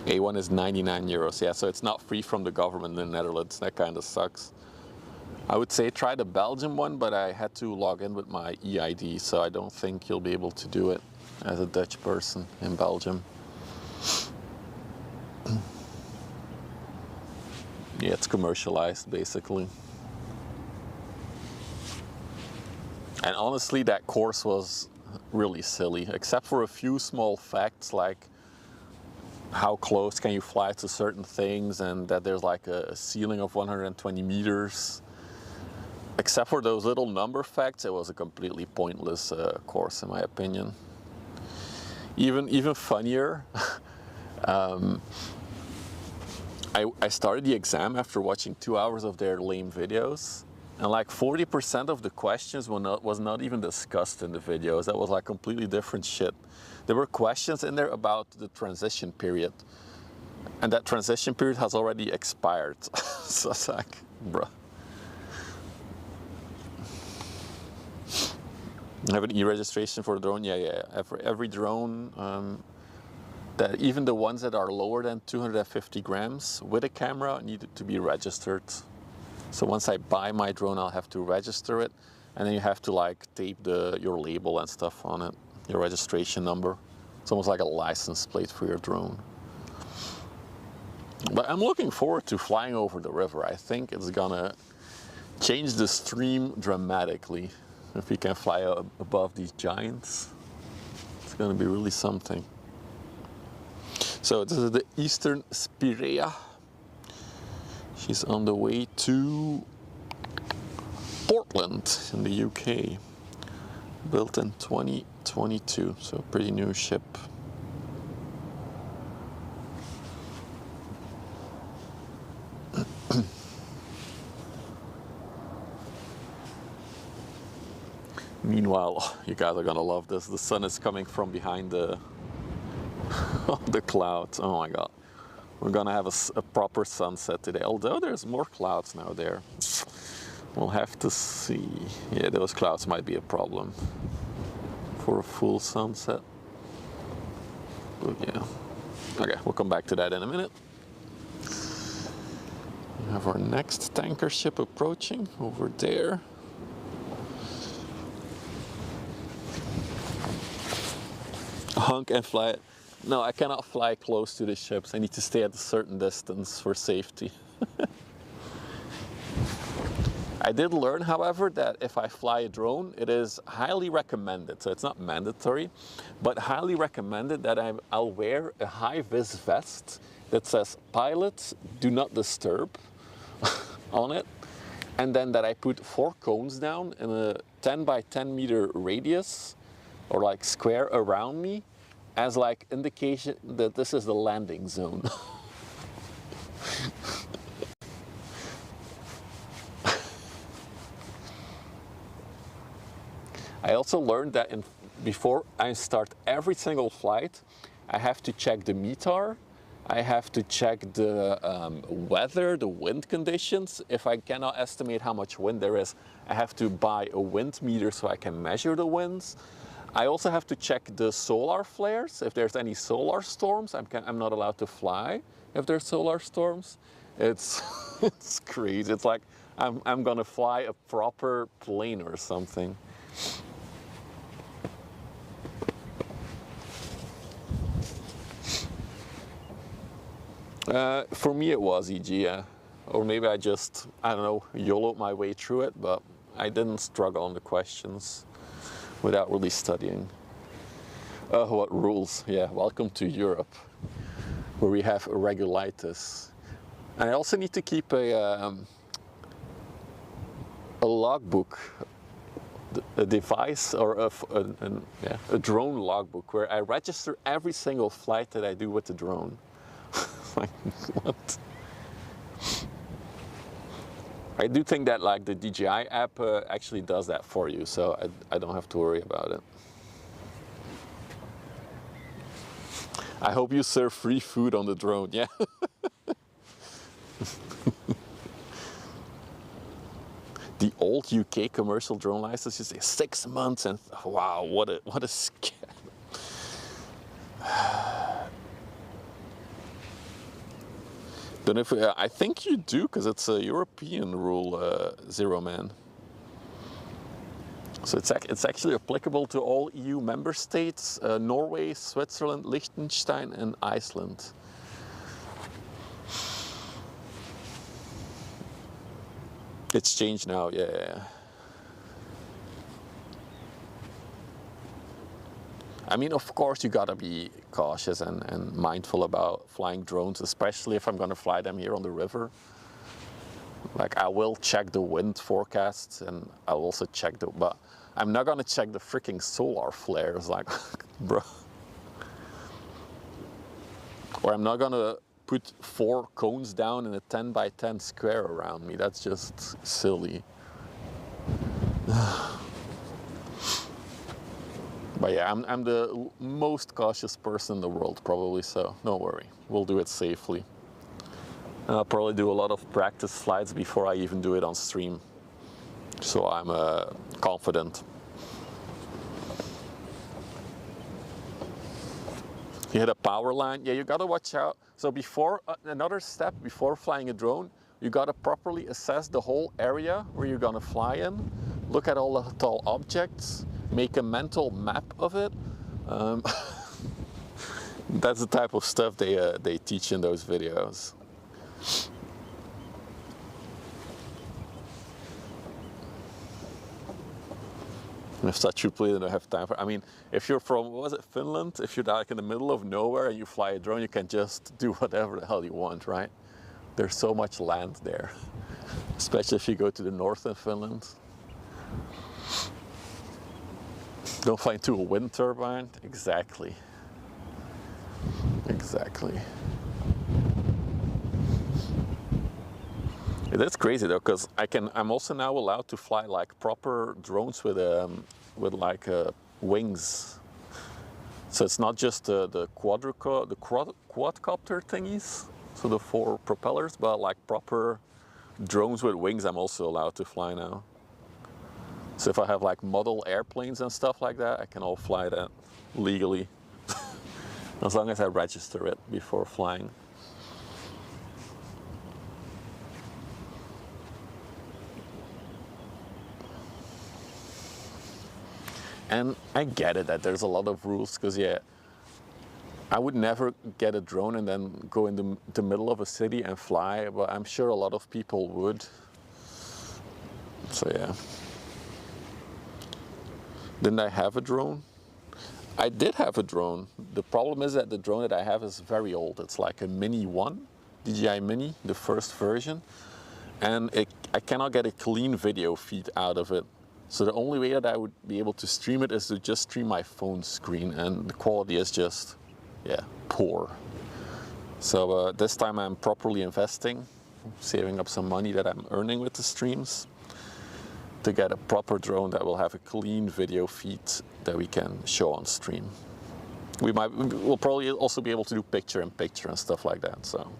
A1 is 99 euros. Yeah, so it's not free from the government in the Netherlands. That kind of sucks. I would say try the Belgium one, but I had to log in with my EID, so I don't think you'll be able to do it as a Dutch person in Belgium. Yeah, it's commercialized basically. And honestly, that course was really silly, except for a few small facts like how close can you fly to certain things and that there's like a ceiling of 120 meters. Except for those little number facts, it was a completely pointless course in my opinion. Even funnier, I started the exam after watching 2 hours of their lame videos, and like 40% of the questions was not even discussed in the videos. That was like completely different shit. There were questions in there about the transition period, and that transition period has already expired. So it's like, bruh. Have an e-registration for a drone? Yeah. Every drone, that even the ones that are lower than 250 grams with a camera needed to be registered. So once I buy my drone, I'll have to register it, and then you have to like tape your label and stuff on it, your registration number. It's almost like a license plate for your drone. But I'm looking forward to flying over the river. I think it's gonna change the stream dramatically. If we can fly above these giants, it's gonna be really something. So this is the Eastern Spirea. She's on the way to Portland in the UK. Built in 2022, so pretty new ship. Meanwhile, you guys are gonna love this. The sun is coming from behind the clouds. Oh my god. We're gonna have a proper sunset today, although there's more clouds now there. We'll have to see. Yeah, those clouds might be a problem for a full sunset. But yeah. Okay, we'll come back to that in a minute. We have our next tanker ship approaching over there. Honk and fly it. No, I cannot fly close to the ships. I need to stay at a certain distance for safety. I did learn, however, that if I fly a drone, it is highly recommended, so it's not mandatory, but highly recommended that I'll wear a high-vis vest that says "Pilots do not disturb" on it, and then that I put 4 cones down in a 10 by 10 meter radius, or like square around me, as like indication that this is the landing zone. I also learned that before I start every single flight, I have to check the METAR, I have to check the weather, the wind conditions. If I cannot estimate how much wind there is, I have to buy a wind meter so I can measure the winds. I also have to check the solar flares. If there's any solar storms, I'm not allowed to fly if there's solar storms. It's, it's crazy. It's like I'm gonna fly a proper plane or something. For me it was EG, yeah. Or maybe I don't know, YOLO'd my way through it, but I didn't struggle on the questions without really studying. What rules? Yeah, welcome to Europe, where we have irregularities. And I also need to keep a logbook, a device, or a drone logbook, where I register every single flight that I do with the drone. Like, what? I do think that like the DJI app actually does that for you, so I don't have to worry about it. I hope you serve free food on the drone, yeah. The old UK commercial drone license, you say 6 months, and wow, what a scam. Don't know if I think you do, because it's a European rule, Zero Man. So it's actually applicable to all EU member states, Norway, Switzerland, Liechtenstein, and Iceland. It's changed now, yeah. I mean, of course, you gotta be cautious and mindful about flying drones, especially if I'm gonna fly them here on the river. Like, I will check the wind forecasts, and I'll also check but I'm not gonna check the freaking solar flares, like, bro. Or I'm not gonna put 4 cones down in a 10 by 10 square around me. That's just silly. But yeah, I'm the most cautious person in the world, probably, so don't worry. We'll do it safely. And I'll probably do a lot of practice flights before I even do it on stream. So I'm confident. You hit a power line, yeah, you gotta watch out. So before, another step before flying a drone, you gotta properly assess the whole area where you're gonna fly in, look at all the tall objects, make a mental map of it. That's the type of stuff they teach in those videos. If such people don't have time for. I mean, if you're from, what was it, Finland? If you're like in the middle of nowhere and you fly a drone, you can just do whatever the hell you want, right? There's so much land there, especially if you go to the north of Finland. Don't fly into a wind turbine. Exactly. Exactly. It is crazy though, because I'm also now allowed to fly like proper drones with like wings. So it's not just the quadcopter thingies, so the 4 propellers, but like proper drones with wings. I'm also allowed to fly now. So if I have like model airplanes and stuff like that, I can all fly that legally, as long as I register it before flying. And I get it that there's a lot of rules, because yeah, I would never get a drone and then go in the middle of a city and fly, but I'm sure a lot of people would. So yeah. Didn't I have a drone? I did have a drone. The problem is that the drone that I have is very old. It's like a Mini 1, DJI Mini, the first version. And I cannot get a clean video feed out of it. So the only way that I would be able to stream it is to just stream my phone screen, and the quality is just, yeah, poor. So this time I'm properly investing, saving up some money that I'm earning with the streams to get a proper drone that will have a clean video feed that we can show on stream. We'll probably also be able to do picture-in-picture and stuff like that, so.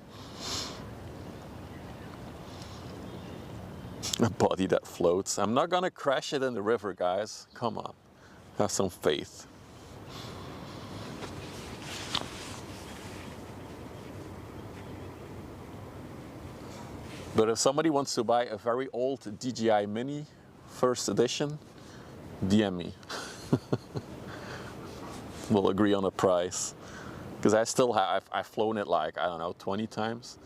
A body that floats. I'm not gonna crash it in the river, guys. Come on, have some faith. But if somebody wants to buy a very old DJI Mini first edition, DM me. We'll agree on a price. Because I still have, I've flown it like, I don't know, 20 times.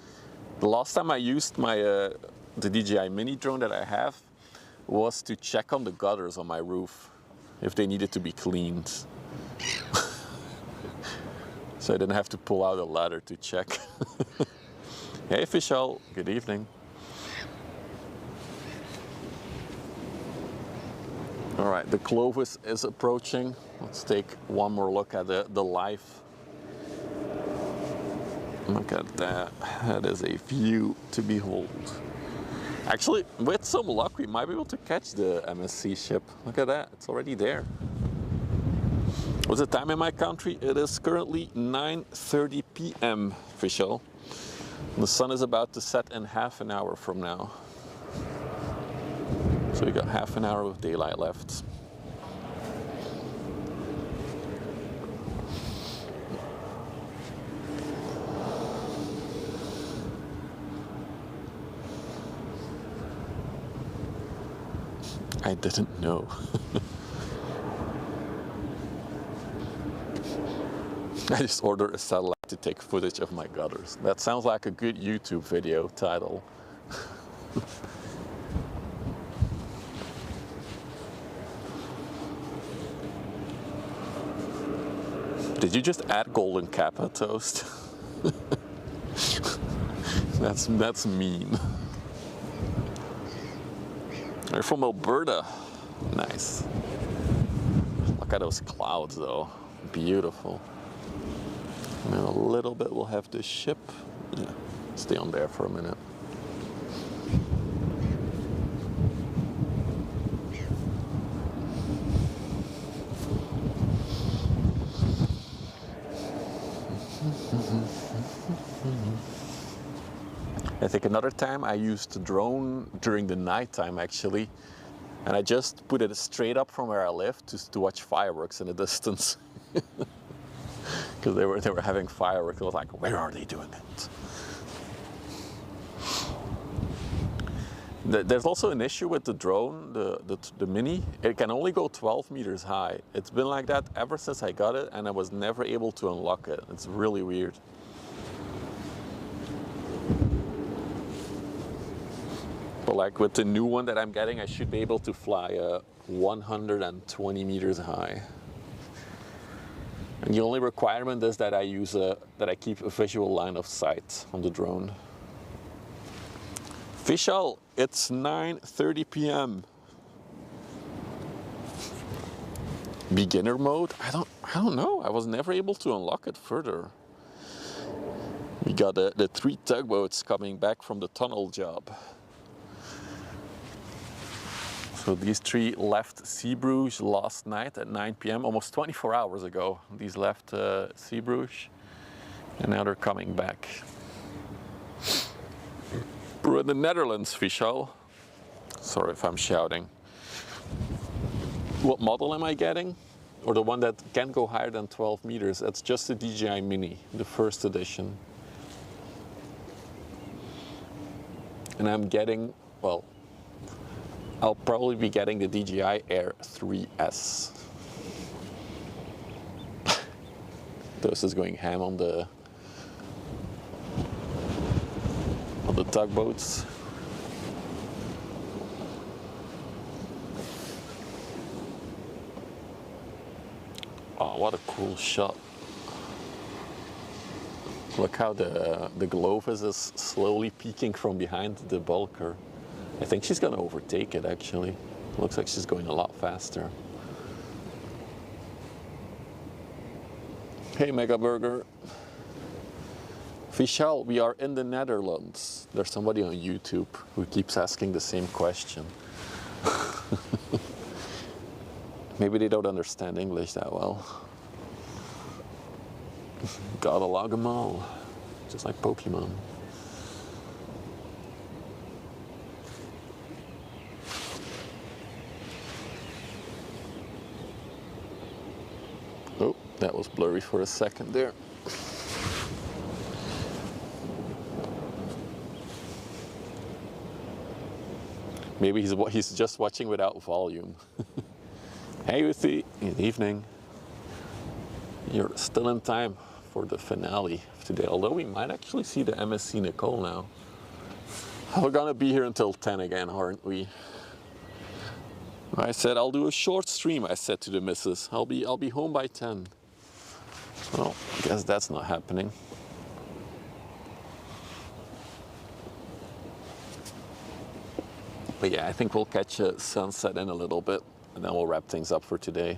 The last time I used my the DJI Mini drone that I have was to check on the gutters on my roof, if they needed to be cleaned. So I didn't have to pull out a ladder to check. Hey Vishal, good evening. All right, the Clovis is approaching. Let's take one more look at the live. Look at that. That is a view to behold. Actually, with some luck, we might be able to catch the MSC ship. Look at that, it's already there. What's the time in my country? It is currently 9:30 p.m. Vishal. The sun is about to set in half an hour from now. So we got half an hour of daylight left. I didn't know. I just ordered a satellite to take footage of my gutters. That sounds like a good YouTube video title. Did you just add golden Kappa toast? That's mean. They're from Alberta. Nice. Look at those clouds though. Beautiful. And in a little bit we'll have the ship. Yeah, stay on there for a minute. I think another time I used the drone during the night time actually, and I just put it straight up from where I live to watch fireworks in the distance. Because they were having fireworks. I was like, where are they doing it? There's also an issue with the drone, the Mini. It can only go 12 meters high. It's been like that ever since I got it, and I was never able to unlock it. It's really weird. But like with the new one that I'm getting, I should be able to fly 120 meters high. And the only requirement is that I keep a visual line of sight on the drone. Vishal, it's 9:30 p.m. Beginner mode? I don't know. I was never able to unlock it further. We got the 3 tugboats coming back from the tunnel job. So these 3 left Zeebrugge last night at 9 p.m., almost 24 hours ago. These left Zeebrugge, and now they're coming back. We're in the Netherlands, Vishal. Sorry if I'm shouting. What model am I getting? Or the one that can go higher than 12 meters? That's just the DJI Mini, the first edition. And I'm getting, well, I'll probably be getting the DJI Air 3S. This is going ham on the tugboats. Oh, what a cool shot. Look how the Glovis is slowly peeking from behind the bulker. I think she's gonna overtake it actually. Looks like she's going a lot faster. Hey Mega Burger. Vishal, we are in the Netherlands. There's somebody on YouTube who keeps asking the same question. Maybe they don't understand English that well. Gotta log them all, just like Pokemon. Oh, that was blurry for a second there. Maybe he's just watching without volume. Hey Uthi, good evening. You're still in time for the finale of today, although we might actually see the MSC Nicole now. We're gonna be here until 10 again, aren't we? I said I'll do a short stream, I said to the missus. I'll be home by 10. Well, I guess that's not happening. But yeah, I think we'll catch a sunset in a little bit, and then we'll wrap things up for today.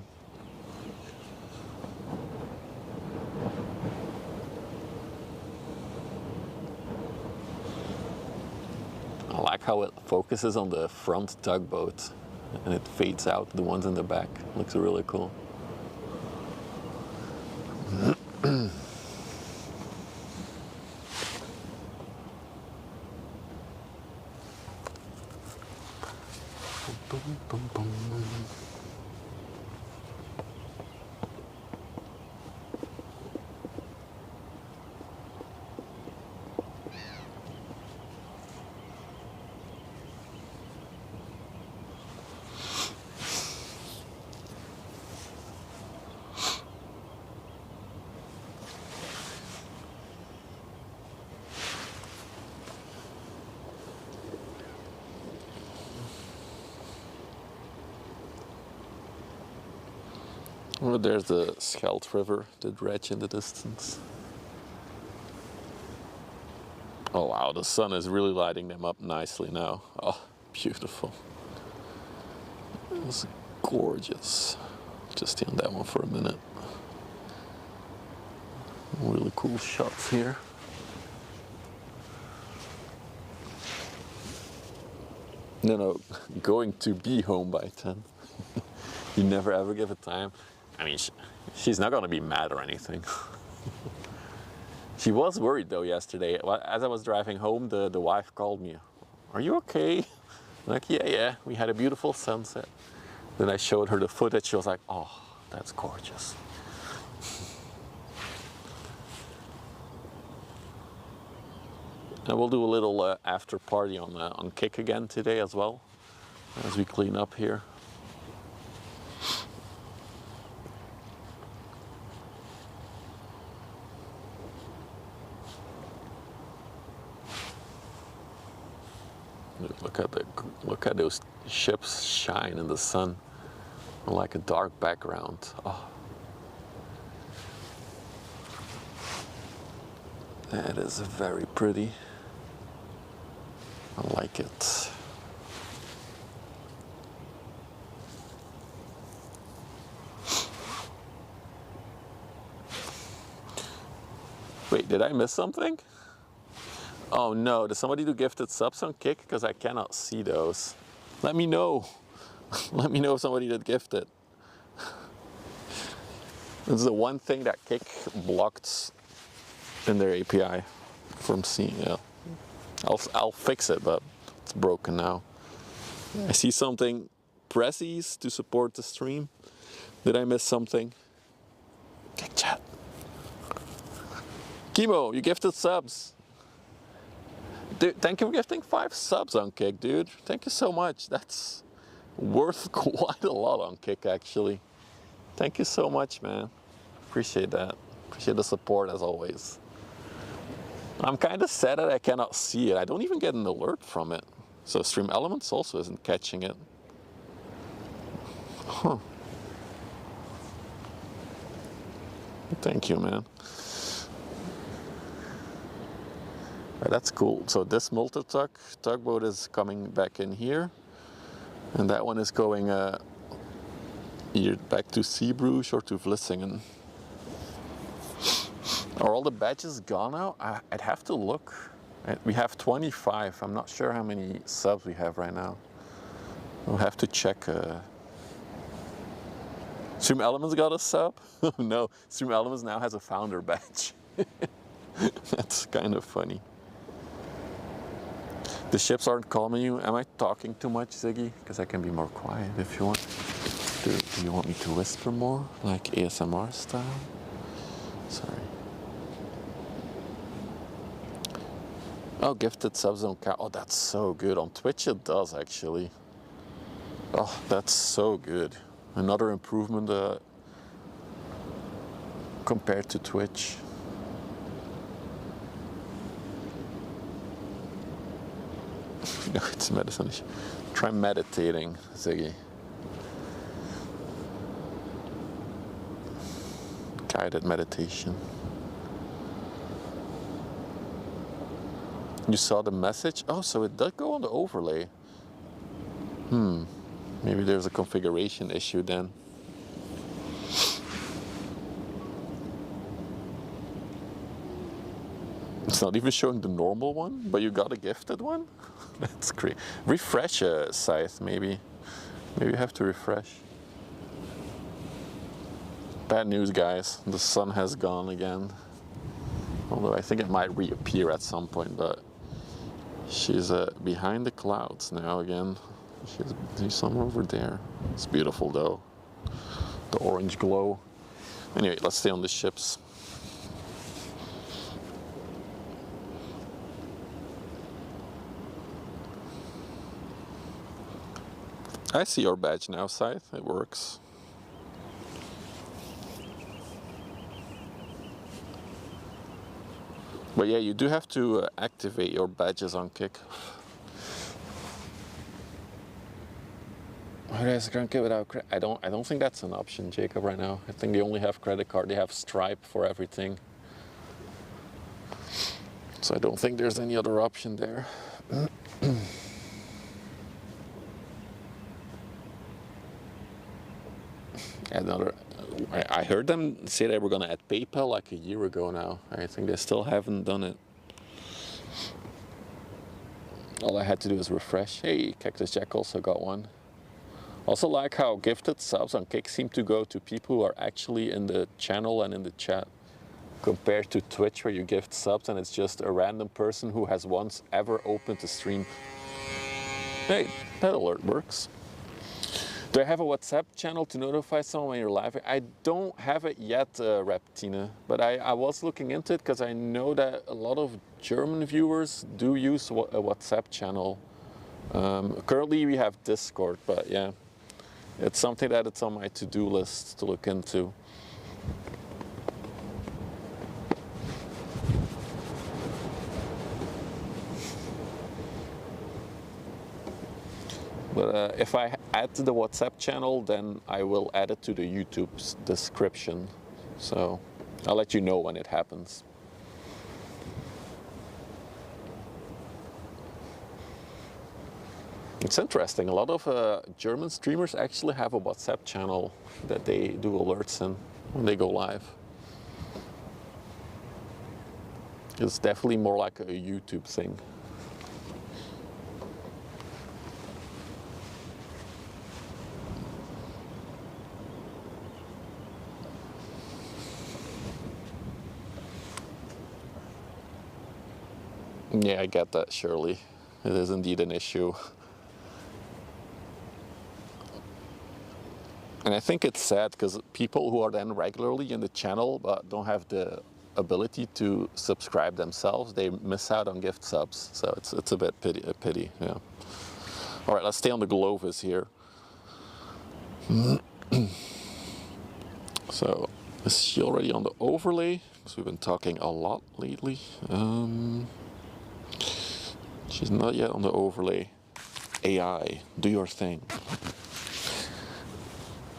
I like how it focuses on the front tugboat and it fades out the ones in the back. Looks really cool. Oh, there's the Scheldt River, the dredge in the distance. Oh wow, the sun is really lighting them up nicely now. Oh, beautiful. It's gorgeous. Just stay on that one for a minute. Really cool shots here. No, going to be home by 10. You never ever give a time. I mean, she's not gonna be mad or anything. She was worried though yesterday. As I was driving home, the wife called me. Are you okay? I'm like, yeah, we had a beautiful sunset. Then I showed her the footage. She was like, oh, that's gorgeous. And we'll do a little after party on Kick again today as well, as we clean up here. Look at those ships shine in the sun, like a dark background. Oh, that is very pretty. I like it. Wait, did I miss something? Oh no, did somebody do gifted subs on Kick? Because I cannot see those. Let me know. Let me know if somebody did gift it. This is the one thing that Kick blocked in their API from seeing. Yeah. I'll fix it, but it's broken now. I see something. Pressies to support the stream. Did I miss something? Kick chat. Kimo, you gifted subs. Dude, thank you for gifting 5 subs on Kick, dude. Thank you so much. That's worth quite a lot on Kick, actually. Thank you so much, man. Appreciate that. Appreciate the support, as always. I'm kind of sad that I cannot see it. I don't even get an alert from it. So Stream Elements also isn't catching it. Huh. Thank you, man. That's cool. So this tugboat is coming back in here, and that one is going either back to Zeebrugge or to Vlissingen. Are all the badges gone now? I'd have to look. We have 25. I'm not sure how many subs we have right now. We'll have to check. Stream Elements got a sub? No, Stream Elements now has a founder badge. That's kind of funny. The ships aren't calming you. Am I talking too much, Ziggy? Because I can be more quiet if you want. Do you want me to whisper more, like ASMR style? Sorry. Oh, gifted subs don't count. Oh, that's so good. On Twitch it does, actually. Oh, that's so good. Another improvement compared to Twitch. No, it's medicine. Try meditating, Ziggy. Guided meditation. You saw the message? Oh, so it does go on the overlay. Maybe there's a configuration issue then. It's not even showing the normal one, but you got a gifted one? That's great. Refresh Scythe, maybe. Maybe you have to refresh. Bad news, guys. The sun has gone again. Although I think it might reappear at some point, but she's behind the clouds now again. She's somewhere over there. It's beautiful though. The orange glow. Anyway, let's stay on the ships. I see your badge now, Scythe. It works. But yeah, you do have to activate your badges on Kick. How does Grant get without credit? I don't think that's an option, Jacob, right now. I think they only have credit card. They have Stripe for everything. So I don't think there's any other option there. I heard them say they were going to add PayPal like a year ago now. I think they still haven't done it. All I had to do was refresh. Hey, Cactus Jack also got one. Also like how gifted subs on Kick seem to go to people who are actually in the channel and in the chat, compared to Twitch where you gift subs and it's just a random person who has once ever opened a stream. Hey, that alert works. Do I have a WhatsApp channel to notify someone when you're live? I don't have it yet, Reptina, but I was looking into it because I know that a lot of German viewers do use a WhatsApp channel. Currently we have Discord, but yeah, it's something that it's on my to-do list to look into. But if I add to the WhatsApp channel, then I will add it to the YouTube's description. So I'll let you know when it happens. It's interesting. A lot of German streamers actually have a WhatsApp channel that they do alerts in when they go live. It's definitely more like a YouTube thing. Yeah, I get that, Shirley. It is indeed an issue. And I think it's sad because people who are then regularly in the channel but don't have the ability to subscribe themselves, they miss out on gift subs. So it's a bit a pity, yeah. All right, let's stay on the Glovis here. So, is she already on the overlay? Because we've been talking a lot lately. She's not yet on the overlay. AI, do your thing.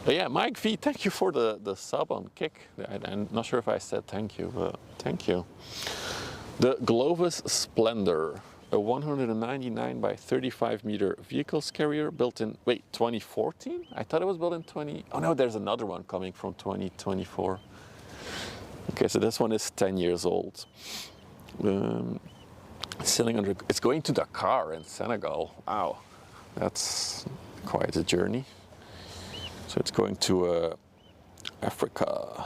But yeah, Mike V, thank you for the sub on Kick. I'm not sure if I said thank you, but thank you. The Glovis Splendor, a 199 by 35 meter vehicles carrier built in, wait, 2014? I thought it was built in oh no, there's another one coming from 2024. Okay, so this one is 10 years old. It's going to Dakar in Senegal. Wow, that's Quite a journey. So it's going to Africa.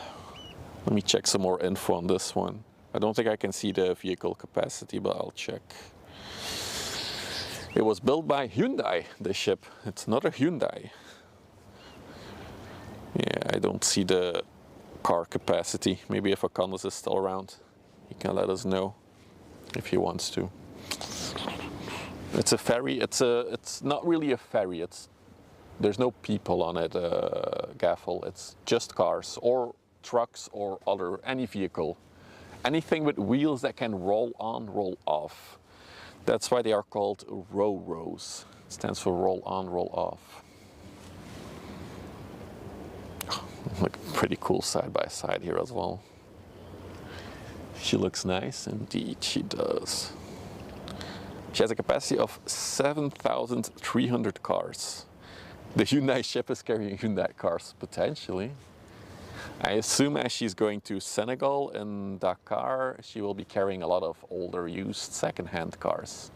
Let me check some more info on this one. I don't think I can see the vehicle capacity, but I'll check. It was built by Hyundai, the ship. It's not a Hyundai. Yeah, I don't see the car capacity. Maybe if Akandas is still around, he can let us know if he wants to. It's a ferry. It's not really a ferry. There's no people on it, Gaffel. It's just cars or trucks or any vehicle. Anything with wheels that can roll on, roll off. That's why they are called ro-ros. It stands for roll on, roll off. Look pretty cool side by side here as well. She looks nice, indeed she does. She has a capacity of 7,300 cars. The Hyundai ship is carrying Hyundai cars, potentially. I assume as she's going to Senegal and Dakar, she will be carrying a lot of older, used, second-hand cars.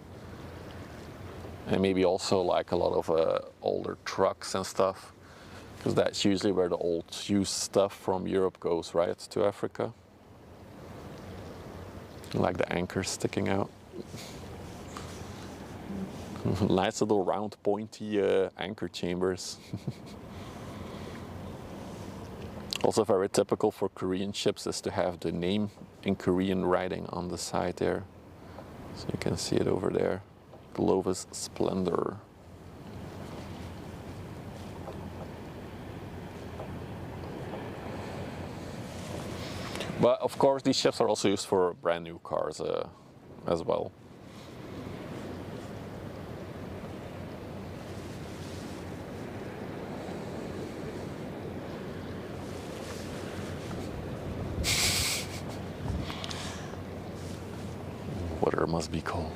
And maybe also like a lot of older trucks and stuff. Because that's usually where the old, used stuff from Europe goes, right, to Africa. Like the anchors sticking out. Nice little round, pointy anchor chambers. Also very typical for Korean ships is to have the name in Korean writing on the side there. So you can see it over there. Glovis Splendor. But of course these ships are also used for brand new cars as well. Water must be cold.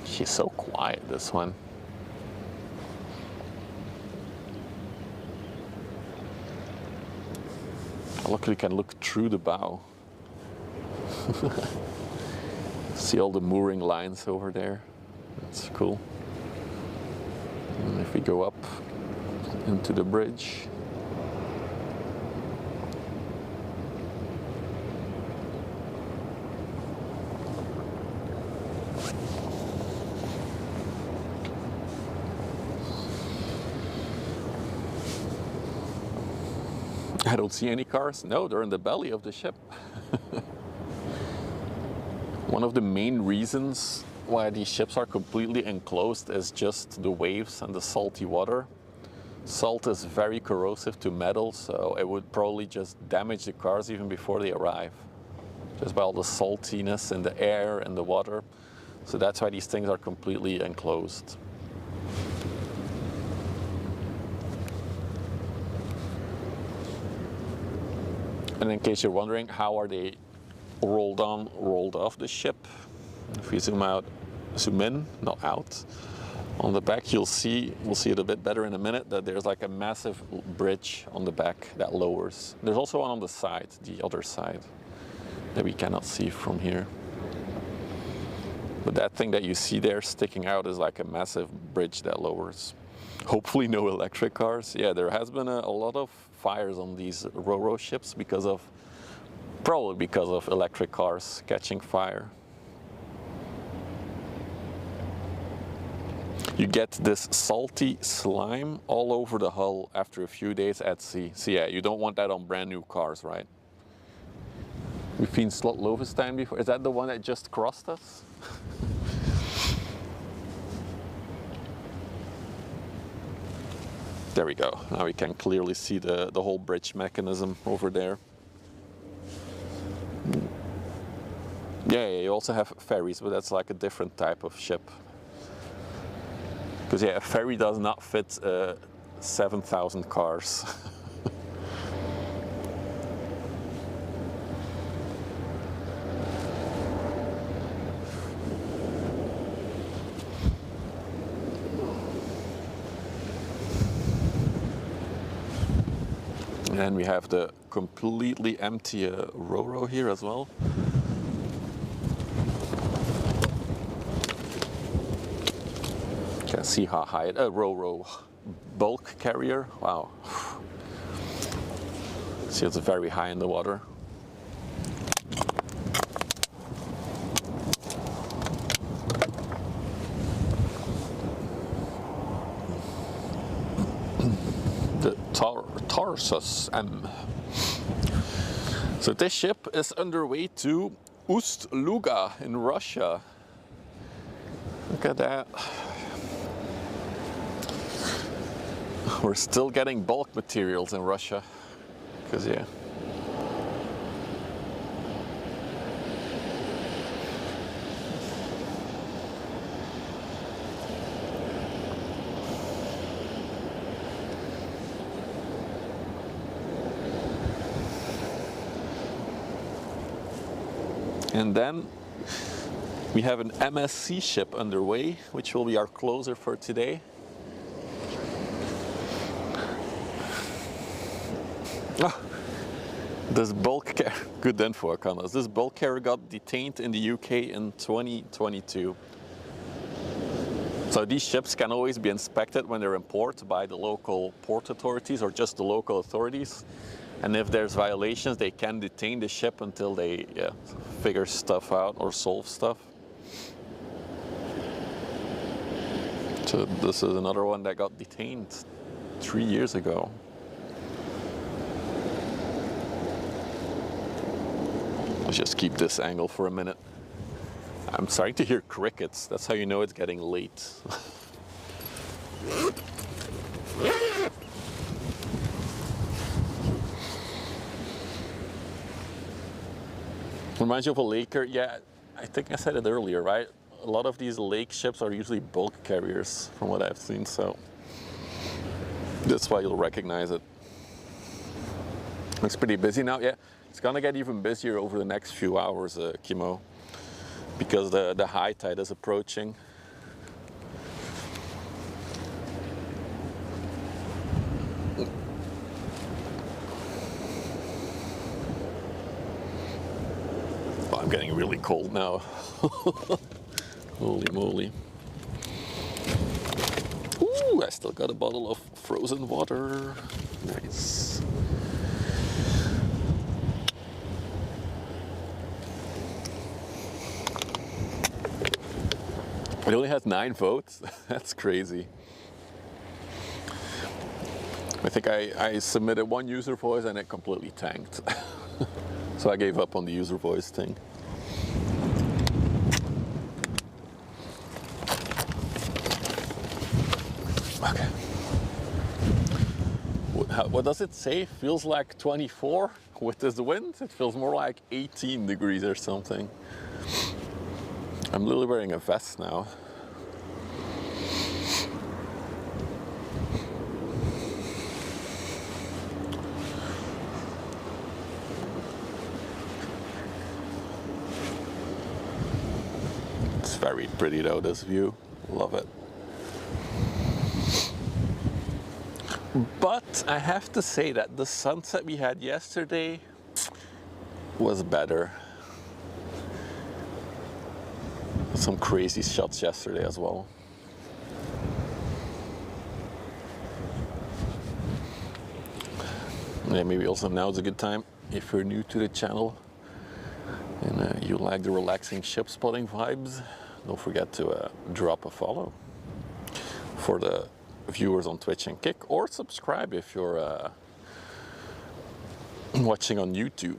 She's so quiet, this one. Luckily we can look through the bow. See all the mooring lines over there. That's cool. And if we go up into the bridge, I don't see any cars. No, they're in the belly of the ship. One of the main reasons why these ships are completely enclosed is just the waves and the salty water. Salt is very corrosive to metal, so it would probably just damage the cars even before they arrive. Just by all the saltiness in the air and the water. So that's why these things are completely enclosed. And in case you're wondering, how are they rolled on, rolled off the ship? If we zoom out, zoom in, not out. On the back we'll see it a bit better in a minute, that there's like a massive bridge on the back that lowers. There's also one on the side, the other side, that we cannot see from here. But that thing that you see there sticking out is like a massive bridge that lowers. Hopefully no electric cars. Yeah, there has been a lot of fires on these ro-ro ships probably because of electric cars catching fire. You get this salty slime all over the hull after a few days at sea. So yeah, you don't want that on brand new cars, right? We've been Slot Lovenstein before. Is that the one that just crossed us? There we go. Now we can clearly see the whole bridge mechanism over there. Yeah, you also have ferries, but that's like a different type of ship. Because yeah, a ferry does not fit 7,000 cars. And we have the completely empty ro-ro here as well. See how high it, Ro-Ro bulk carrier, wow. See, it's very high in the water. The Tarsus M. So this ship is underway to Ust-Luga in Russia. Look at that. We're still getting bulk materials in Russia, because yeah. And then we have an MSC ship underway, which will be our closer for today. Oh, this bulk carrier, good info, Carlos. This bulk carrier got detained in the UK in 2022. So these ships can always be inspected when they're in port by the local port authorities or just the local authorities. And if there's violations, they can detain the ship until they figure stuff out or solve stuff. So this is another one that got detained 3 years ago. Let's just keep this angle for a minute. I'm starting to hear crickets. That's how you know it's getting late. Reminds you of a laker. Yeah, I think I said it earlier, right? A lot of these lake ships are usually bulk carriers from what I've seen, so that's why you'll recognize it. Looks pretty busy now. Yeah, it's gonna get even busier over the next few hours, Kimo, because the high tide is approaching. Oh, I'm getting really cold now. Holy moly. Ooh, I still got a bottle of frozen water. Nice. It only has 9 votes. That's crazy. I think I submitted 1 user voice and it completely tanked. So I gave up on the user voice thing. Okay. What does it say? Feels like 24 with this wind? It feels more like 18 degrees or something. I'm literally wearing a vest now. It's very pretty though, this view. Love it. But I have to say that the sunset we had yesterday was better. Some crazy shots yesterday as well. Yeah, maybe also now is a good time if you're new to the channel and you like the relaxing ship spotting vibes. Don't forget to drop a follow for the viewers on Twitch and Kick, or subscribe if you're watching on YouTube.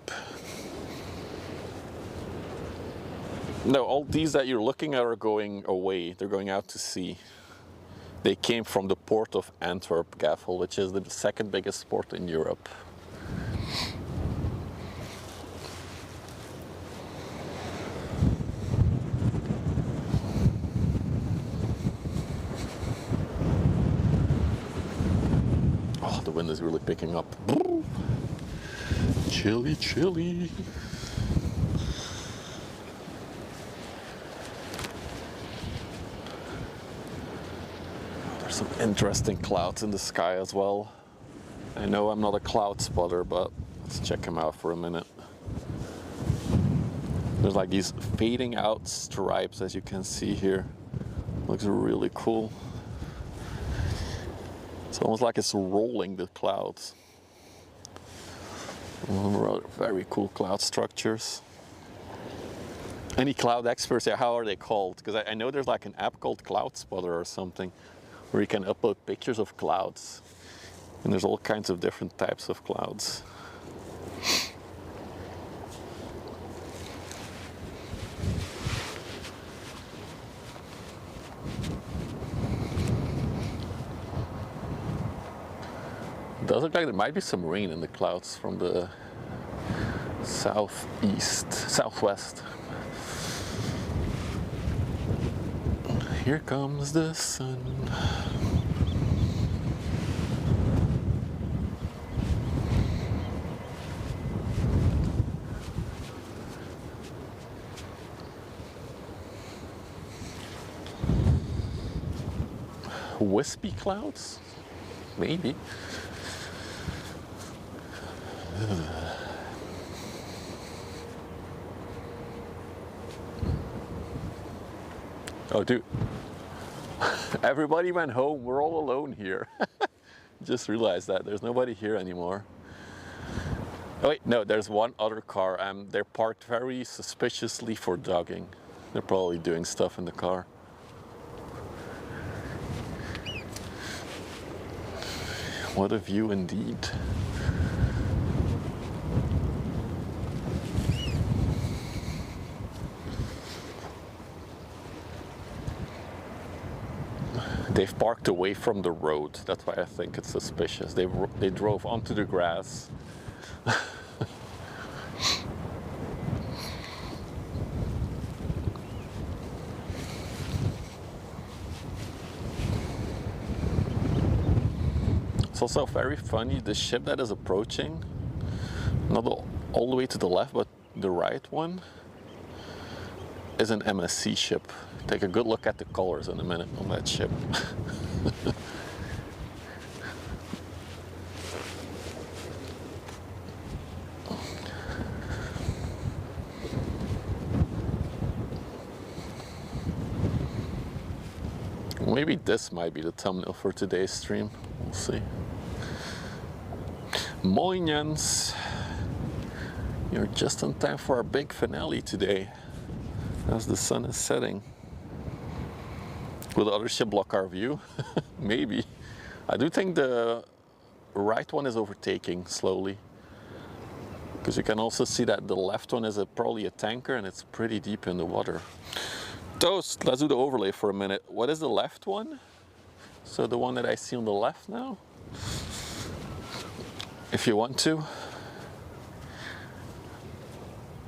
No, all these that you're looking at are going away. They're going out to sea. They came from the port of Antwerp, Gaffel, which is the second biggest port in Europe. Oh, the wind is really picking up. Chilly, chilly. Some interesting clouds in the sky as well. I know I'm not a cloud spotter, but let's check them out for a minute. There's like these fading out stripes, as you can see here. Looks really cool. It's almost like it's rolling the clouds. Very cool cloud structures. Any cloud experts, how are they called? Because I know there's like an app called Cloud Spotter or something where you can upload pictures of clouds. And there's all kinds of different types of clouds. It does look like there might be some rain in the clouds from the southwest. Here comes the sun. Wispy clouds? Maybe. Oh, dude. Everybody went home. We're all alone here. Just realized that there's nobody here anymore. Oh wait, no, there's one other car. They're parked very suspiciously for jogging. They're probably doing stuff in the car. What a view indeed. They've parked away from the road. That's why I think it's suspicious. They drove onto the grass. It's also very funny, the ship that is approaching, not all the way to the left, but the right one, is an MSC ship. Take a good look at the colors in a minute on that ship. Maybe this might be the thumbnail for today's stream. We'll see. Moinians, you're just in time for our big finale today, as the sun is setting. Will the other ship block our view? Maybe. I do think the right one is overtaking slowly, because you can also see that the left one is probably a tanker and it's pretty deep in the water. Toast, let's do the overlay for a minute. What is the left one? So the one that I see on the left now? If you want to.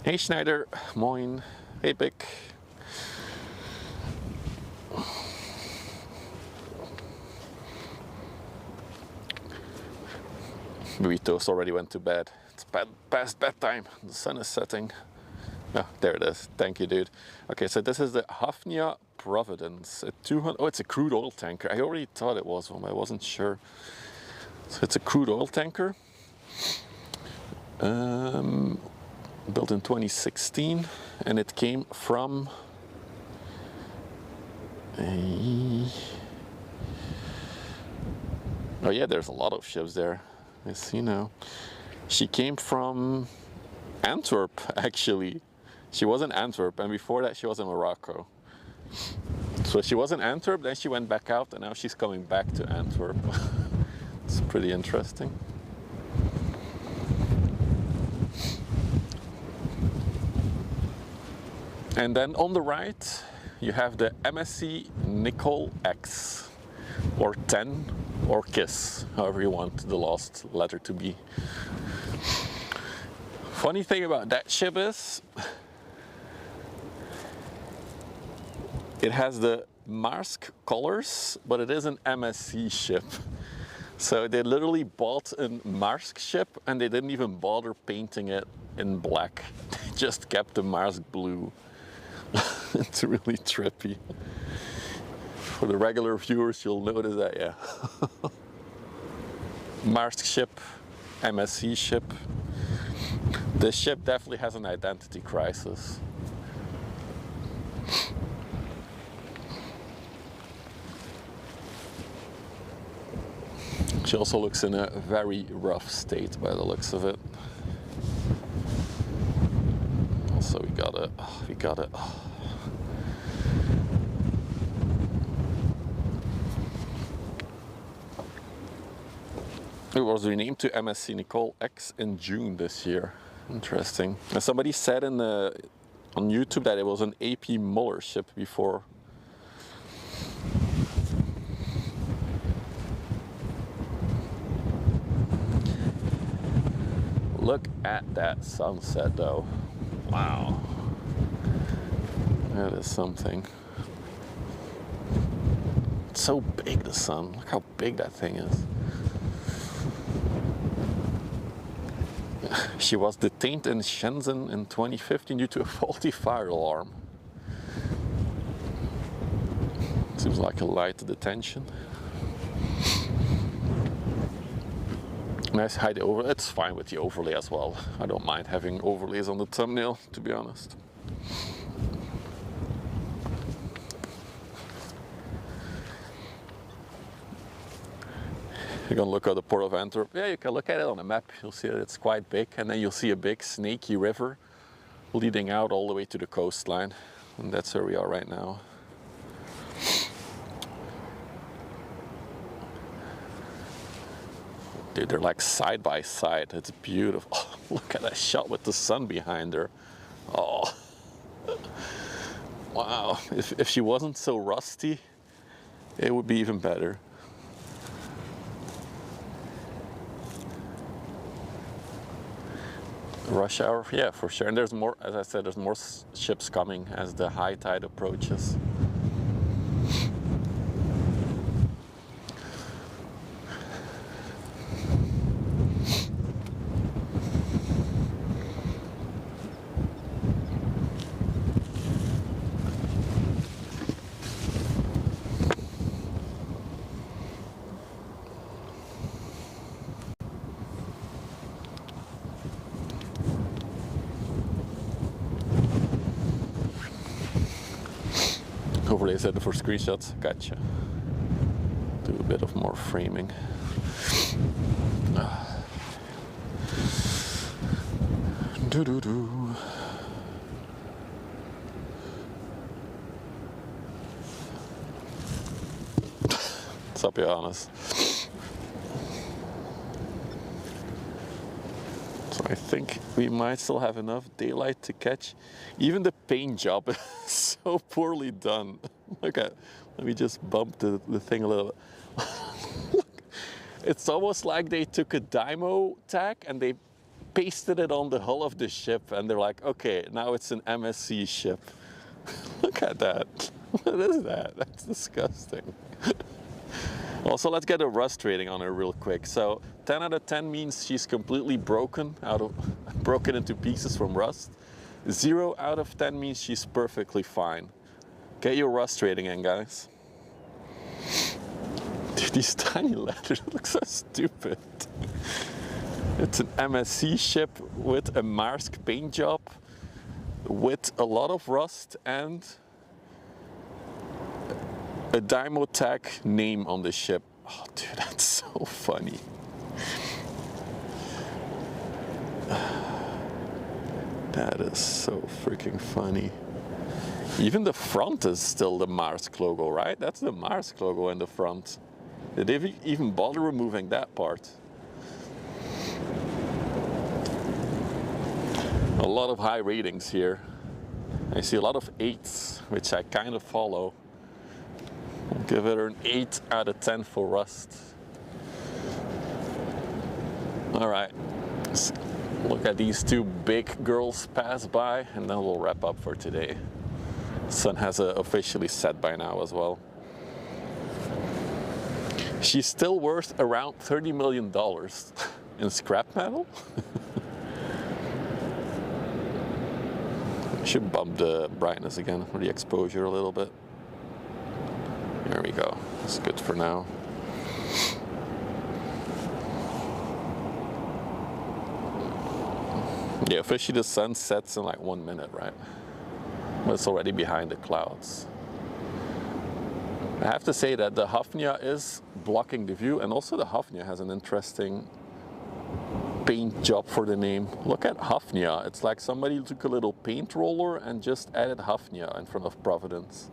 Hey Schneider, moin. Hey Pick. Maybe Toast already went to bed. It's past bedtime. The sun is setting. Oh, there it is. Thank you, dude. Okay, so this is the Hafnia Providence. Oh, it's a crude oil tanker. I already thought it was one, but I wasn't sure. So it's a crude oil tanker. Built in 2016, and it came from oh yeah, there's a lot of ships there. I see now. She came from Antwerp, actually. She was in Antwerp, and before that she was in Morocco. So she was in Antwerp, then she went back out, and now she's coming back to Antwerp. It's pretty interesting. And then on the right, you have the MSC Nicole X, or 10, or KISS, however you want the last letter to be. Funny thing about that ship is, it has the Maersk colors, but it is an MSC ship. So they literally bought a Maersk ship and they didn't even bother painting it in black. They just kept the Maersk blue. It's really trippy. For the regular viewers, you'll notice that, yeah. Maersk ship, MSC ship. This ship definitely has an identity crisis. She also looks in a very rough state by the looks of it. Also, we got it. It was renamed to MSC Nicole X in June this year. Interesting. And somebody said on YouTube that it was an AP Muller ship before. Look at that sunset though. Wow. That is something. It's so big, the sun. Look how big that thing is. She was detained in Shenzhen in 2015 due to a faulty fire alarm. Seems like a light detention. Nice hide overlay. It's fine with the overlay as well. I don't mind having overlays on the thumbnail, to be honest. You're gonna look at the port of Antwerp. Yeah, you can look at it on a map. You'll see that it's quite big, and then you'll see a big snaky river leading out all the way to the coastline, and that's where we are right now. Dude, they're like side by side. It's beautiful. Oh, look at that shot with the sun behind her. Oh, wow. If she wasn't so rusty, it would be even better. Rush hour, yeah, for sure. And there's more, as I said, there's more ships coming as the high tide approaches. Overlay set for screenshots. Gotcha. Do a bit of more framing. Do. What's up, Johannes? So I think we might still have enough daylight to catch. Even the paint job is so poorly done. Look at, let me just bump the thing a little bit. Look, it's almost like they took a Dymo tack and they pasted it on the hull of the ship, and they're like, okay, now it's an MSC ship. Look at that. What is that? That's disgusting. Also, let's get a rust rating on her real quick. So 10 out of 10 means she's completely broken into pieces from rust. 0 out of 10 means she's perfectly fine. Get your rust rating in, guys. Dude, these tiny letters look so stupid. It's an MSC ship with a Maersk paint job, with a lot of rust and a Dymo tack name on the ship. Oh, dude, that's so funny. That is so freaking funny. Even the front is still the Maersk logo, right? That's the Maersk logo in the front. Did they even bother removing that part? A lot of high ratings here. I see a lot of 8s, which I kind of follow. I'll give it an 8 out of 10 for rust. All right, let's look at these two big girls pass by, and then we'll wrap up for today. The sun has officially set by now as well. She's still worth around $30 million in scrap metal. Should bump the brightness again, or the exposure a little bit. There we go. That's good for now. Yeah, officially the sun sets in like 1 minute, right? But it's already behind the clouds. I have to say that the Hafnia is blocking the view, and also the Hafnia has an interesting paint job for the name. Look at Hafnia. It's like somebody took a little paint roller and just added Hafnia in front of Providence.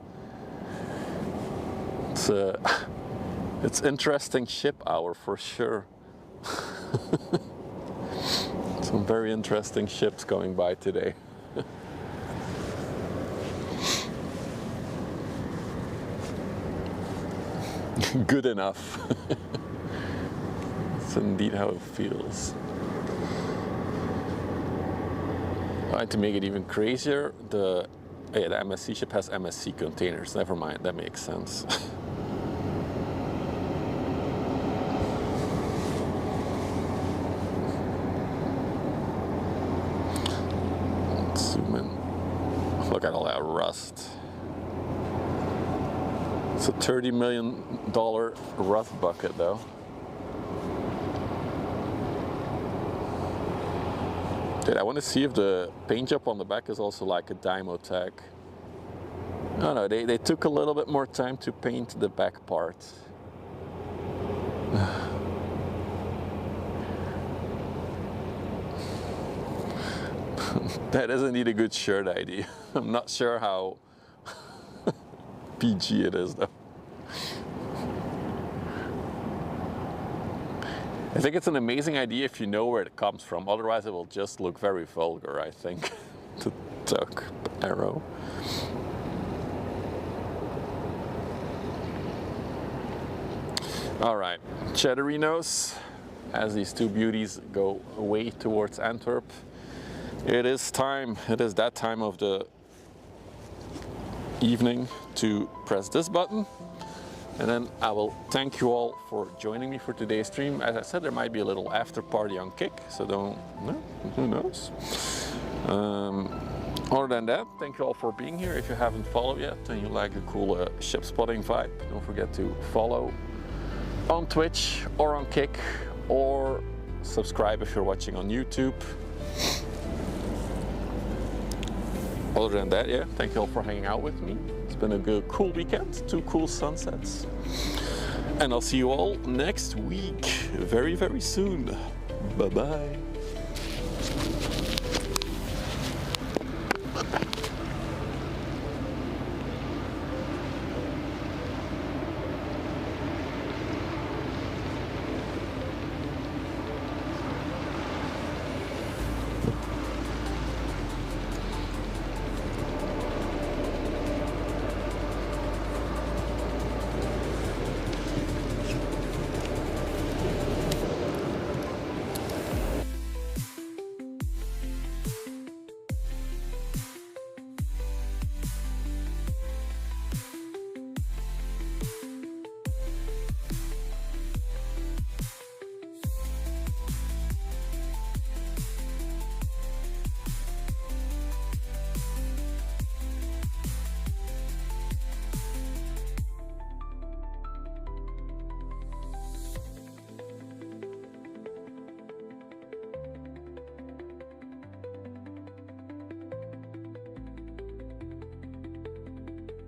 It's interesting ship hour for sure. Some very interesting ships going by today. Good enough. That's indeed how it feels. To make it even crazier, the MSC ship has MSC containers. Never mind, that makes sense. Let's zoom in. Look at all that rust. It's a $30 million rust bucket though. Dude, I want to see if the paint job on the back is also like a Dymo tag. No, they took a little bit more time to paint the back part. That is indeed a good shirt idea. I'm not sure how PG it is though. I think it's an amazing idea if you know where it comes from, otherwise it will just look very vulgar, I think. The duck arrow. Alright, Cheddarinos, as these two beauties go away towards Antwerp. It is that time of the evening to press this button. And then I will thank you all for joining me for today's stream. As I said, there might be a little after party on Kick, so who knows. Other than that, thank you all for being here. If you haven't followed yet and you like a cool ship spotting vibe, don't forget to follow on Twitch or on Kick, or subscribe if you're watching on YouTube. Other than that, thank you all for hanging out with me. It's been a good, cool weekend, 2 cool sunsets. And I'll see you all next week, very, very soon. Bye-bye.